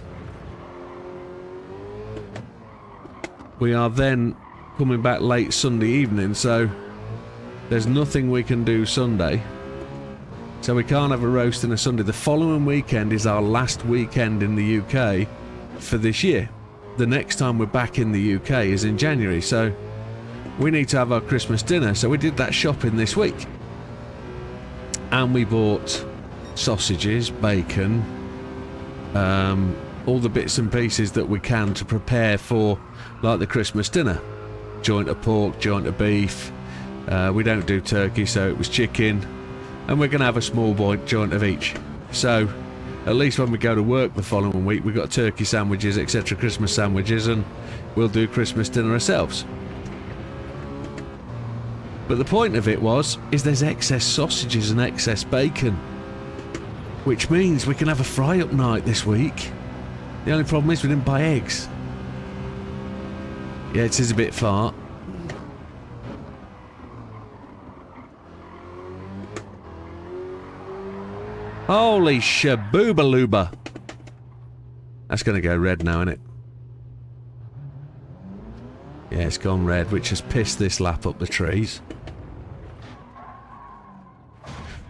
we are then coming back late Sunday evening, so there's nothing we can do Sunday, so we can't have a roast on a Sunday. The following weekend is our last weekend in the UK for this year. The next time we're back in the UK is in January, so we need to have our Christmas dinner. So we did that shopping this week, and we bought sausages, bacon, all the bits and pieces that we can to prepare for like the Christmas dinner. Joint of pork, joint of beef, we don't do turkey, so it was chicken, and we're going to have a small joint of each. So at least when we go to work the following week, we've got turkey sandwiches, etc., Christmas sandwiches, and we'll do Christmas dinner ourselves. But the point of it is there's excess sausages and excess bacon, which means we can have a fry-up night this week. The only problem is we didn't buy eggs. Yeah, it is a bit far. Holy shaboobalooba. That's going to go red now, isn't it? Yeah, it's gone red, which has pissed this lap up the trees.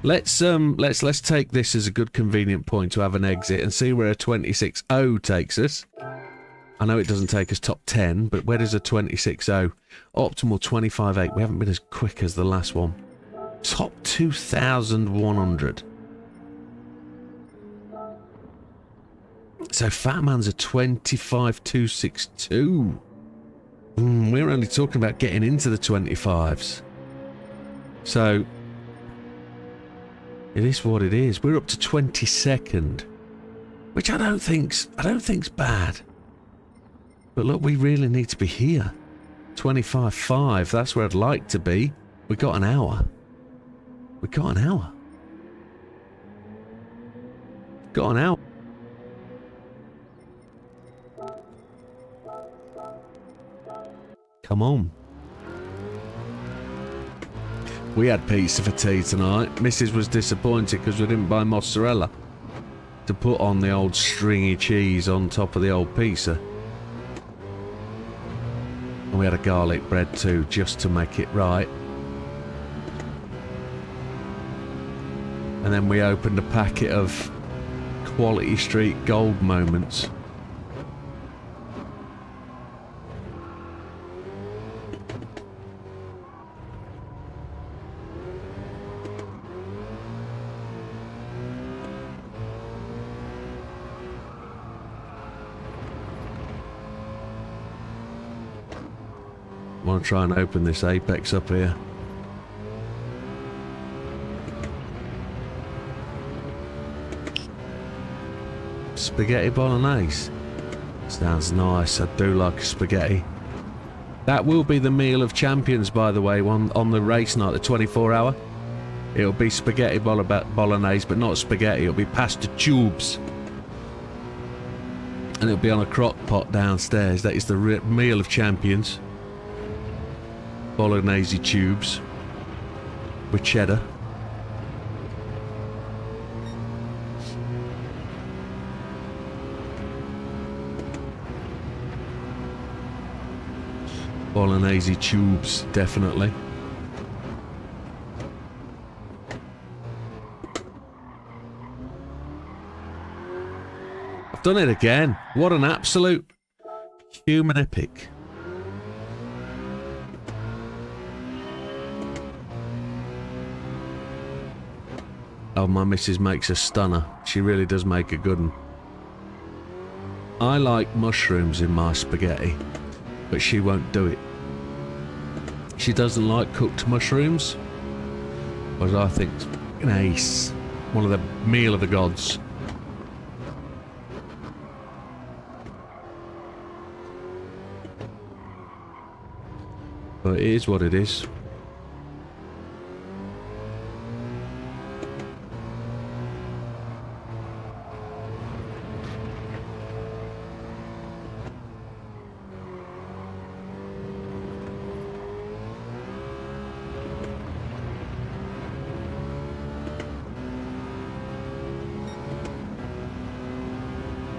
Let's take this as a good convenient point to have an exit and see where a 26.0 takes us. I know it doesn't take us top 10, but where does a 26.0? Optimal 25.8. We haven't been as quick as the last one. Top 2,100. So Fat Man's a 25.262. We're only talking about getting into the 25s. So it is what it is. We're up to 22nd, which I don't think's bad. But look, we really need to be here. 25.5. That's where I'd like to be. We got an hour. We got an hour. Got an hour. Come on. We had pizza for tea tonight. Mrs. was disappointed because we didn't buy mozzarella to put on the old stringy cheese on top of the old pizza. And we had a garlic bread too, just to make it right. And then we opened a packet of Quality Street Gold Moments. I want to try and open this Apex up here. Spaghetti bolognese. Sounds nice. I do like spaghetti. That will be the meal of champions, by the way, on the race night, the 24-hour. It'll be spaghetti bolognese, but not spaghetti. It'll be pasta tubes. And it'll be on a crock pot downstairs. That is the meal of champions. Bolognese tubes with cheddar. Bolognese tubes, definitely. I've done it again. What an absolute human epic. Oh, my missus makes a stunner. She really does make a good one. I like mushrooms in my spaghetti, but she won't do it. She doesn't like cooked mushrooms, but I think it's an ace. One of the meal of the gods. But it is what it is.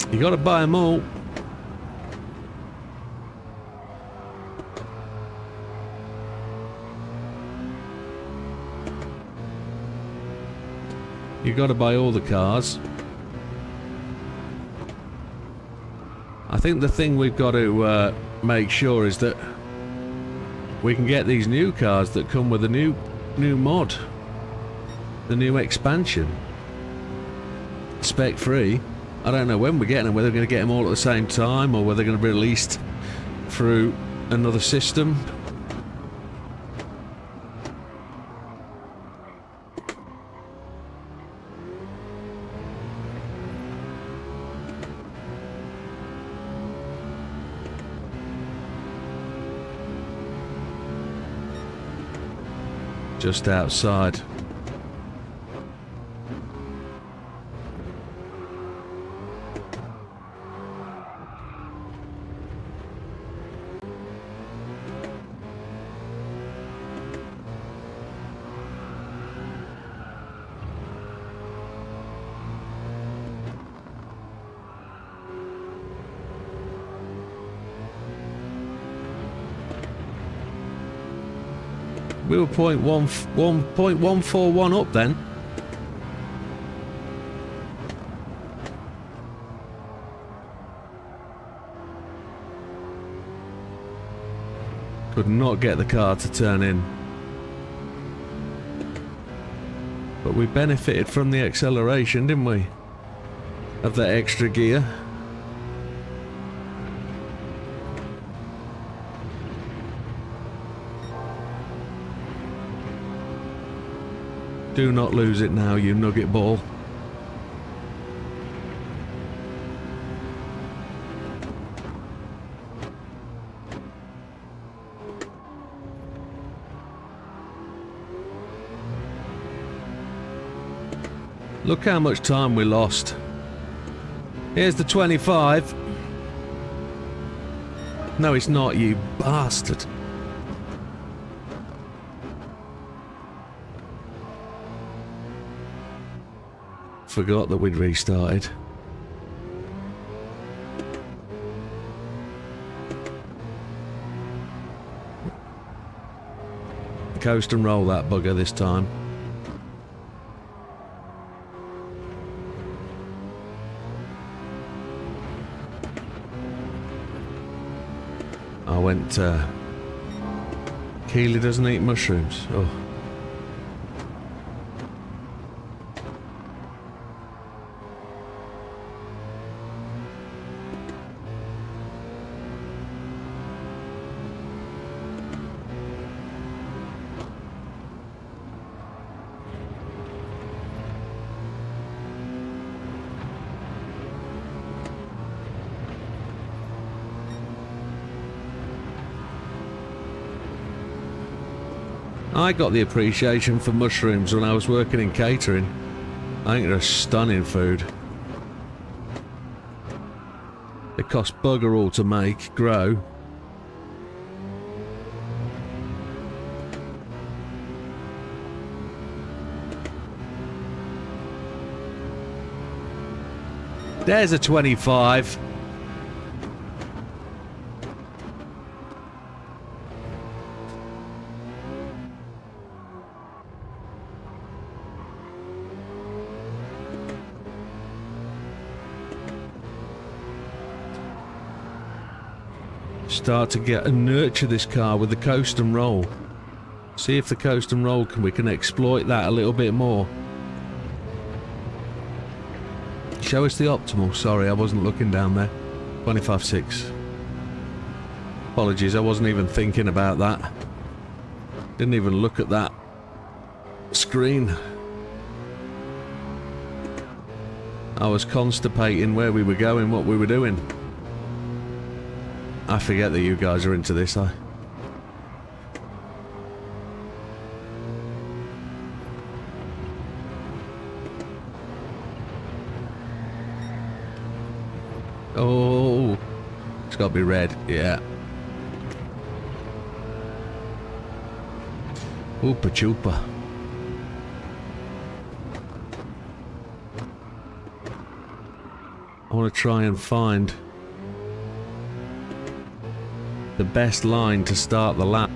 You gotta buy them all. You gotta buy all the cars. I think the thing we've got to make sure is that we can get these new cars that come with the new mod, the new expansion, spec free. I don't know when we're getting them, whether we're going to get them all at the same time or whether they're going to be released through another system. Just outside. We were 0.141 up then. Could not get the car to turn in. But we benefited from the acceleration, didn't we? Of that extra gear. Do not lose it now, you nugget ball. Look how much time we lost. Here's the 25. No, it's not, you bastard. Forgot that we'd restarted. Coast and roll that bugger this time. I went, Keely doesn't eat mushrooms. Oh. I got the appreciation for mushrooms when I was working in catering. I think they're stunning food. They cost bugger all to make, grow. There's a 25. Start to get and nurture this car with the coast and roll. See if the coast and roll we can exploit that a little bit more. Show us the optimal. Sorry, I wasn't looking down there. 25.6. Apologies, I wasn't even thinking about that. Didn't even look at that screen. I was constipating where we were going, what we were doing. I forget that you guys are into this, Oh, it's got to be red, yeah. Oopa choopa. I want to try and find the best line to start the lap.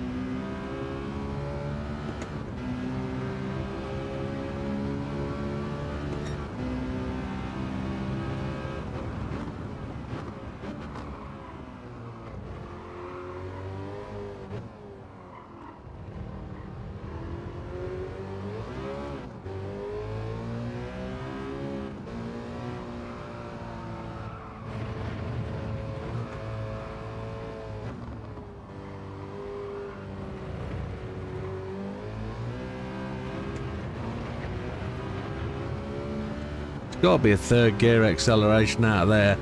Got to be a third gear acceleration out of there.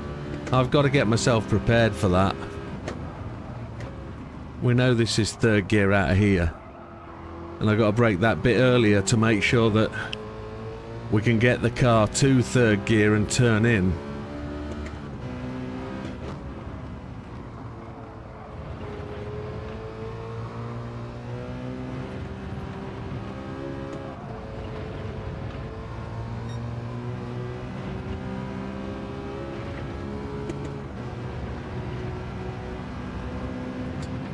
I've got to get myself prepared for that. We know this is third gear out of here, and I've got to brake that bit earlier to make sure that we can get the car to third gear and turn in.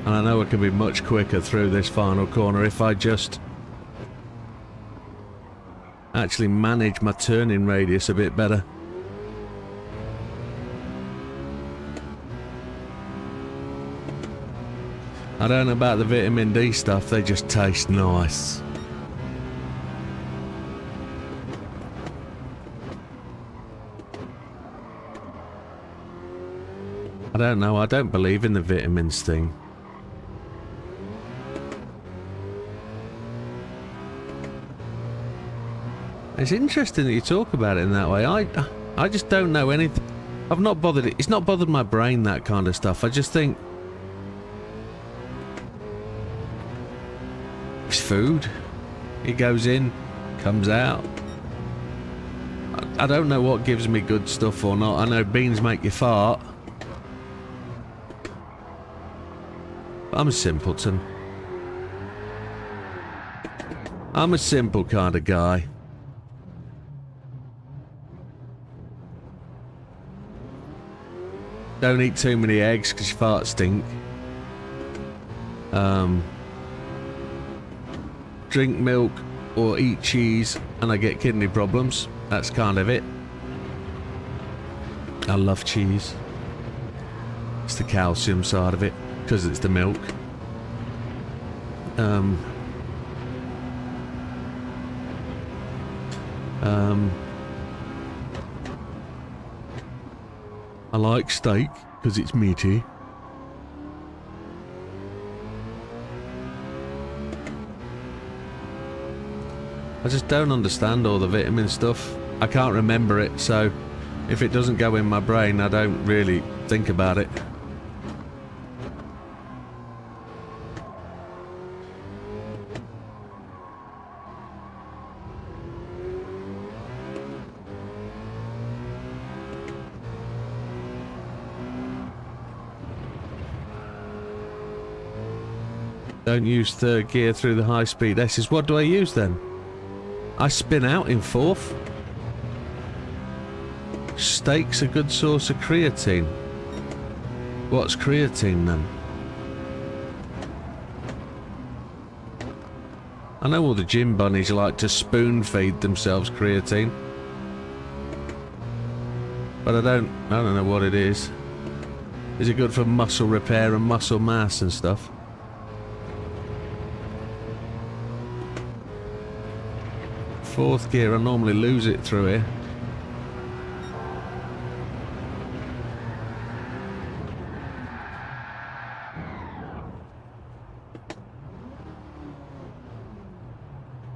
And I know it can be much quicker through this final corner if I just actually manage my turning radius a bit better. I don't know about the vitamin D stuff, they just taste nice. I don't know, I don't believe in the vitamins thing. It's interesting that you talk about it in that way. I just don't know anything. I've not bothered it. It's not bothered my brain, that kind of stuff. I just think it's food. It goes in, comes out. I don't know what gives me good stuff or not. I know beans make you fart. I'm a simpleton. I'm a simple kind of guy. Don't eat too many eggs because your farts stink. Drink milk or eat cheese and I get kidney problems. That's kind of it. I love cheese. It's the calcium side of it because it's the milk. I like steak because it's meaty. I just don't understand all the vitamin stuff. I can't remember it, so if it doesn't go in my brain, I don't really think about it. Don't use third gear through the high-speed S's. What do I use then? I spin out in fourth. Steak's a good source of creatine. What's creatine then? I know all the gym bunnies like to spoon feed themselves creatine, but I don't know what it is. Is it good for muscle repair and muscle mass and stuff? Fourth gear, I normally lose it through here.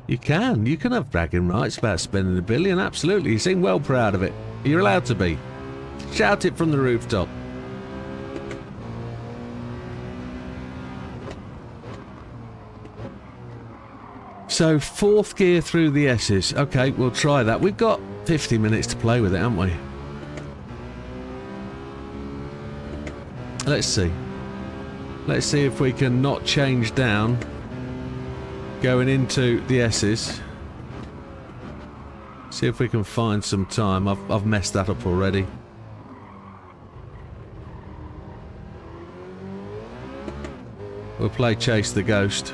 You can have bragging rights about spending $1 billion, absolutely. You seem well proud of it. You're allowed to be. Shout it from the rooftop. So, fourth gear through the S's. Okay, we'll try that. We've got 50 minutes to play with it, haven't we? Let's see. Let's see if we can not change down going into the S's. See if we can find some time. I've messed that up already. We'll play Chase the Ghost.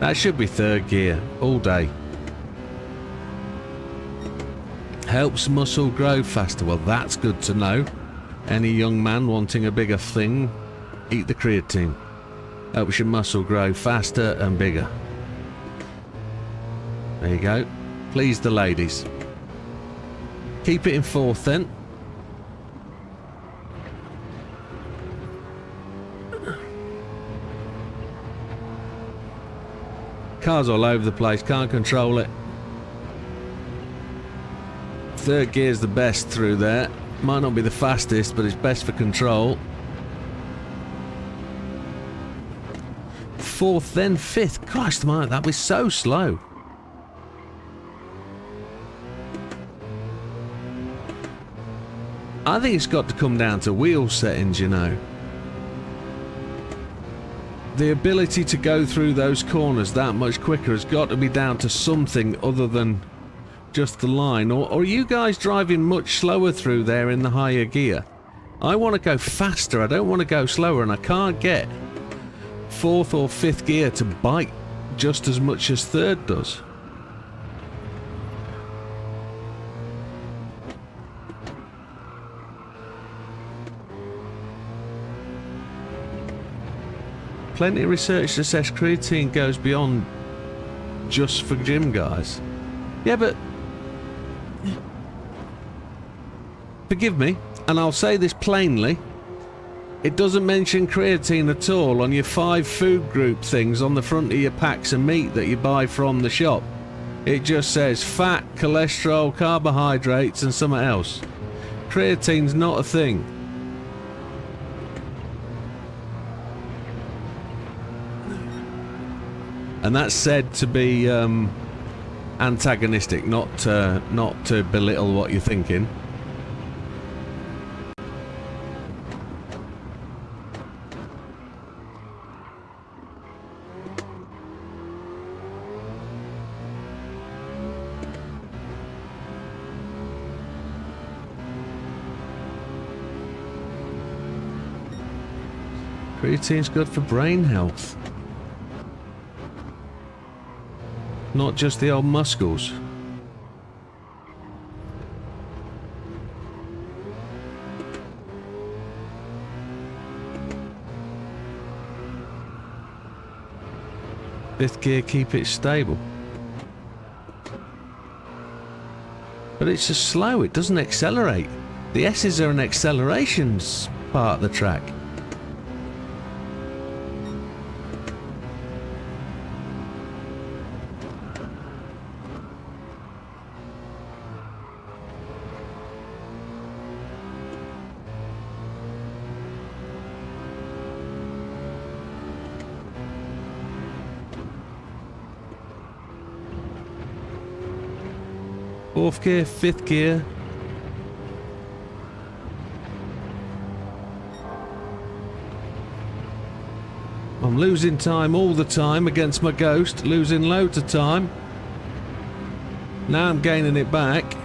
That should be third gear all day. Helps muscle grow faster. Well, that's good to know. Any young man wanting a bigger thing, eat the creatine. Helps your muscle grow faster and bigger. There you go. Please the ladies. Keep it in fourth then. Cars all over the place, can't control it. Third gear's the best through there. Might not be the fastest, but it's best for control. Fourth, then fifth. Christ, that was so slow. I think it's got to come down to wheel settings, you know. The ability to go through those corners that much quicker has got to be down to something other than just the line. Or are you guys driving much slower through there in the higher gear? I want to go faster, I don't want to go slower, and I can't get fourth or fifth gear to bite just as much as third does. Plenty of research that says creatine goes beyond just for gym guys. Yeah, but forgive me, and I'll say this plainly, it doesn't mention creatine at all on your 5 food group things on the front of your packs of meat that you buy from the shop. It just says fat, cholesterol, carbohydrates and something else. Creatine's not a thing. And that's said to be antagonistic, not to belittle what you're thinking. Creatine's good for brain health. Not just the old muscles. Fifth gear, keep it stable. But it's just slow, it doesn't accelerate. The S's are an accelerations part of the track. Fourth gear, fifth gear. I'm losing time all the time against my ghost, losing loads of time. Now I'm gaining it back.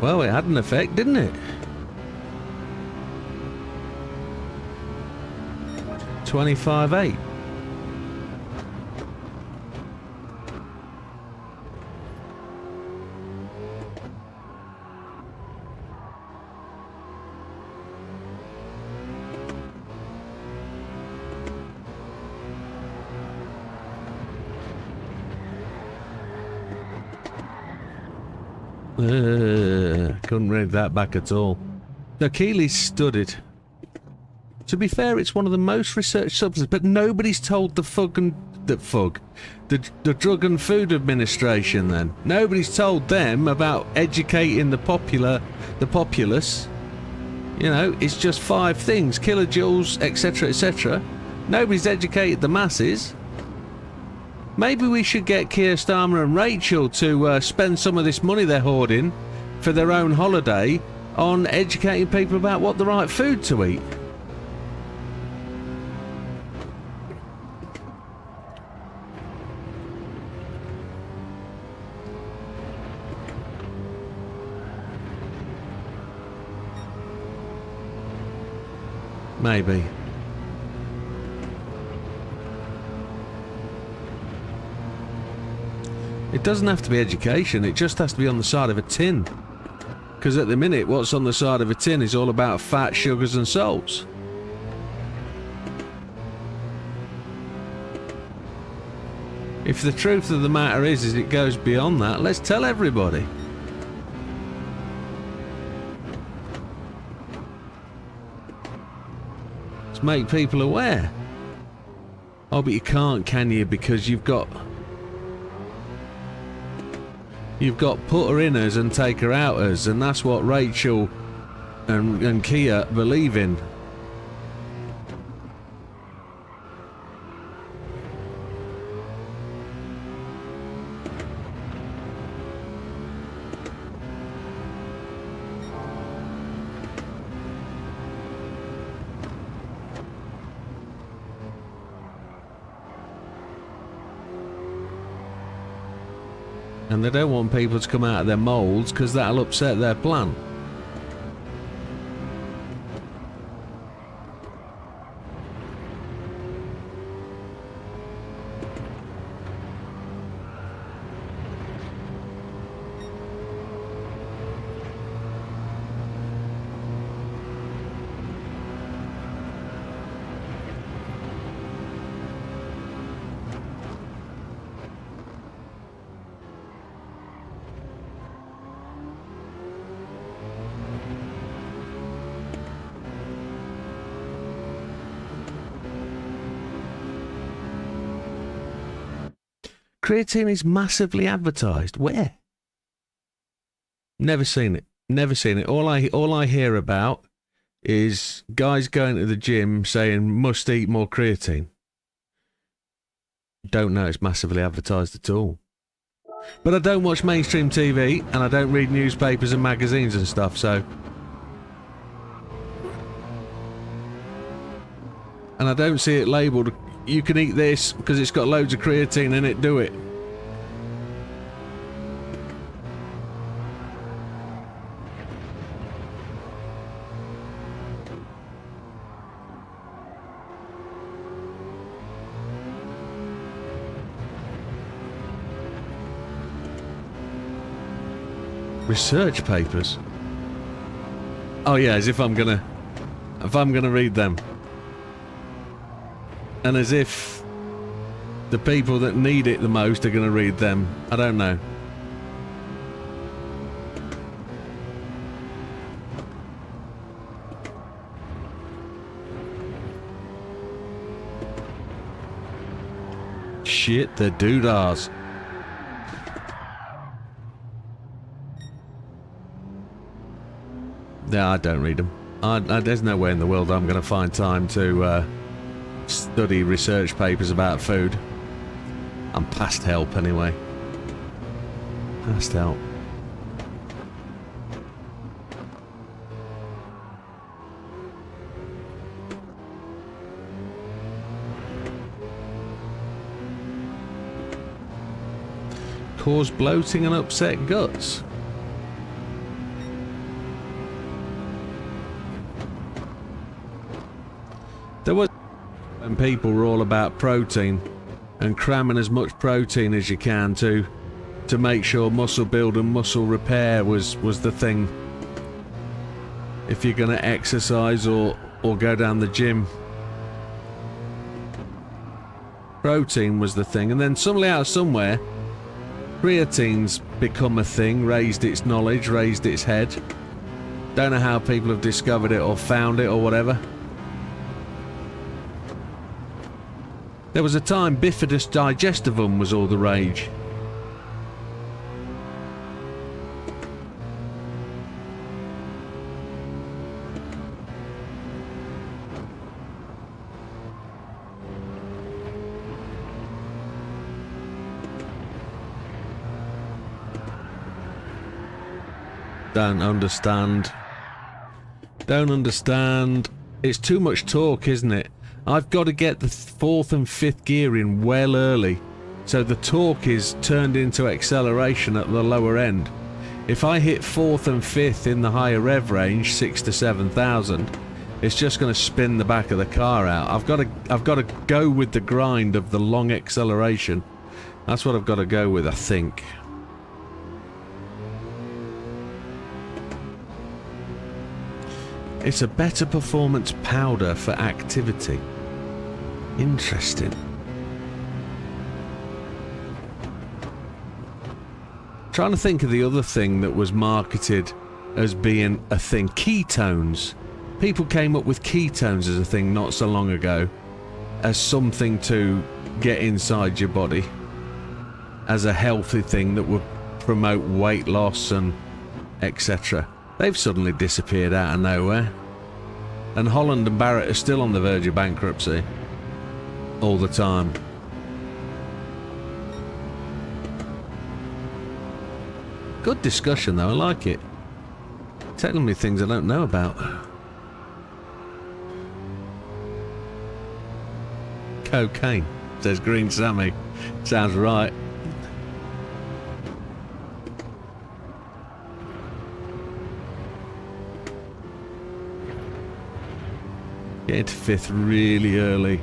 Well, it had an effect, didn't it? 25.8. Couldn't read that back at all. The Keely's studied. To be fair, it's one of the most researched substances, but nobody's told the Drug and Food Administration then. Nobody's told them about educating the populace. You know, it's just 5 things, kilojoules, etc, etc. Nobody's educated the masses. Maybe we should get Keir Starmer and Rachel to spend some of this money they're hoarding for their own holiday on educating people about what the right food to eat. Maybe. It doesn't have to be education, it just has to be on the side of a tin. Because at the minute, what's on the side of a tin is all about fat, sugars and salts. If the truth of the matter is it goes beyond that, let's tell everybody. Let's make people aware. Oh, but you can't, can you? Because you've got put her inners and take her outers, and that's what Rachel and Kia believe in. And they don't want people to come out of their moulds because that'll upset their plan. Creatine is massively advertised. Where? Never seen it. Never seen it. All I hear about is guys going to the gym saying must eat more creatine. Don't know it's massively advertised at all. But I don't watch mainstream TV and I don't read newspapers and magazines and stuff, so. And I don't see it labelled, you can eat this because it's got loads of creatine in it, do it. Research papers? Oh yeah, as if I'm gonna read them. And as if the people that need it the most are gonna read them. I don't know. Shit, the doodahs. Yeah, I don't read them. There's no way in the world I'm going to find time to study research papers about food. I'm past help anyway. Past help. Cause bloating and upset guts. There was when people were all about protein and cramming as much protein as you can to make sure muscle build and muscle repair was the thing. If you're going to exercise or go down the gym, protein was the thing. And then suddenly out of somewhere, creatine's become a thing, raised its knowledge, raised its head. Don't know how people have discovered it or found it or whatever. There was a time bifidus digestivum was all the rage. Don't understand. Don't understand. It's too much talk, isn't it? I've got to get the 4th and 5th gear in well early, so the torque is turned into acceleration at the lower end. If I hit 4th and 5th in the higher rev range, 6 to 7,000, it's just going to spin the back of the car out. I've got to go with the grind of the long acceleration. That's what I've got to go with, I think. It's a better performance powder for activity. Interesting. Trying to think of the other thing that was marketed as being a thing. Ketones. People came up with ketones as a thing not so long ago, as something to get inside your body, as a healthy thing that would promote weight loss and etc. They've suddenly disappeared out of nowhere. And Holland and Barrett are still on the verge of bankruptcy. All the time. Good discussion though, I like it. Telling me things I don't know about. Cocaine, says Green Sammy. Sounds right. Get into fifth really early.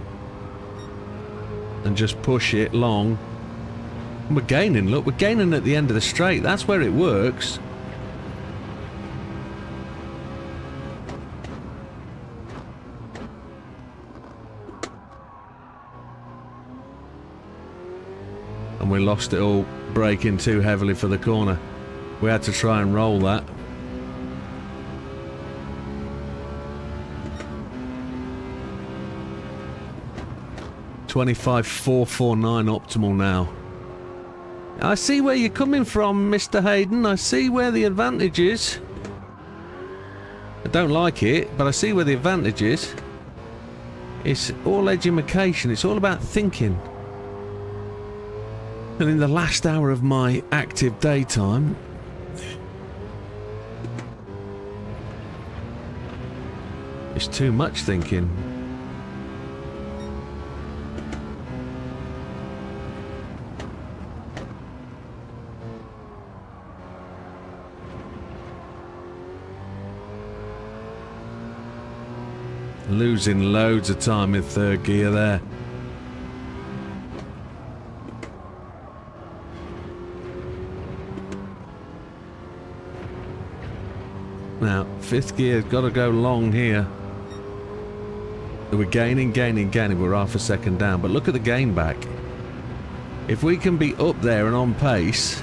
And just push it long. And we're gaining, look, we're gaining at the end of the straight. That's where it works. And we lost it all braking too heavily for the corner. We had to try and roll that. .25.449 optimal now. I see where you're coming from, Mr. Hayden. I see where the advantage is. I don't like it, but I see where the advantage is. It's all education. It's all about thinking. And in the last hour of my active daytime, it's too much thinking. Losing loads of time in third gear there. Now, fifth gear's got to go long here. We're gaining. We're half a second down, but look at the gain back. If we can be up there and on pace,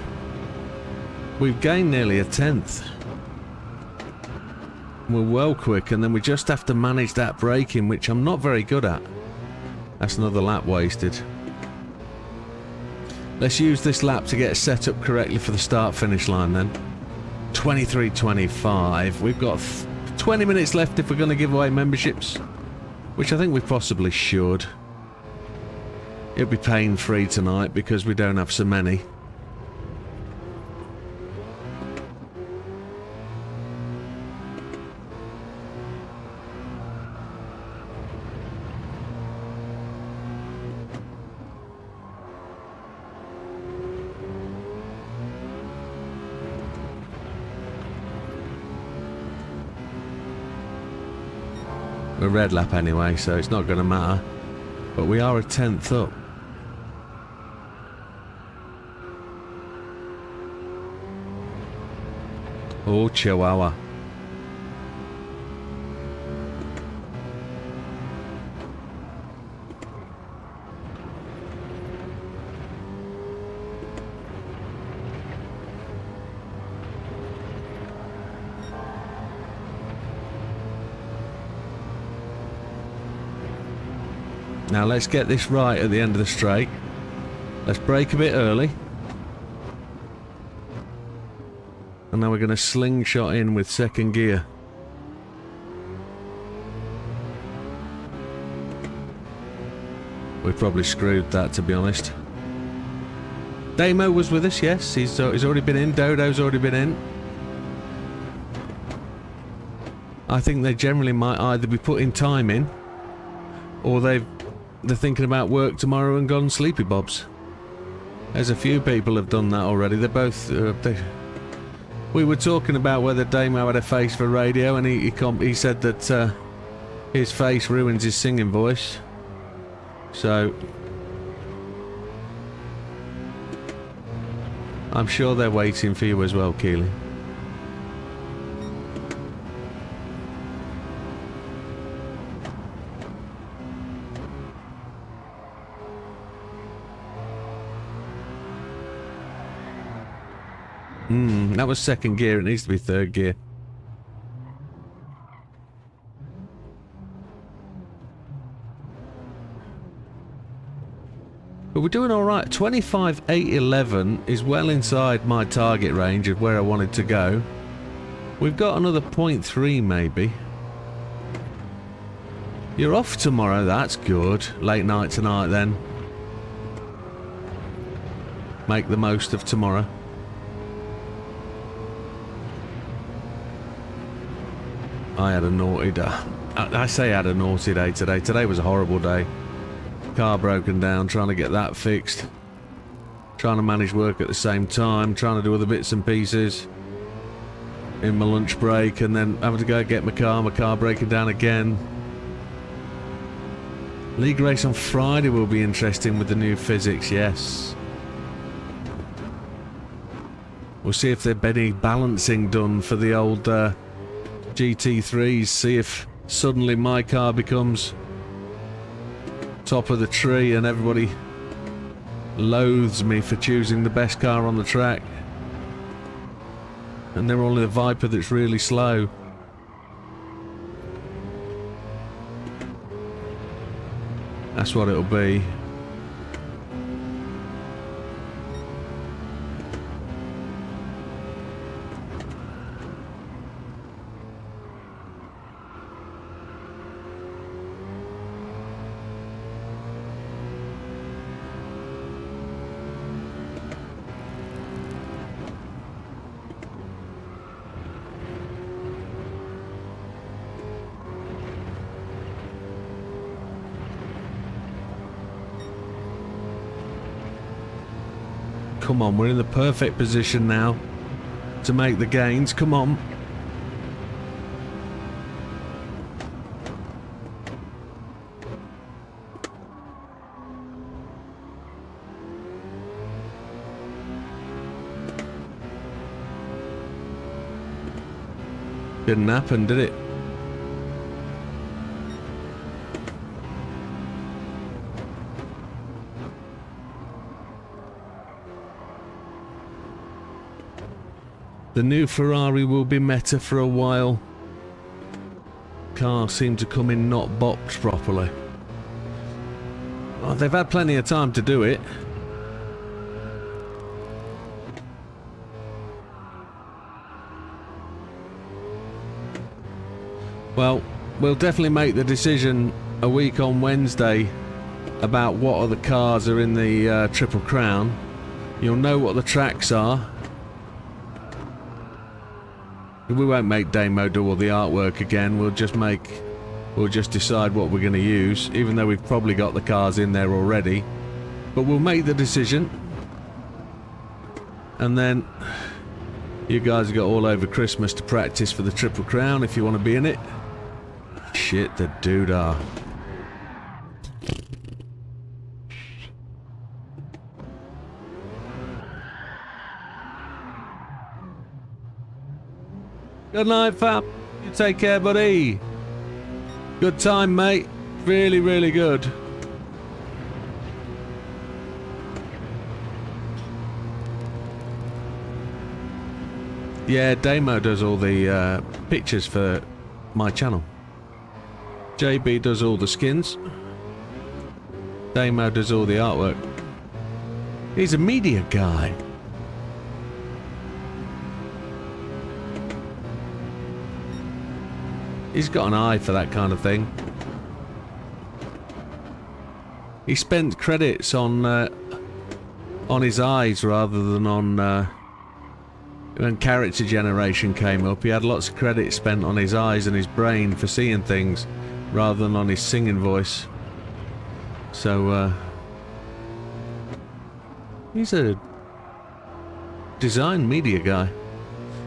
we've gained nearly a tenth. We're well quick, and then we just have to manage that braking, which I'm not very good at. That's another lap wasted. Let's use this lap to get set up correctly for the start-finish line then. 23.25. We've got 20 minutes left if we're going to give away memberships, which I think we possibly should. It'll be pain-free tonight because we don't have so many. A red lap anyway, so it's not going to matter. But we are a tenth up. Oh, Chihuahua. Now let's get this right at the end of the straight. Let's brake a bit early. And now we're going to slingshot in with second gear. We probably screwed that, to be honest. Damo was with us, yes. He's already been in. Dodo's already been in. I think they generally might either be putting time in, or they're thinking about work tomorrow and gone sleepy bobs. There's a few people have done that already. They're both... we were talking about whether Damo had a face for radio, and he said that his face ruins his singing voice. So... I'm sure they're waiting for you as well, Keely. That was second gear. It needs to be third gear. But we're doing alright. 25.811 is well inside my target range of where I wanted to go. We've got another 0.3 maybe. You're off tomorrow, that's good. Late night tonight then. Make the most of tomorrow. I had a naughty day. I say I had a naughty day today. Today was a horrible day. Car broken down, trying to get that fixed. Trying to manage work at the same time, trying to do other bits and pieces in my lunch break, and then having to go get my car breaking down again. League race on Friday will be interesting with the new physics, yes. We'll see if there's any balancing done for the old GT3s. See if suddenly my car becomes top of the tree and everybody loathes me for choosing the best car on the track. And they're only the Viper that's really slow. That's what it'll be. Come on, we're in the perfect position now to make the gains. Come on. Didn't happen, did it? The new Ferrari will be meta for a while. Cars seem to come in not boxed properly. Oh, they've had plenty of time to do it. Well, we'll definitely make the decision a week on Wednesday about what other cars are in the Triple Crown. You'll know what the tracks are. We won't make Damo do all the artwork again. We'll just decide what we're going to use, even though we've probably got the cars in there already. But we'll make the decision, and then you guys have got all over Christmas to practice for the Triple Crown if you want to be in it. Shit, the doodah. Good night, fam. You take care, buddy. Good time, mate. Really, really good. Yeah, Damo does all the pictures for my channel. JB does all the skins. Damo does all the artwork. He's a media guy. He's got an eye for that kind of thing. He spent credits on his eyes rather than on when character generation came up. He had lots of credits spent on his eyes and his brain for seeing things rather than on his singing voice. So he's a design media guy.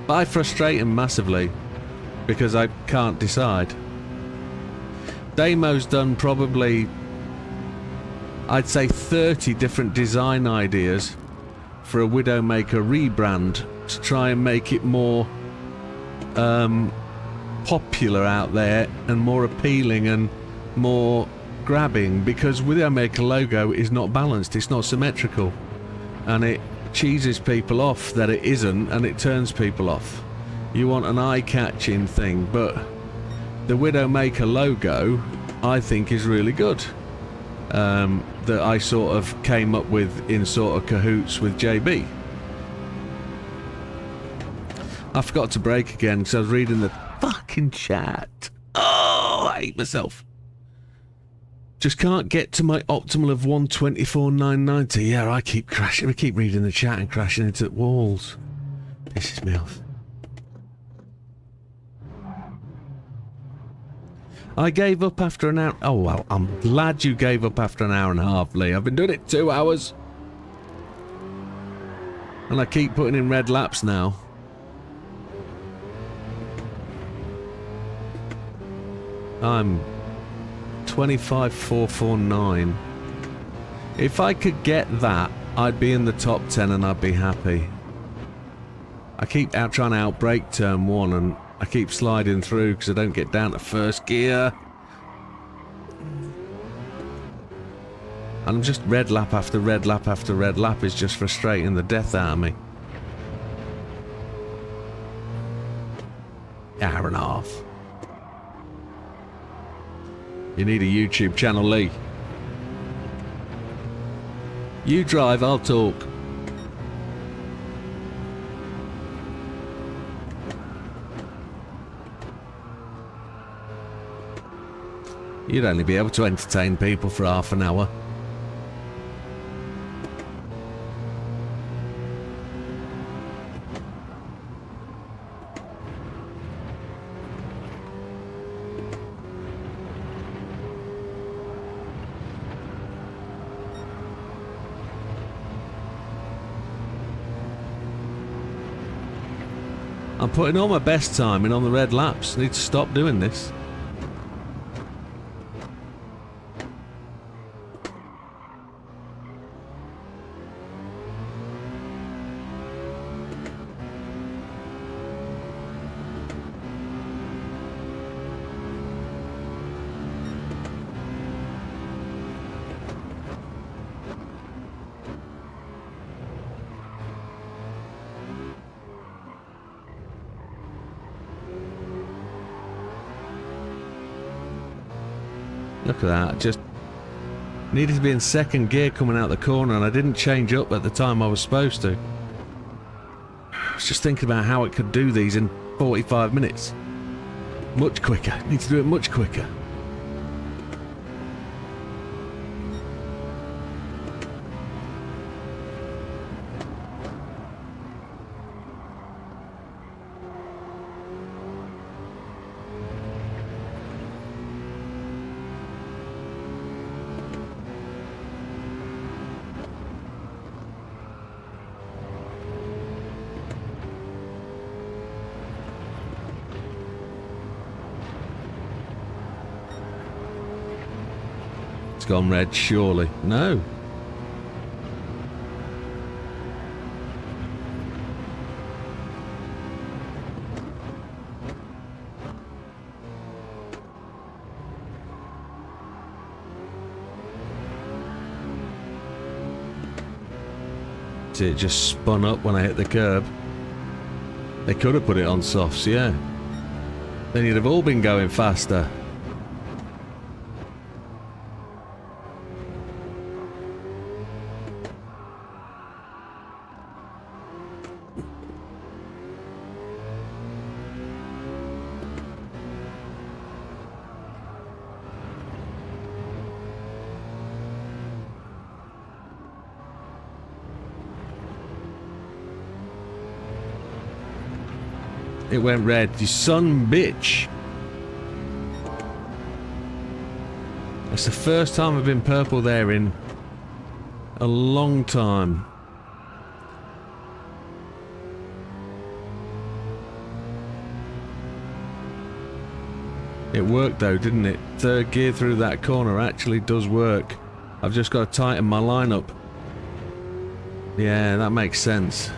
But I frustrate him massively because I can't decide. Damo's done probably, I'd say, 30 different design ideas for a Widdowmaker rebrand to try and make it more popular out there and more appealing and more grabbing, because Widdowmaker logo is not balanced, it's not symmetrical, and it cheeses people off that it isn't, and it turns people off. You want an eye-catching thing, but the Widdowmaker logo I think is really good. That I sort of came up with in sort of cahoots with JB. I forgot to break again because I was reading the fucking chat. Oh, I hate myself. Just can't get to my optimal of 124,990. Yeah, I keep crashing. We keep reading the chat and crashing into walls. Pisses me off. I gave up after an hour. Oh, well, I'm glad you gave up after an hour and a half, Lee. I've been doing it 2 hours. And I keep putting in red laps now. I'm 25,449. If I could get that, I'd be in the top 10 and I'd be happy. I keep out trying to outbrake turn 1 and I keep sliding through because I don't get down to first gear. And just red lap after red lap after red lap is just frustrating the death out of me. Hour and a half. You need a YouTube channel, Lee. You drive, I'll talk. You'd only be able to entertain people for half an hour. I'm putting all my best time in on the red laps. I need to stop doing this. Look at that, just needed to be in second gear coming out the corner and I didn't change up at the time I was supposed to. I was just thinking about how it could do these in 45 minutes. Much quicker, need to do it much quicker. It's gone red, surely. No. See, it just spun up when I hit the curb. They could have put it on softs, yeah. Then you'd have all been going faster. It went red, you son bitch. That's the first time I've been purple there in a long time. It worked though, didn't it? Third gear through that corner actually does work. I've just got to tighten my lineup. Yeah, that makes sense.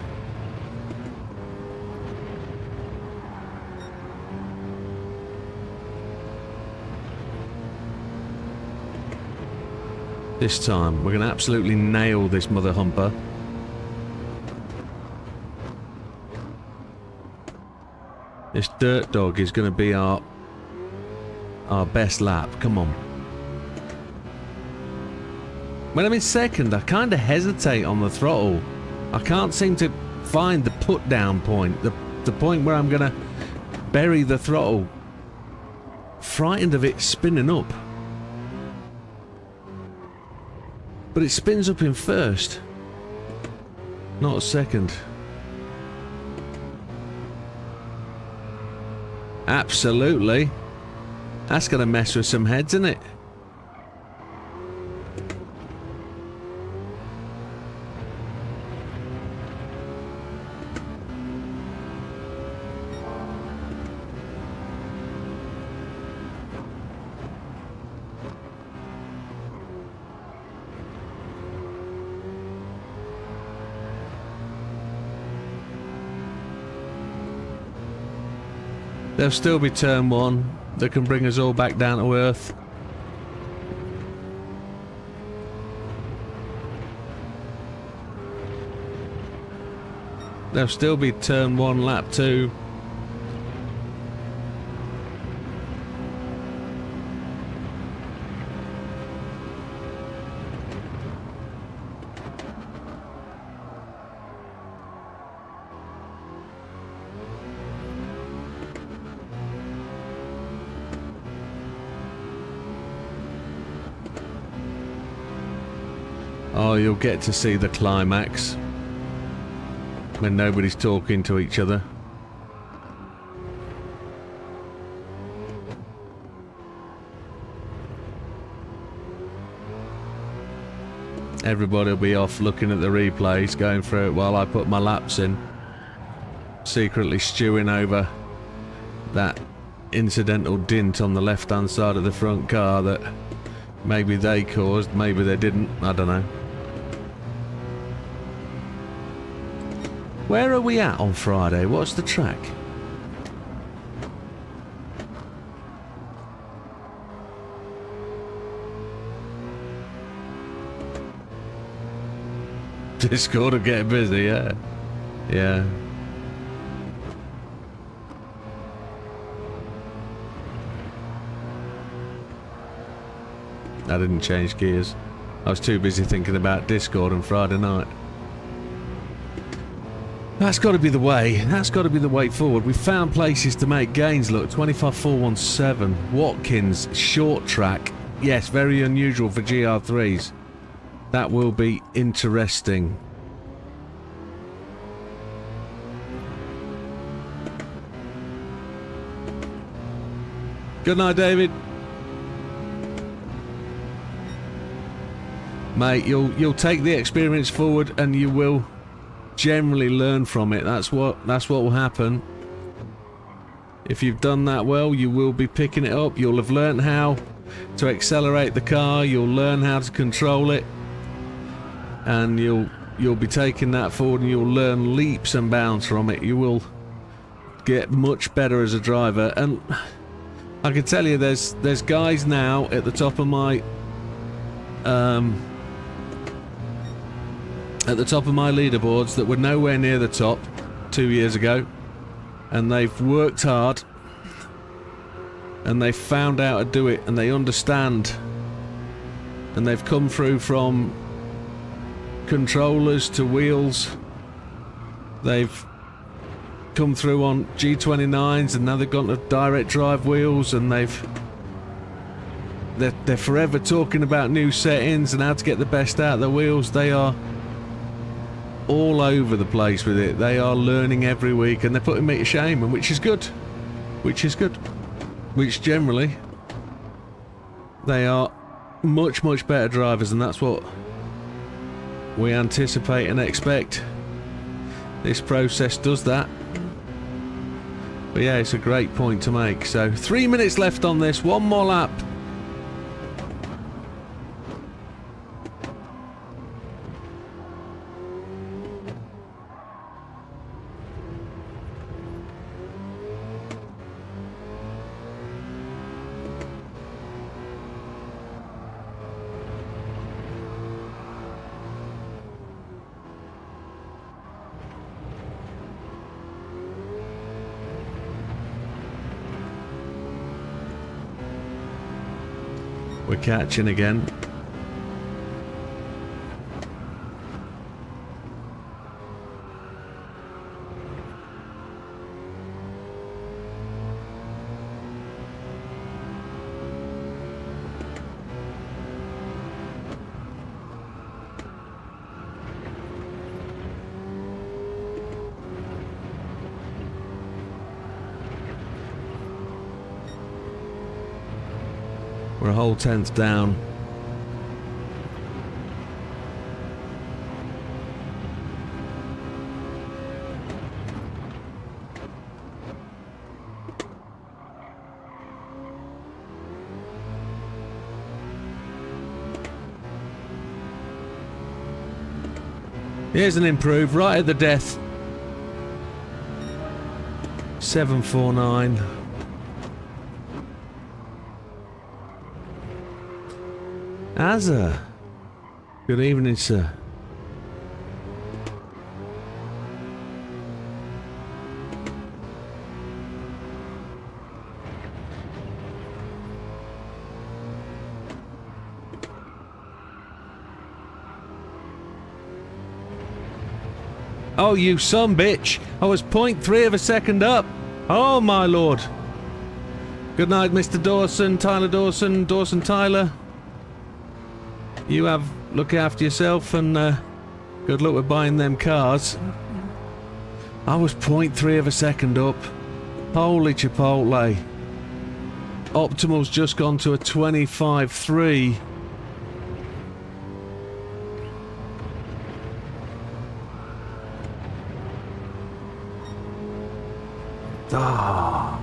This time, we're going to absolutely nail this mother humper. This dirt dog is going to be our best lap. Come on. When I'm in second, I kind of hesitate on the throttle. I can't seem to find the put down point, the point where I'm going to bury the throttle. Frightened of it spinning up. But it spins up in first, not second. Absolutely. That's going to mess with some heads, isn't it? There'll still be turn 1 that can bring us all back down to earth. There'll still be turn 1, lap 2. Oh, you'll get to see the climax when nobody's talking to each other. Everybody will be off looking at the replays, going through it while I put my laps in, secretly stewing over that incidental dint on the left hand side of the front car that maybe they caused, maybe they didn't, I don't know. Where are we at on Friday? What's the track? Discord will get busy, yeah. Yeah. I didn't change gears. I was too busy thinking about Discord on Friday night. That's got to be the way. That's got to be the way forward. We found places to make gains. Look, 25.417. Watkins, short track. Yes, very unusual for GR3s. That will be interesting. Good night, David. Mate, you'll take the experience forward and you will generally learn from it. That's what will happen. If you've done that well, you will be picking it up. You'll have learned how to accelerate the car. You'll learn how to control it, and you'll be taking that forward, and you'll learn leaps and bounds from it. You will get much better as a driver. And I can tell you, there's guys now at the top of my leaderboards that were nowhere near the top 2 years ago, and they've worked hard and they've found out how to do it, and they understand, and they've come through from controllers to wheels. They've come through on G29s, and now they've gone to direct drive wheels, and they're forever talking about new settings and how to get the best out of the wheels. They are all over the place with it. They are learning every week, and they're putting me to shame, and which is good. Which generally they are much better drivers, and that's what we anticipate and expect. This process does that. But yeah, it's a great point to make. So 3 minutes left on this, one more lap. We're catching again. We're a whole tenth down. Here's an improve right at the death. 749. Azza. Good evening, sir. Oh, you son bitch! I was 0.3 of a second up! Oh, my lord! Good night, Mr. Dawson, Tyler Dawson, Dawson Tyler. You look after yourself and good luck with buying them cars. I was 0.3 of a second up. Holy Chipotle. Optimal's just gone to a 25.3. Ah.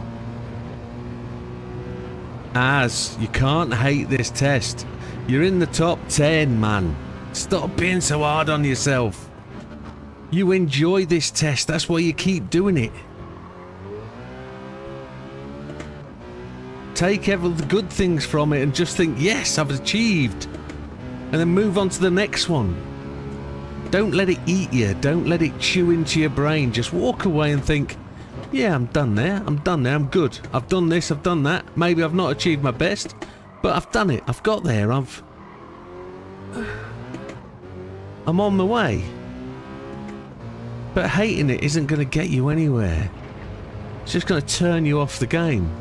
As you can't hate this test. You're in the top 10, man. Stop being so hard on yourself. You enjoy this test, that's why you keep doing it. Take every the good things from it and just think, yes, I've achieved. And then move on to the next one. Don't let it eat you. Don't let it chew into your brain. Just walk away and think, yeah, I'm done there. I'm done there. I'm good. I've done this. I've done that. Maybe I've not achieved my best, but I've done it. I've got there. I'm on my way. But hating it isn't going to get you anywhere. It's just going to turn you off the game.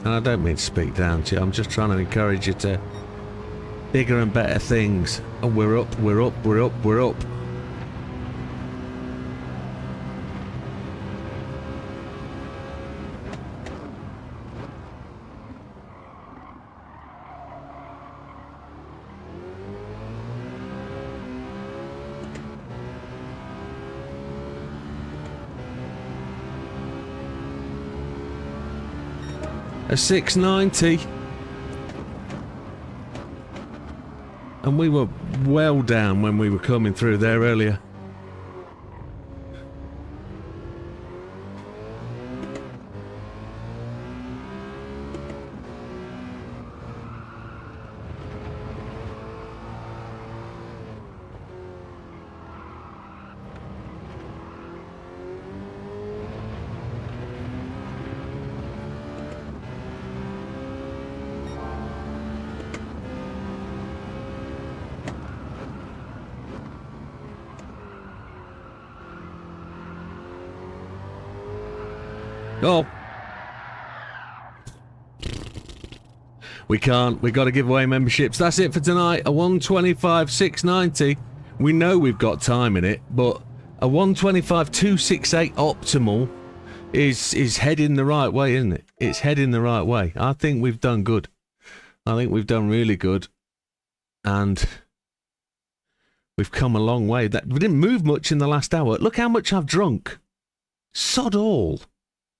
And I don't mean to speak down to you, I'm just trying to encourage you to bigger and better things. And we're up, we're up, we're up, we're up. A 690, and we were well down when we were coming through there earlier. Oh. We can't. We got to give away memberships. That's it for tonight. A 125 690. We know we've got time in it, but a 125 268 optimal is heading the right way, isn't it? It's heading the right way. I think we've done good. I think we've done really good. And we've come a long way. That we didn't move much in the last hour. Look how much I've drunk. Sod all.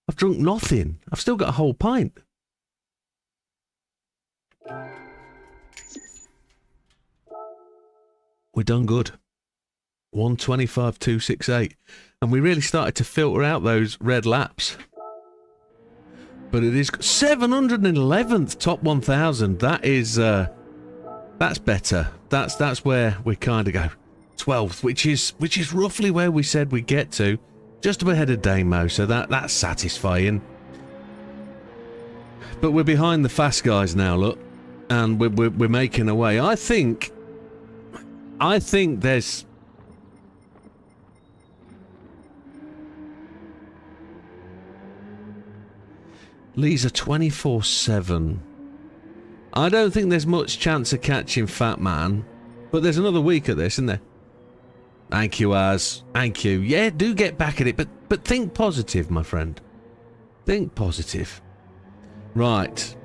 I've drunk nothing. I've still got a whole pint. We're done good. 125 268. And we really started to filter out those red laps. But it is 711th top 1000. That is that's better. That's where we kind of go. 12th, which is roughly where we said we'd get to. Just ahead of Damo, so that's satisfying. But we're behind the fast guys now, look, and we're making our way. I think there's Lee's a 24/7. I don't think there's much chance of catching Fat Man, but there's another week at this, isn't there? Thank you, Az. Thank you. Yeah, do get back at it, but think positive, my friend. Think positive. Right.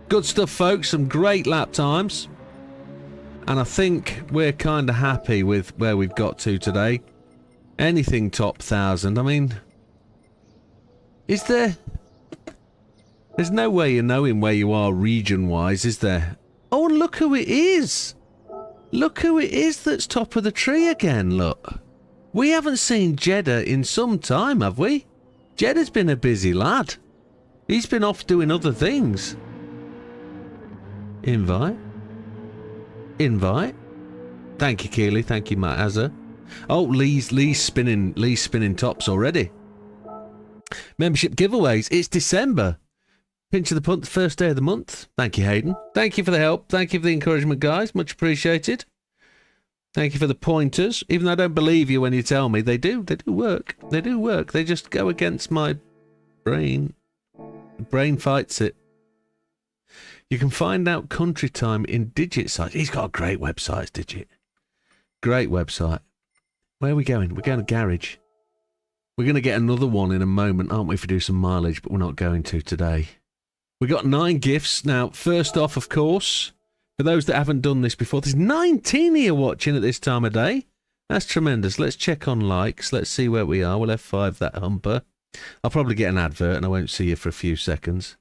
Good stuff, folks. Some great lap times. And I think we're kind of happy with where we've got to today. Anything top 1,000. I mean, is there... There's no way of knowing where you are region-wise, is there? Oh, and look who it is! Look who it is that's top of the tree again, look. We haven't seen Jeddah in some time, have we? Jeddah's been a busy lad. He's been off doing other things. Invite. Invite. Thank you, Keely. Thank you, Matt Azza. Oh, Lee's spinning tops already. Membership giveaways. It's December. Pinch of the punt, the first day of the month. Thank you, Hayden. Thank you for the help. Thank you for the encouragement, guys. Much appreciated. Thank you for the pointers. Even though I don't believe you when you tell me, they do. They do work. They do work. They just go against my brain. The brain fights it. You can find out country time in Digit sites. He's got a great website, Digit. Great website. Where are we going? We're going to Garage. We're going to get another one in a moment, aren't we, if we do some mileage, but we're not going to today. We got 9 gifts. Now, first off, of course, for those that haven't done this before, there's 19 here watching at this time of day. That's tremendous. Let's check on likes. Let's see where we are. We'll F5 that humper. I'll probably get an advert and I won't see you for a few seconds.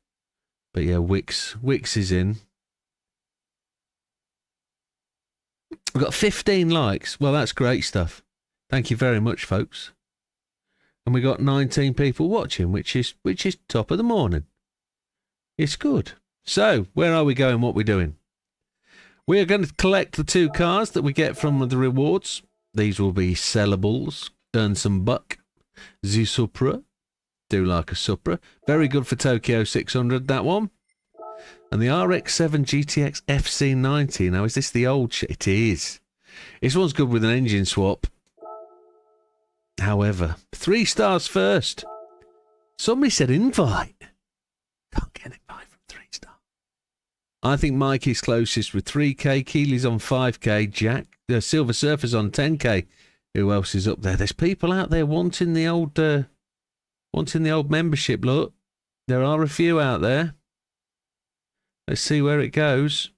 But yeah, Wix is in. We've got 15 likes. Well, that's great stuff. Thank you very much, folks. And we got 19 people watching, which is top of the morning. It's good. So, where are we going? What are we doing? We are going to collect the 2 cars that we get from the rewards. These will be sellables. Earn some buck. The Supra. Do like a Supra. Very good for Tokyo 600, that one. And the RX-7 GTX FC90. Now, is this the old shit? It is. This one's good with an engine swap. However, 3 stars first. Somebody said invite. Can't get an invite from 3 star. I think Mikey's closest with 3k. Keely's on 5k. Jack, Silver Surfer's on 10k. Who else is up there? There's people out there wanting the old membership. Look, there are a few out there. Let's see where it goes.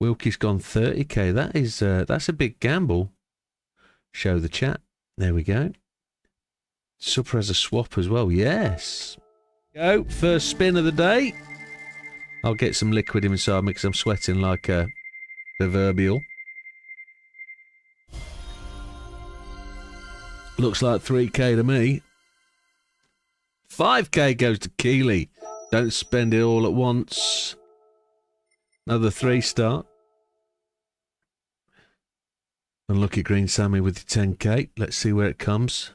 Wilkie's gone 30k. That is that's a big gamble. Show the chat. There we go. Supra has a swap as well. Yes. Go. First spin of the day. I'll get some liquid inside me because I'm sweating like a proverbial. Looks like 3k to me. 5k goes to Keely. Don't spend it all at once. Another 3 star. And look at Green Sammy with the 10k. Let's see where it comes.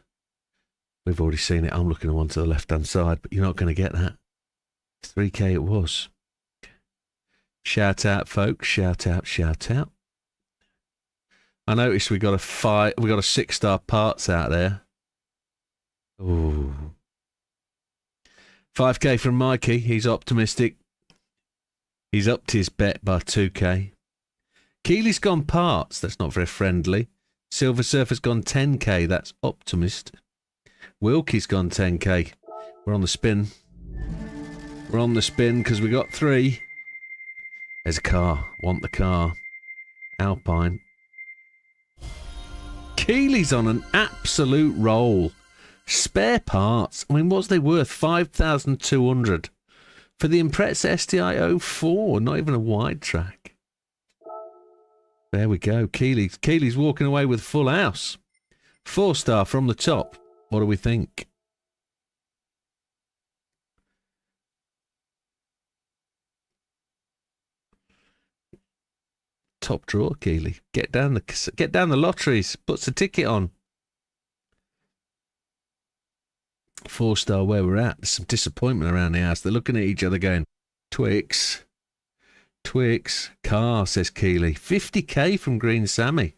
We've already seen it. I'm looking at one to the left-hand side, but you're not going to get that. 3k it was. Shout out, folks. Shout out, shout out. I noticed we got a 6-star parts out there. Ooh. 5k from Mikey. He's optimistic. He's upped his bet by 2k. Keely's gone parts. That's not very friendly. Silver Surfer's gone 10k. That's optimist. Wilkie's gone 10k. We're on the spin. We're on the spin because we got 3. There's a car. Want the car. Alpine. Keely's on an absolute roll. Spare parts. I mean, what's they worth? 5,200 for the Impreza STI 04. Not even a wide track. There we go. Keely's walking away with full house. 4-star from the top. What do we think? Top draw, Keely. Get down the lotteries. Puts the ticket on. 4-star where we're at. There's some disappointment around the house. They're looking at each other going, Twix. Car, says Keely. 50k from Green Sammy.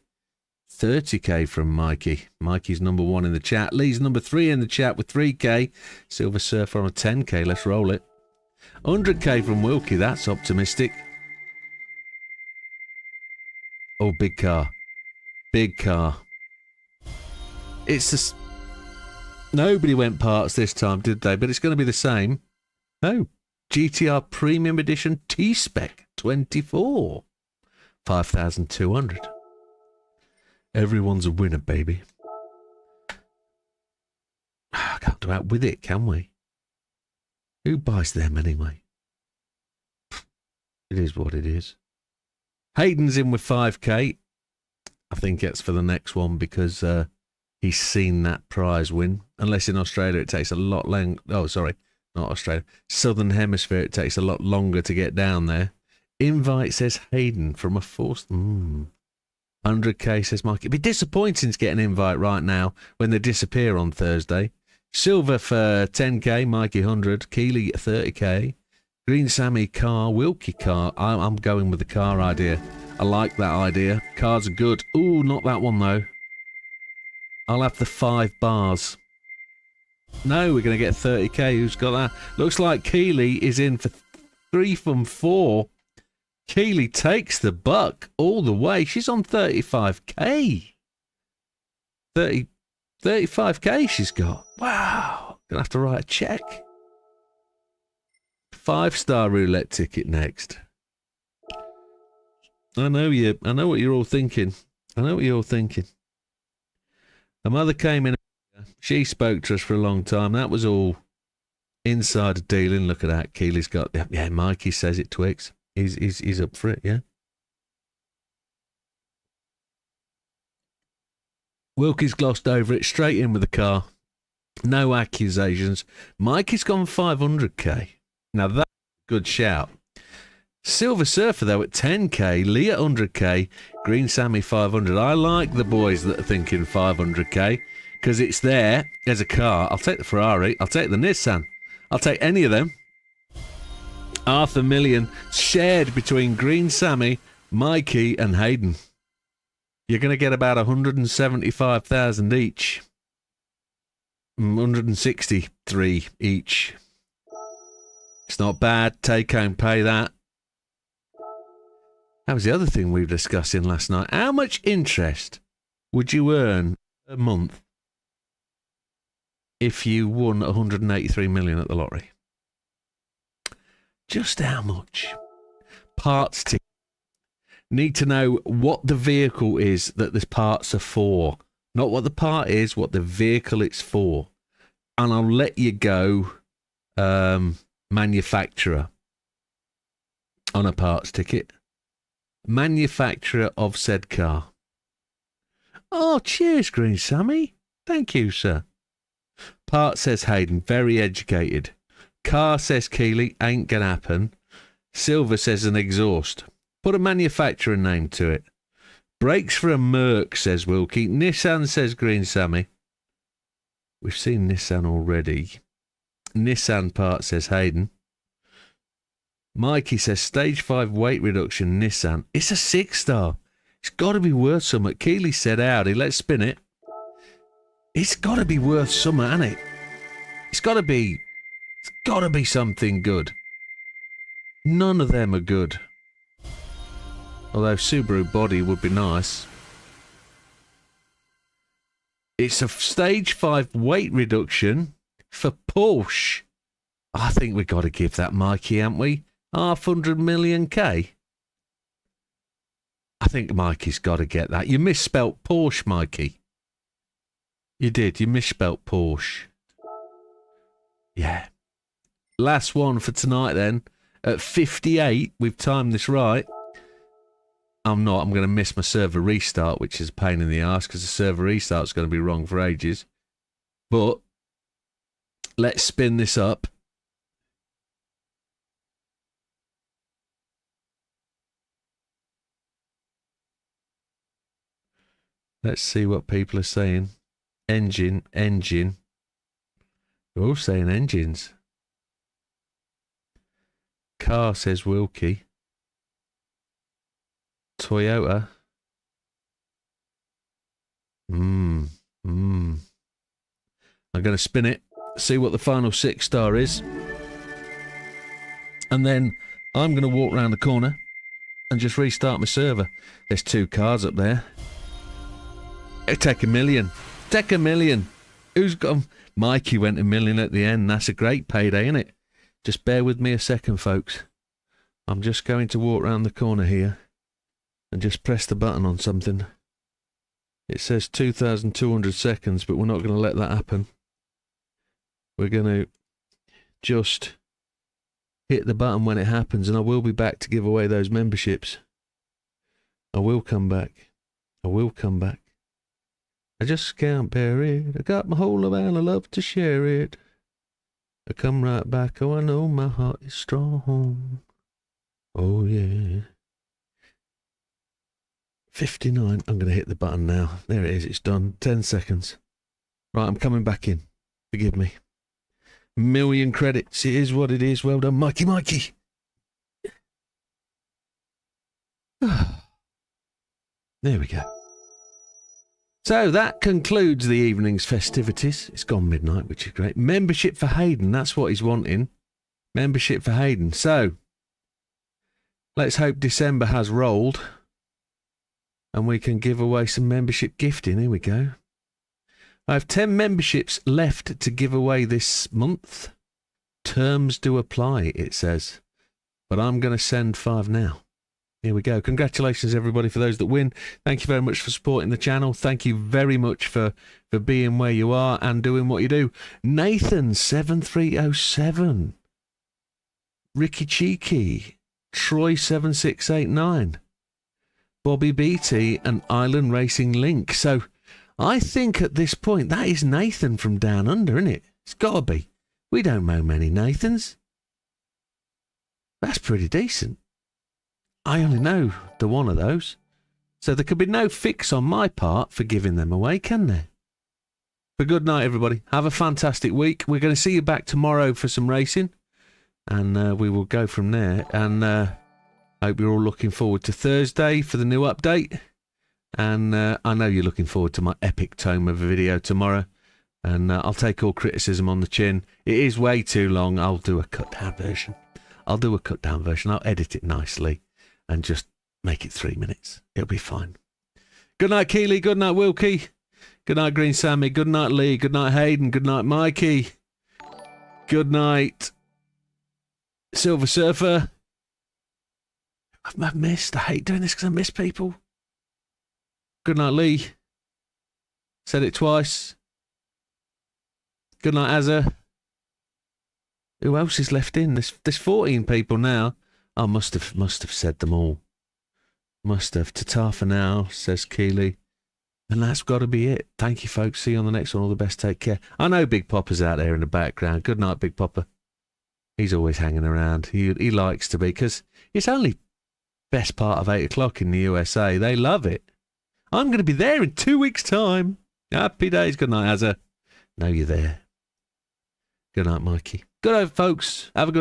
30k from Mikey. Mikey's number 1 in the chat. Lee's number 3 in the chat with 3k. Silver Surfer on a 10k. Let's roll it. 100k from Wilkie. That's optimistic. Oh, big car. Big car. It's just... Nobody went parts this time, did they? But it's going to be the same. Oh, GTR Premium Edition T-Spec 24. 5,200. Everyone's a winner, baby. I can't do out with it, can we? Who buys them anyway? It is what it is. Hayden's in with 5k. I think it's for the next one because he's seen that prize win. Unless in Australia it takes a lot longer. Oh, sorry, not Australia. Southern Hemisphere, it takes a lot longer to get down there. Invite says Hayden from a force. 100k says Mike. It'd be disappointing to get an invite right now when they disappear on Thursday. Silver for 10k, Mikey 100, Keely 30k, Green Sammy car, Wilkie car. I'm going with the car idea. I like that idea. Cars are good. Ooh, not that one though. I'll have the 5 bars. No, we're going to get 30k. Who's got that? Looks like Keely is in for 3 from 4. Keely takes the buck all the way. She's on 35k. 35k she's got. Wow. Gonna have to write a check. 5-star roulette ticket next. I know what you're all thinking. A mother came in. She spoke to us for a long time. That was all insider dealing. Look at that. Keely's got. Yeah, Mikey says it, Twix. He's up for it, yeah. Wilkie's glossed over it, straight in with the car. No accusations. Mikey's gone 500k. Now that's a good shout. Silver Surfer, though, at 10k. Lee at 100k. Green Sammy 500. I like the boys that are thinking 500k because it's there as a car. I'll take the Ferrari. I'll take the Nissan. I'll take any of them. $500,000 shared between Green Sammy, Mikey, and Hayden. You're going to get about 175,000 each. 163 each. It's not bad. Take home pay that. That was the other thing we were discussing last night. How much interest would you earn a month if you won 183 million at the lottery? Just how much? Parts ticket. Need to know what the vehicle is that the parts are for. Not what the part is, what the vehicle it's for. And I'll let you go manufacturer on a parts ticket. Manufacturer of said car. Oh, cheers, Green Sammy. Thank you, sir. Part says Hayden, very educated. Car says Keely, ain't gonna happen. Silver says an exhaust. Put a manufacturer name to it. Brakes for a Merc, says Wilkie. Nissan, says Green Sammy. We've seen Nissan already. Nissan part, says Hayden. Mikey says stage 5 weight reduction Nissan. It's a 6-star. It's got to be worth something. Keely said Audi. Let's spin it. It's got to be worth something, hasn't it? It's got to be something good. None of them are good. Although Subaru body would be nice. It's a stage 5 weight reduction for Porsche. I think we've got to give that Mikey, haven't we? 500,000,000K. I think Mikey's got to get that. You misspelt Porsche, Mikey. You did. You misspelt Porsche. Yeah. Last one for tonight then. At 58, we've timed this right. I'm not. I'm going to miss my server restart, which is a pain in the arse because the server restart's going to be wrong for ages. But let's spin this up. Let's see what people are saying. Engine. They're all saying engines. Car, says Wilkie. Toyota. I'm going to spin it, see what the final 6-star is. And then I'm going to walk round the corner and just restart my server. There's 2 cars up there. Take $1 million. Take $1 million. Who's got 'em? Mikey went $1 million at the end. That's a great payday, isn't it? Just bear with me a second, folks. I'm just going to walk round the corner here and just press the button on something. It says 2,200 seconds, but we're not going to let that happen. We're going to just hit the button when it happens, and I will be back to give away those memberships. I will come back. I will come back. I just can't bear it. I got my whole of and I love to share it. I come right back. Oh, I know my heart is strong. Oh, yeah. 59. I'm going to hit the button now. There it is. It's done. 10 seconds. Right, I'm coming back in. Forgive me. 1,000,000 credits. It is what it is. Well done, Mikey. There we go. So that concludes the evening's festivities. It's gone midnight, which is great. Membership for Hayden. That's what he's wanting. Membership for Hayden. So let's hope December has rolled and we can give away some membership gifting. Here we go. I have 10 memberships left to give away this month. Terms do apply, it says. But I'm going to send 5 now. Here we go. Congratulations, everybody, for those that win. Thank you very much for supporting the channel. Thank you very much for being where you are and doing what you do. Nathan7307. Ricky Cheeky. Troy7689. Bobby Beatty and Island Racing Link. So I think at this point that is Nathan from Down Under, isn't it? It's got to be. We don't know many Nathans. That's pretty decent. I only know the one of those. So there could be no fix on my part for giving them away, can there? But good night, everybody. Have a fantastic week. We're going to see you back tomorrow for some racing. And we will go from there. And I hope you're all looking forward to Thursday for the new update. And I know you're looking forward to my epic tome of a video tomorrow. And I'll take all criticism on the chin. It is way too long. I'll do a cut down version. I'll edit it nicely. And just make it 3 minutes. It'll be fine. Good night, Keeley. Good night, Wilkie. Good night, Green Sammy. Good night, Lee. Good night, Hayden. Good night, Mikey. Good night, Silver Surfer. I've missed. I hate doing this because I miss people. Good night, Lee. Said it twice. Good night, Azza. Who else is left in? There's 14 people now. I must have said them all. Must have. Ta-ta for now, says Keeley. And that's got to be it. Thank you, folks. See you on the next one. All the best. Take care. I know Big Popper's out there in the background. Good night, Big Popper. He's always hanging around. He likes to be, because it's only best part of 8 o'clock in the USA. They love it. I'm going to be there in 2 weeks' time. Happy days. Good night, Azza. Know you're there. Good night, Mikey. Good night, folks. Have a good